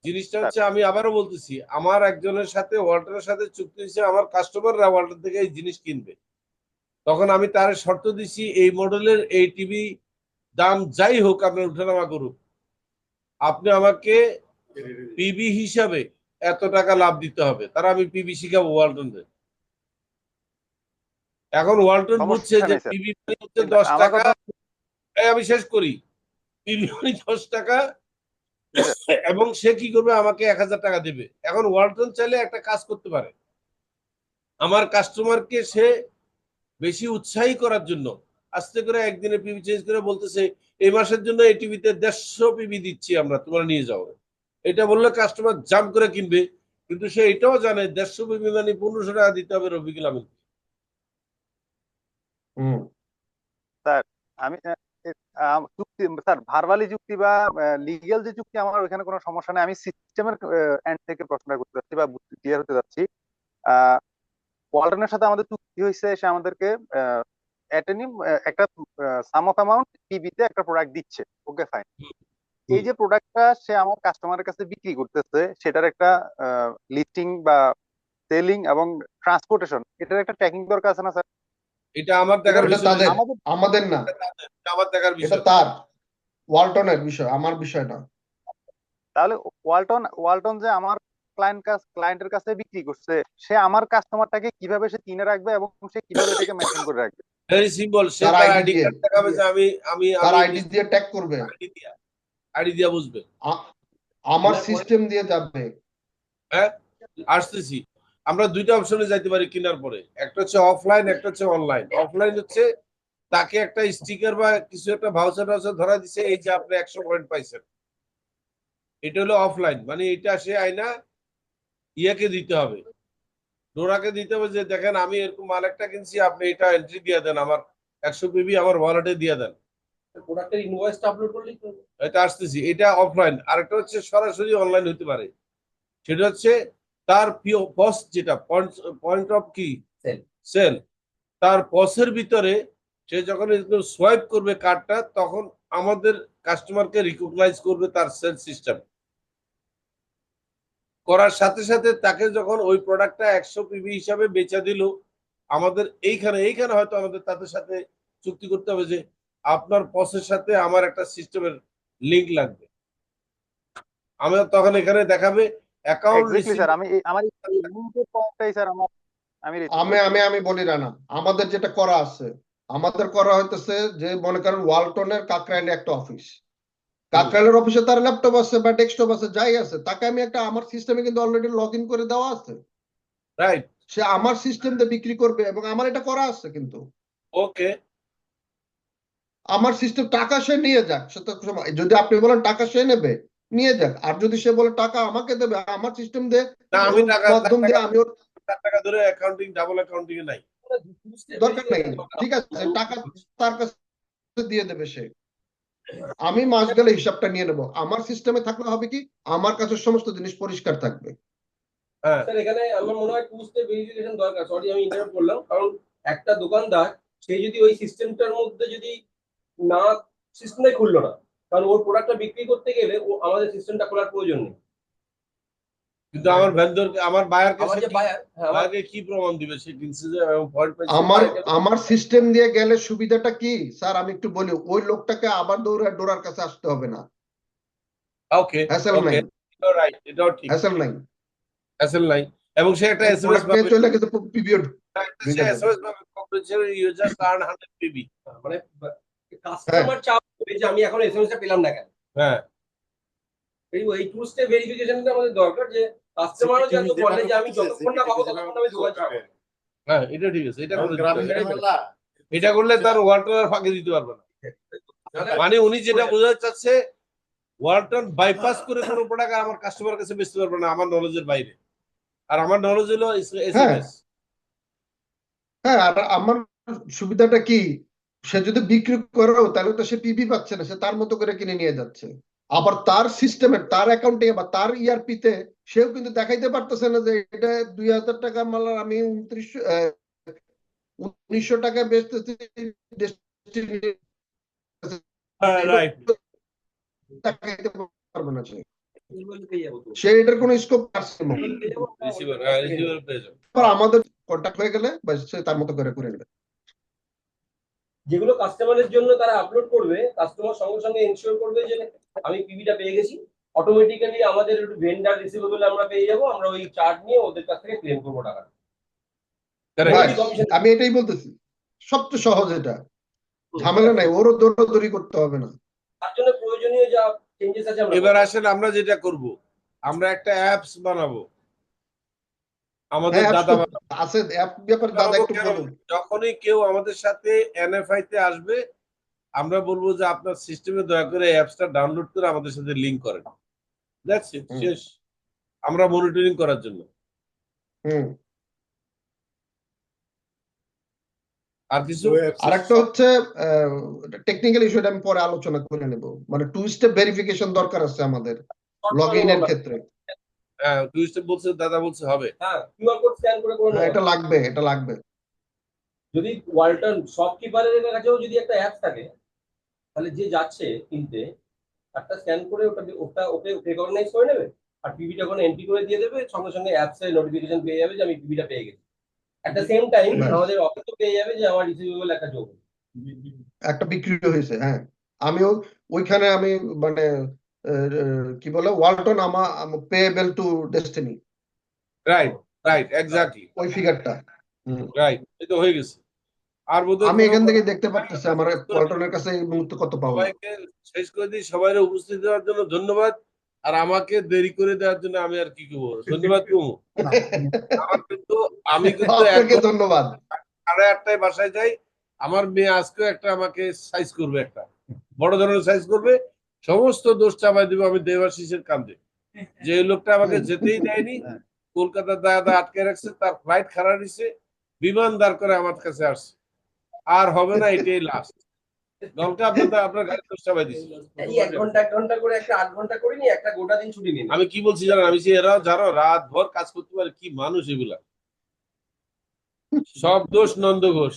A: জিনিসটা হচ্ছে, আমি আবারও বলতেছি, আমার একজনের সাথে ওয়ালটনের সাথে চুক্তি হয়েছে, আমার কাস্টমাররা ওয়ালটন থেকে এই জিনিস কিনবে, তখন আমি তার শর্ত দিছি এই মডেলের এই টিভি দাম যাই হোক আপনার উঠানামা করুক, আপনি আমাকে পিবি হিসাবে এত টাকা লাভ দিতে হবে, তারা আমি পিবি শিখাবো ওয়ালটনদের। এখন ওয়ালটন বুঝছে যে পিবি হচ্ছে 10 টাকা, আমি শেষ করি, পিবি 10 টাকা, এবং সে কি করবে, আমাকে 1000 টাকা দেবে। এখন ওয়ালটন চাইলে একটা কাজ করতে পারে, আমার কাস্টমারকে সে বেশি উৎসাহী করার জন্য আস্তে করে একদিনে পিবি চেঞ্জ করে বলতেছে এই মাসের জন্য এই টিভিতে 150 পিবি দিচ্ছি আমরা, তোমরা নিয়ে যাও, এটা বললে কাস্টমার জাম্প করে কিনবে, কিন্তু সে এটাও জানে 150 পিবি মানে 1500 টাকা দিতে হবে রফিকুল আমিন।
B: হুম
D: স্যার আমি চুক্তি স্যার ভার্বালি চুক্তি বা লিগ্যাল যে চুক্তি আমার ওইখানে কোনো সমস্যা নেই, আমি সিস্টেমের এন্ড থেকে প্রশ্নটা করতে যাচ্ছি বা ক্লিয়ার হতে যাচ্ছি। ওয়ালটনের সাথে আমাদের চুক্তি হয়েছে, সে আমাদেরকে একটা সাম অফ অ্যামাউন্ট পিবিতে একটা প্রোডাক্ট দিচ্ছে, ওকে ফাইন। এই যে প্রোডাক্টটা সে আমার কাস্টমারের কাছে বিক্রি করতেছে, সেটার একটা লিস্টিং বা সেলিং এবং ট্রান্সপোর্টেশন, এটার একটা ট্র্যাকিং দরকার আছে না স্যার?
A: এটা আমার দেখার
B: এটা
A: বিষয়
B: তাদের,
A: না।
D: আমাদের
B: আমাদের না,
A: এটা আমার দেখার
B: এটা
A: বিষয়।
B: তার ওয়ালটনের বিষয়, আমার বিষয় না।
D: তাহলে ওয়ালটন যে আমার ক্লায়েন্টের কাছে বিক্রি করছে, সে আমার কাস্টমারটাকে কিভাবে সে কিনে রাখবে এবং সে কিভাবে এটাকে মেনটেন করে রাখবে?
A: ভেরি সিম্পল, সে
B: তার
A: তার
B: আইডি
A: আইডি
B: দিয়ে,
A: কার্ড দেখাবে যে আমি আমি
B: তার
A: আমি
B: আইডি দিয়ে ট্যাগ করবে,
A: আইডি দিয়া বুঝবে।
B: আমার সিস্টেম দিয়ে যাবে।
A: হ্যাঁ, আসতেছি। আমরা দুইটা অপশনে যাইতে পারি কেনার পরে, একটা হচ্ছে অফলাইন, একটা হচ্ছে অনলাইন। অফলাইন হচ্ছে তাকে একটা স্টিকার বা কিছু একটা ভাউচার টাউচার ধরা দিছে, এই যে আপনি 100 পয়েন্ট পাইছেন, এটা হলো অফলাইন। মানে এটা সে আইনা ইয়াকে দিতে হবে, ডোরাকে দিতে হবে যে দেখেন আমি এরকম মাল একটা কিনছি, আপনি এটা এন্ট্রি দিয়ে দেন, আমার 100 পিবি আমার ওয়ালেটে দিয়ে দেন, প্রোডাক্টের ইনভয়েসটা আপলোড করলেই তো। এটা আসতেছি, এটা অফলাইন। আরেকটা হচ্ছে সরাসরি অনলাইন হতে পারে, সেটা হচ্ছে তার পস, যেটা পয়েন্ট পয়েন্ট অফ কি সেল, তার পসের ভিতরে সে যখন সোয়াইপ করবে কার্ডটা, তখন আমাদের কাস্টমারকে রিকগনাইজ করবে তার সেল সিস্টেম করার সাথে সাথে তাকে যখন ওই প্রোডাক্টটা 100 পিবি হিসাবে বেচা দিল, আমাদের এইখানে এইখানে হয়তো আমাদের তাদের সাথে চুক্তি করতে হবে যে আপনার পসের সাথে আমার একটা সিস্টেমের লিংক লাগবে। আমরা তখন এখানে দেখাবে অ্যাকাউন্ট
D: এক্স্যাক্টলি
A: রিসিভ।
D: স্যার, আমি আমার এই লিঙ্কের পয়েন্টটাই স্যার আমি রেখেছি।
B: আমি আমি আমি বলি রানা, আমাদের যেটা করা আছে, আমাদের করা হইতেছে যে মনে করেন ওয়ালটনের কাকরাইলে একটা অফিস, কাকরাইলের অফিসে তার ল্যাপটপ আছে বা ডেস্কটপ আছে, যাই আছে, তাকে আমি একটা, আমার সিস্টেমে কিন্তু অলরেডি লগ ইন করে দেওয়া আছে,
A: রাইট,
B: সে আমার সিস্টেম দিয়ে বিক্রি করবে এবং আমার এটা করা আছে। কিন্তু
A: ওকে,
B: আমার সিস্টেম, টাকা সে নিয়ে যাক, সে তো যদি আপনি বলেন টাকা সে নেবে, নিয়ে যাক। আর যদি সে বলে টাকা আমাকে দেবে, আমার সিস্টেম দিয়ে
A: না আমি টাকা
B: মাধ্যম দিয়ে আমি ওর
A: টাকা ধরে অ্যাকাউন্টিং ডাবল অ্যাকাউন্টিং এ নাই।
B: দরকার নেই, ঠিক আছে, টাকা তার কাছে দিয়ে দেবে সে, আমি মাস গেলে হিসাবটা নিয়ে নেবো। আমার সিস্টেমে থাকলে হবে কি, আমার কাছে সমস্ত জিনিস পরিষ্কার থাকবে।
A: হ্যাঁ,
E: স্যার এখানে আমার মনে হয় টু স্টেপ ভেরিফিকেশন দরকার। সরি আমি ইন্টারাপ্ট করলাম, কারণ একটা দোকানদার সে যদি ওই সিস্টেমটার মধ্যে যদি না, সিস্টেমটাই খুললো না, কারণ ওর প্রোডাক্টটা বিক্রি করতে গেলে ও আমাদের সিস্টেমটা খোলার প্রয়োজন নেই।
A: কিন্তু আমার ভেন্ডর, আমার বায়ারকে
E: আমার যে বায়ার, হ্যাঁ আমার
A: বায়ারকে কি প্রমাণ দিবে সে কিনছে যে পয়েন্ট পাইছে?
B: আমার সিস্টেম দিয়ে গেলে সুবিধাটা কি স্যার, আমি একটু বলি, ওই লোকটাকে আবার ডোরার কাছে আসতে হবে না,
A: ওকে
B: হ্যাসেল
A: ওকে,
B: নাই,
A: এটাও রাইট, এটাও ঠিক,
B: হ্যাসেল নাই,
A: হ্যাসেল নাই। এবং সে একটা এসএমএস
B: প্রোডাক্ট নিয়ে
A: পাবে,
B: চলে গেছে, পিরিয়ড
A: সে এসএমএস পাবে compensation you just earn 100 PB.
E: মানে কাস্টমার চাপ যে আমি এখন এসএমএসটা পেলাম না কেন।
A: হ্যাঁ,
E: এই টু স্টেপ ভেরিফিকেশনটা আমাদের দরকার, যে কাস্টমারও যেন বলে যে আমি যতক্ষণ না পাবো ততক্ষণ আমি দোকান ছাড়বো।
A: হ্যাঁ, এটা ঠিক আছে, এটা করে এটা করলে তার ওয়ালটন ফাঁকি দিতে পারবে না। মানে উনি যেটা বোঝাতে চাচ্ছে, ওয়ালটন বাইপাস করে কোনো প্রোডাক্ট আমার কাস্টমার কাছে বেচতে পারবে না আমার নলেজের বাইরে, আর আমার নলেজ হলো এসএমএস।
B: হ্যাঁ। আর আমার সুবিধাটা কি, সে যদি বিক্রি করেও তাহলে তো সে পিবি পাচ্ছে না, সে তার মতো করে কিনে নিয়ে যাচ্ছে। আবার তার সিস্টেমে, তার অ্যাকাউন্টে বা তার ইআরপি তে সেও কিন্তু দেখাইতে পারতেছে না যে এটা 2000 টাকা মাল আমি 1900 টাকায় বেচতেছি,
A: হ্যাঁ, রাইট,
B: দেখাইতে পারবে না সে, সে এটার কোনো স্কোপ পাচ্ছে না।
A: রিসিভার, হ্যাঁ রিসিভার পেয়ে যাবে।
B: আমাদের কন্ট্যাক্ট হয়ে গেলে সে তার মতো করে করে নেবে।
E: যেগুলো কাস্টমারের জন্য তারা আপলোড করবে, কাস্টমার সঙ্গে সঙ্গে এনশিওর করবে যে আমি পিভিটা পেয়ে গেছি, অটোমেটিক্যালি আমাদের ভেন্ডার রিসিভেবল আমরা পেয়ে যাবো, আমরা ওই চার্ট নিয়ে ওদের কাছ থেকে ক্লেম করবো টাকা।
B: আমি এটাই বলতেছি, সবচেয়ে সহজ এটা, ঝামেলা নাই, ওরও দৌড়াদৌড়ি করতে হবে না।
E: তার জন্য প্রয়োজনীয় যা চেঞ্জেস আছে আমরা
A: এবার আসেন আমরা যেটা করব, আমরা একটা অ্যাপস বানাবো আমাদের দাদা
B: আছে অ্যাপ ব্যাপারে দাদা একটু বলুন।
A: যখনই কেউ আমাদের সাথে এনএফআই তে আসবে, আমরা বলবো যে আপনার সিস্টেমে দয়া করে অ্যাপসটা ডাউনলোড করে আমাদের সাথে লিংক করেন। দ্যাটস ইট,
B: হুম।
A: শেষ। আমরা মনিটরিং করার জন্য।
B: হুম।
A: আর কিছু
B: আরেকটা হচ্ছে টেকনিক্যাল ইস্যুটা আমি পরে আলোচনা করে নেব, মানে টু স্টেপ ভেরিফিকেশন দরকার আছে আমাদের লগ ইনের ক্ষেত্রে।
A: হ্যাঁ, টু স্টেপ বলছে, দাদা বলছে হবে।
E: হ্যাঁ, কিউআর কোড স্ক্যান করে করে
B: হ্যাঁ,
E: নেওয়া
B: এটা লাগবে, এটা লাগবে।
E: যদি ওয়ালটন শপকিপারের কাছেও যদি একটা অ্যাপ থাকে, তাহলে যে যাচ্ছে কিনতে একটা স্ক্যান করে ওটা ওকে রেকগনাইজ করে নেবে, আর পিভিটা ওখানে এন্ট্রি করে দিয়ে দেবে, সঙ্গে সঙ্গে অ্যাপসে নোটিফিকেশন পেয়ে যাবে যে আমি পিভিটা পেয়ে গেছি। অ্যাট দ্য সেম টাইম
B: ব্যাস।
E: আমাদের অফিসও পেয়ে যাবে যে আমার রিসিভেবল একটা যোগ
B: একটা বিক্রি হয়েছে। হ্যাঁ, আমিও ওইখানে আমি মানে কি বলে Walton payable two destiny
A: right, right, exactly,
B: ওই ফিগারটা।
A: রাইট, এই তো হয়ে গেছে। আর বোধহয়
B: আমি
A: কোনো
B: এখান থেকে
A: কথা-
B: দেখতে পাচ্ছি আমার ওয়ালটনের কাছে এই মুহূর্তে কত পাবো।
A: সবাইকে শেষ করে দিই, সবাই উপস্থিত দেওয়ার জন্য ধন্যবাদ। আর আমাকে দেরি করে দেওয়ার জন্য আমি আর কি করবো, ধন্যবাদ কুমু। আমার কিন্তু আমি কিন্তু
B: আপনাকে
A: একদম
B: ধন্যবাদ।
A: 8:30টায় বাসায় যাই। আমার মেয়ে আজকেও একটা আমাকে সাইজ করবে, একটা বড় ধরনের সাইজ করবে, সমস্ত দোষ চাপাই দিব আমি দেবাশিসের কাঁধে, যে এই লোকটা আমাকে যেতেই দেয়নি, কলকাতার দাদা আটকে রাখছে, তার ফ্লাইট খারাপ হয়েছে, বিমান দাঁড় করে আমার কাছে আসছে, আর হবে না, এটাই লাস্ট। দলকে আপনার গাড়ি দোষ চাপাই দিচ্ছে।
E: এই 1 ঘন্টা করে একটা 8 ঘন্টা করে নি, একটা গোটা দিন ছুটি নিন।
A: আমি কি বলছি জানেন, আমি এরা যারা রাত ভর কাজ করতে পারে, কি মানুষ এগুলা, সব দোষ নন্দ ঘোষ।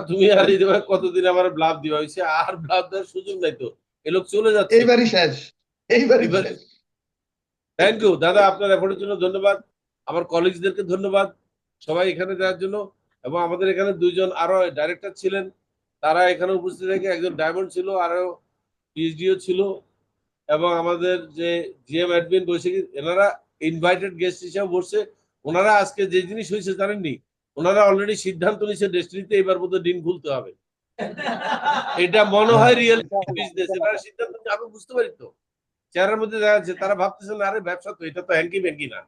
A: তুমি আর এই দেবে কতদিন আমার ব্লাভ দিবা হয়েছে, আর ব্লাভ দেওয়ার সুযোগ নাই তো, এ লোক চলে যাচ্ছে।
B: এইবারই শেষ, এইবারই শেষ।
A: থ্যাংক ইউ দাদা, আপনার এফোর্টের জন্য ধন্যবাদ, আমার কলিগদেরকে ধন্যবাদ, সবাই এখানে দেওয়ার জন্য। এবং আমাদের এখানে দুইজন আরো ডাইরেক্টর ছিলেন, তারা এখানে উপস্থিত থেকে, একজন ডায়মন্ড ছিল, আরো পিএইচডিও ছিল, এবং আমাদের যে জিএম অ্যাডমিন বৈশাখী, এনারা ইনভাইটেড গেস্ট হিসেবে বসছে। ওনারা আজকে যে জিনিস হয়েছে জানেননি, ওনারা অলরেডি সিদ্ধান্ত নিয়েছে ডেস্টিনিতে এবার বোধহয় দিন খুলতে হবে। এটা মনে হয় রিয়েল বিজনেস, এবার সিদ্ধান্ত আমি বুঝতে পারি তো, চেহারার মধ্যে দেখা যাচ্ছে তারা ভাবতেছেন আরে ব্যবসা তো, এটা তো হ্যাঙ্কি ব্যাঙ্কি না।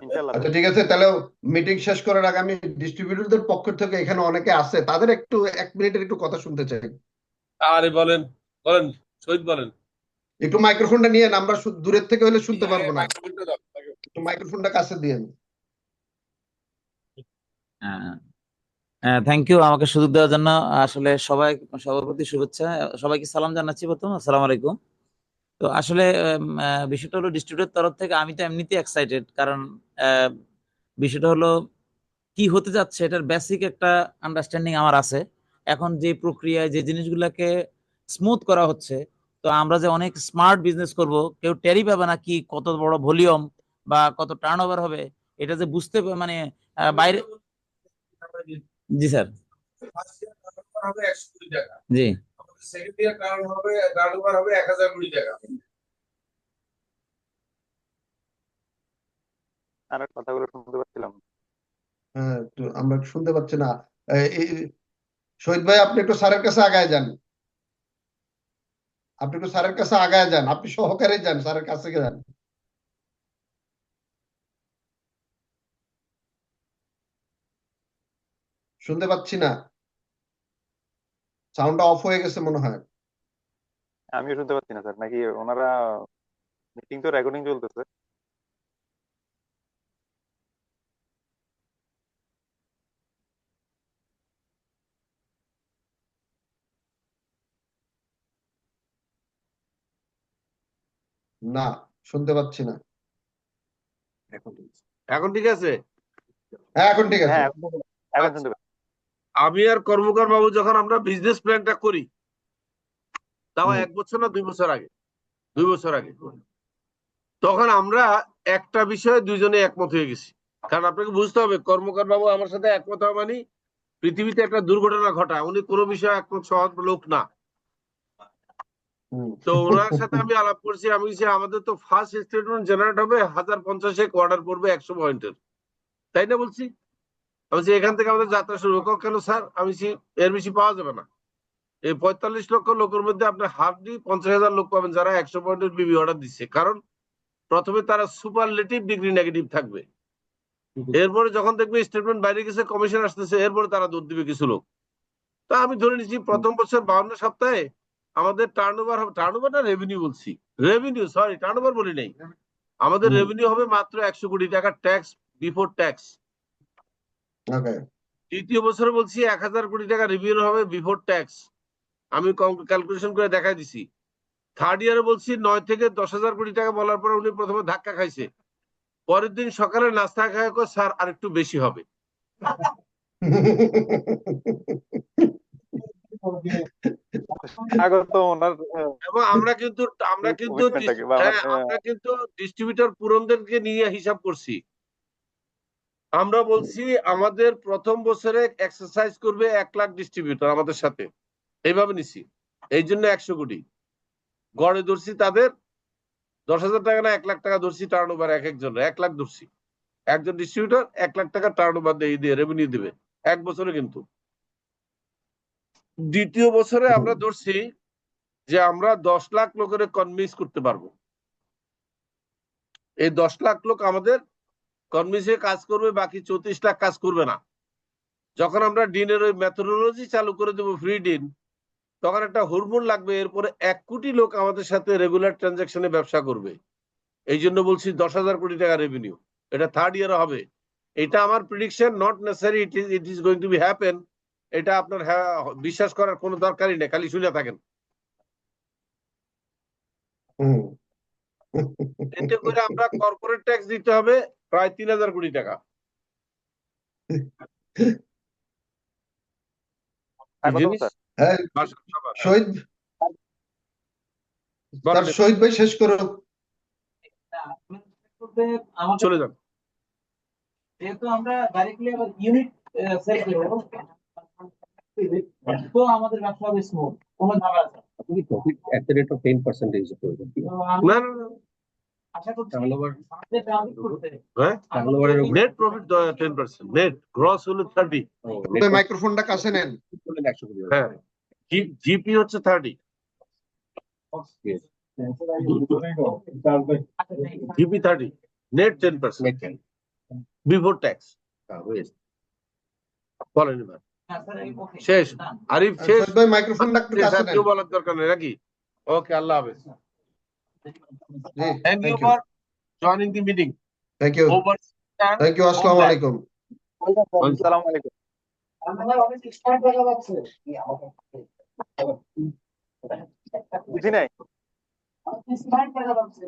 D: ইনশাল্লাহ।
B: আচ্ছা ঠিক আছে, তাহলে মিটিং শেষ করার আগে আমি ডিস্ট্রিবিউটরদের পক্ষ থেকে এখানে অনেকে আছে, তাদের একটু 1 মিনিটের একটু কথা শুনতে চাই।
A: আরে বলেন, বলেন শহীদ, বলেন।
B: একটু মাইক্রোফোনটা নিয়ে আমরা দূরের থেকে হলে শুনতে পারবো না,
A: মাইক্রোফোনটা দাও।
B: একটু মাইক্রোফোনটা কাছে দিয়ে।
I: থ্যাংক ইউ আমাকে সুযোগ দেওয়ার জন্য। আসলে সবার প্রতি শুভেচ্ছা, সবাইকে সালাম জানাচ্ছি প্রথম, আসসালামু আলাইকুম। তো আসলে বিষয়টা হলো ডিস্ট্রিবিউটর তরফ থেকে আমি তো এমনিতে এক্সাইটেড, কারণ আহ, বিষয়টা হলো কি হতে যাচ্ছে এটার বেসিক একটা আন্ডারস্ট্যান্ডিং আমার আছে। এখন যে প্রক্রিয়ায় যে জিনিসগুলোকে স্মুথ করা হচ্ছে, তো আমরা যে অনেক স্মার্ট বিজনেস করব, কেউ টেরই পাবে না কি কত বড় ভলিউম বা কত টার্নওভার হবে, এটা যে বুঝতে মানে বাইরে। জি স্যার।
A: ফার্স্ট ইয়ার টার্নওভার হবে 100 কোটি টাকা,
I: জি
A: আমাদের সেকেন্ড ইয়ার টার্নওভার হবে 1000 কোটি টাকা।
D: আর কথাগুলো শুনতে পাচ্ছিলাম।
B: হ্যাঁ, আমরা শুনতে পাচ্ছি না। শহীদ ভাই, আপনি একটু স্যারের কাছে আগায় যান, আপনি একটু স্যারের কাছে আগায় যান, আপনি সহকারে যান, স্যারের কাছে যান। শুনতে পাচ্ছি না, সাউন্ডটা অফ হয়ে গেছে মনে হয়।
D: আমিও শুনতে পাচ্ছি না স্যার, নাকি ওনারা মিটিং তো রেকর্ডিং চলতেছে।
B: না, শুনতে পাচ্ছি না।
A: এখন ঠিক আছে।
B: হ্যাঁ, এখন ঠিক আছে।
D: হ্যাঁ, এখন
A: আচ্ছা,
D: শুনতে পাচ্ছি।
A: আমি আর কর্মকার বাবু যখন আমরা বিজনেস প্ল্যানটা করি, তাও
B: হুম।
A: 1 বছর না 2 বছর আগে, 2 বছর আগে, তখন আমরা একটা বিষয়ে দুইজনে একমত হয়ে গেছি। কারণ আপনাকে বুঝতে হবে, কর্মকার বাবু আমার সাথে একমত হওয়া মানে পৃথিবীতে একটা দুর্ঘটনা ঘটা, উনি কোনো বিষয়ে একমত সহজ লোক না।
B: হুম।
A: তো ওনার সাথে আমি আলাপ করছি, আমি বলছি আমাদের তো ফার্স্ট স্টেটমেন্ট জেনারেট হবে 1050 অর্ডার পড়বে 100 পয়েন্টের, তাই না বলছি? আমি বলছি এখান থেকে আমাদের যাত্রা শুরু হোক। কেন স্যার? আমি বলছি এর বেশি পাওয়া যাবে না, এই 45 লক্ষ লোকের মধ্যে আপনি হার্ডলি 50,000 লোক পাবেন যারা 100 পয়েন্টের বিবি অর্ডার দিচ্ছে। কারণ প্রথমে তারা সুপারলেটিভ ডিগ্রি নেগেটিভ থাকবে, এরপরে যখন দেখবে স্টেটমেন্ট বাইরে গেছে, কমিশন আসতেছে, এরপরে তারা দৌড় দিবে কিছু লোক। তা আমি ধরে নিচ্ছি প্রথম বছর 52 সপ্তাহে আমাদের টার্নওভার না রেভিনিউ বলছি, রেভিনিউ সরি টার্নওভার বলি নাই, আমাদের রেভিনিউ হবে মাত্র 100 কোটি টাকা ট্যাক্স বিফোর ট্যাক্স।
B: ওকে,
A: তৃতীয় বছরে বলছি 1000 কোটি টাকা রেভিনিউ হবে বিফোর ট্যাক্স, আমি ক্যালকুলেশন করে দেখা দিছি। থার্ড ইয়ারে বলছি 9 থেকে 10,000 কোটি টাকা বলার পরে উনি প্রথমে ধাক্কা খাইছে, পরের দিন সকালে নাস্তা খায় কয় স্যার আরেকটু বেশি হবে।
D: স্বাগত ওনার
A: এবং আমরা কিন্তু
D: commitment-টাকে বা
A: হ্যাঁ, আমরা কিন্তু ডিস্ট্রিবিউটর পুরনদেরকে নিয়ে হিসাব করছি। আমরা বলছি আমাদের প্রথম বছরে এক্সারসাইজ করবে 1 লাখ ডিস্ট্রিবিউটর আমাদের সাথে, এইভাবে নিছি। এই জন্য 100 কোটি গড়ে ধরছি, তাদের 10,000 টাকা না 1 লাখ টাকা ধরছি টার্নওভার, এক একজনের 1 লাখ ধরছি। একজন ডিস্ট্রিবিউটর 1 লাখ টাকা টার্নওভার দিয়ে রেভিনিউ দিবে এক বছরে। কিন্তু দ্বিতীয় বছরে আমরা ধরছি যে আমরা 10 লাখ লোকের কনভিন্স করতে পারবো। এই 10 লাখ লোক আমাদের কনভিন্সে কাজ করবে, বাকি 34 লাখ কাজ করবে না। যখন আমরা ডিনের ওই মেথোডোলজি চালু করে দেবো ফ্রি ডিন, তখন একটা হরমোন লাগবে, এরপরে 1 কোটি লোক আমাদের সাথে রেগুলার ট্রানজাকশনে ব্যবসা করবে। এই জন্য বলছি 10,000 কোটি টাকা রেভিনিউ, এটা থার্ড ইয়ারে হবে। এটা আমার prediction, not necessary it is going to B happen. এটা আপনার বিশ্বাস করার কোনো দরকারই নেই, খালি শুনে থাকেন। এতে করে আমরা কর্পোরেট ট্যাক্স দিতে হবে প্রায় 3,000 কোটি টাকা।
D: স্বাগতম
A: জিনিস
D: স্যার।
B: হ্যাঁ, শহীদ শহীদ ভাই শেষ করো।
C: আমাদের
A: চলে যান।
C: যেহেতু আমরা ডাইরেক্টলি আবার ইউনিট সেল করব, তো আমাদের ব্যবসা হবে স্মুথ, কোনো ঝামেলা আছে না।
E: আপনি profit at the rate of 10% করবেন।
C: তো আমি
A: না না না,
C: আশা করছি
E: Turnover,
C: আমাদের টার্গেট করতে
A: হ্যাঁ,
E: টার্নওভারের উপর
A: নেট প্রফিট 10%, নেট গ্রস হলো 30।
B: মাইক্রোফোনটা কাছে নেন।
E: 100 কোটি।
A: হ্যাঁ, জিপি হচ্ছে 30, জিপি 30, নেট 10% বিফোর ট্যাক্স। বলেন এবার শেষ। আরিফ শেষ।
B: শহীদ ভাই মাইক্রোফোনটা একটু কাছে নেন।
A: কেউ বলার দরকার নেই নাকি? ওকে, আল্লাহ হাফেজ।
B: জি,
A: Thank you
B: thank you,
A: for joining the meeting.
B: Thank you,
A: Over.
B: Thank you, আসসালামু আলাইকুম।
D: আসসালামু আলাইকুম।
C: অনেক এক্সপার্ট দেখা যাচ্ছে।
D: বুঝি নাই।
C: স্মার্ট দেখা যাচ্ছে।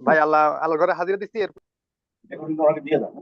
D: ভাই আল্লাহ আল্লাহ ঘরে হাজিরা দিচ্ছি।
A: এখন ওনাকে দিয়ে দাও।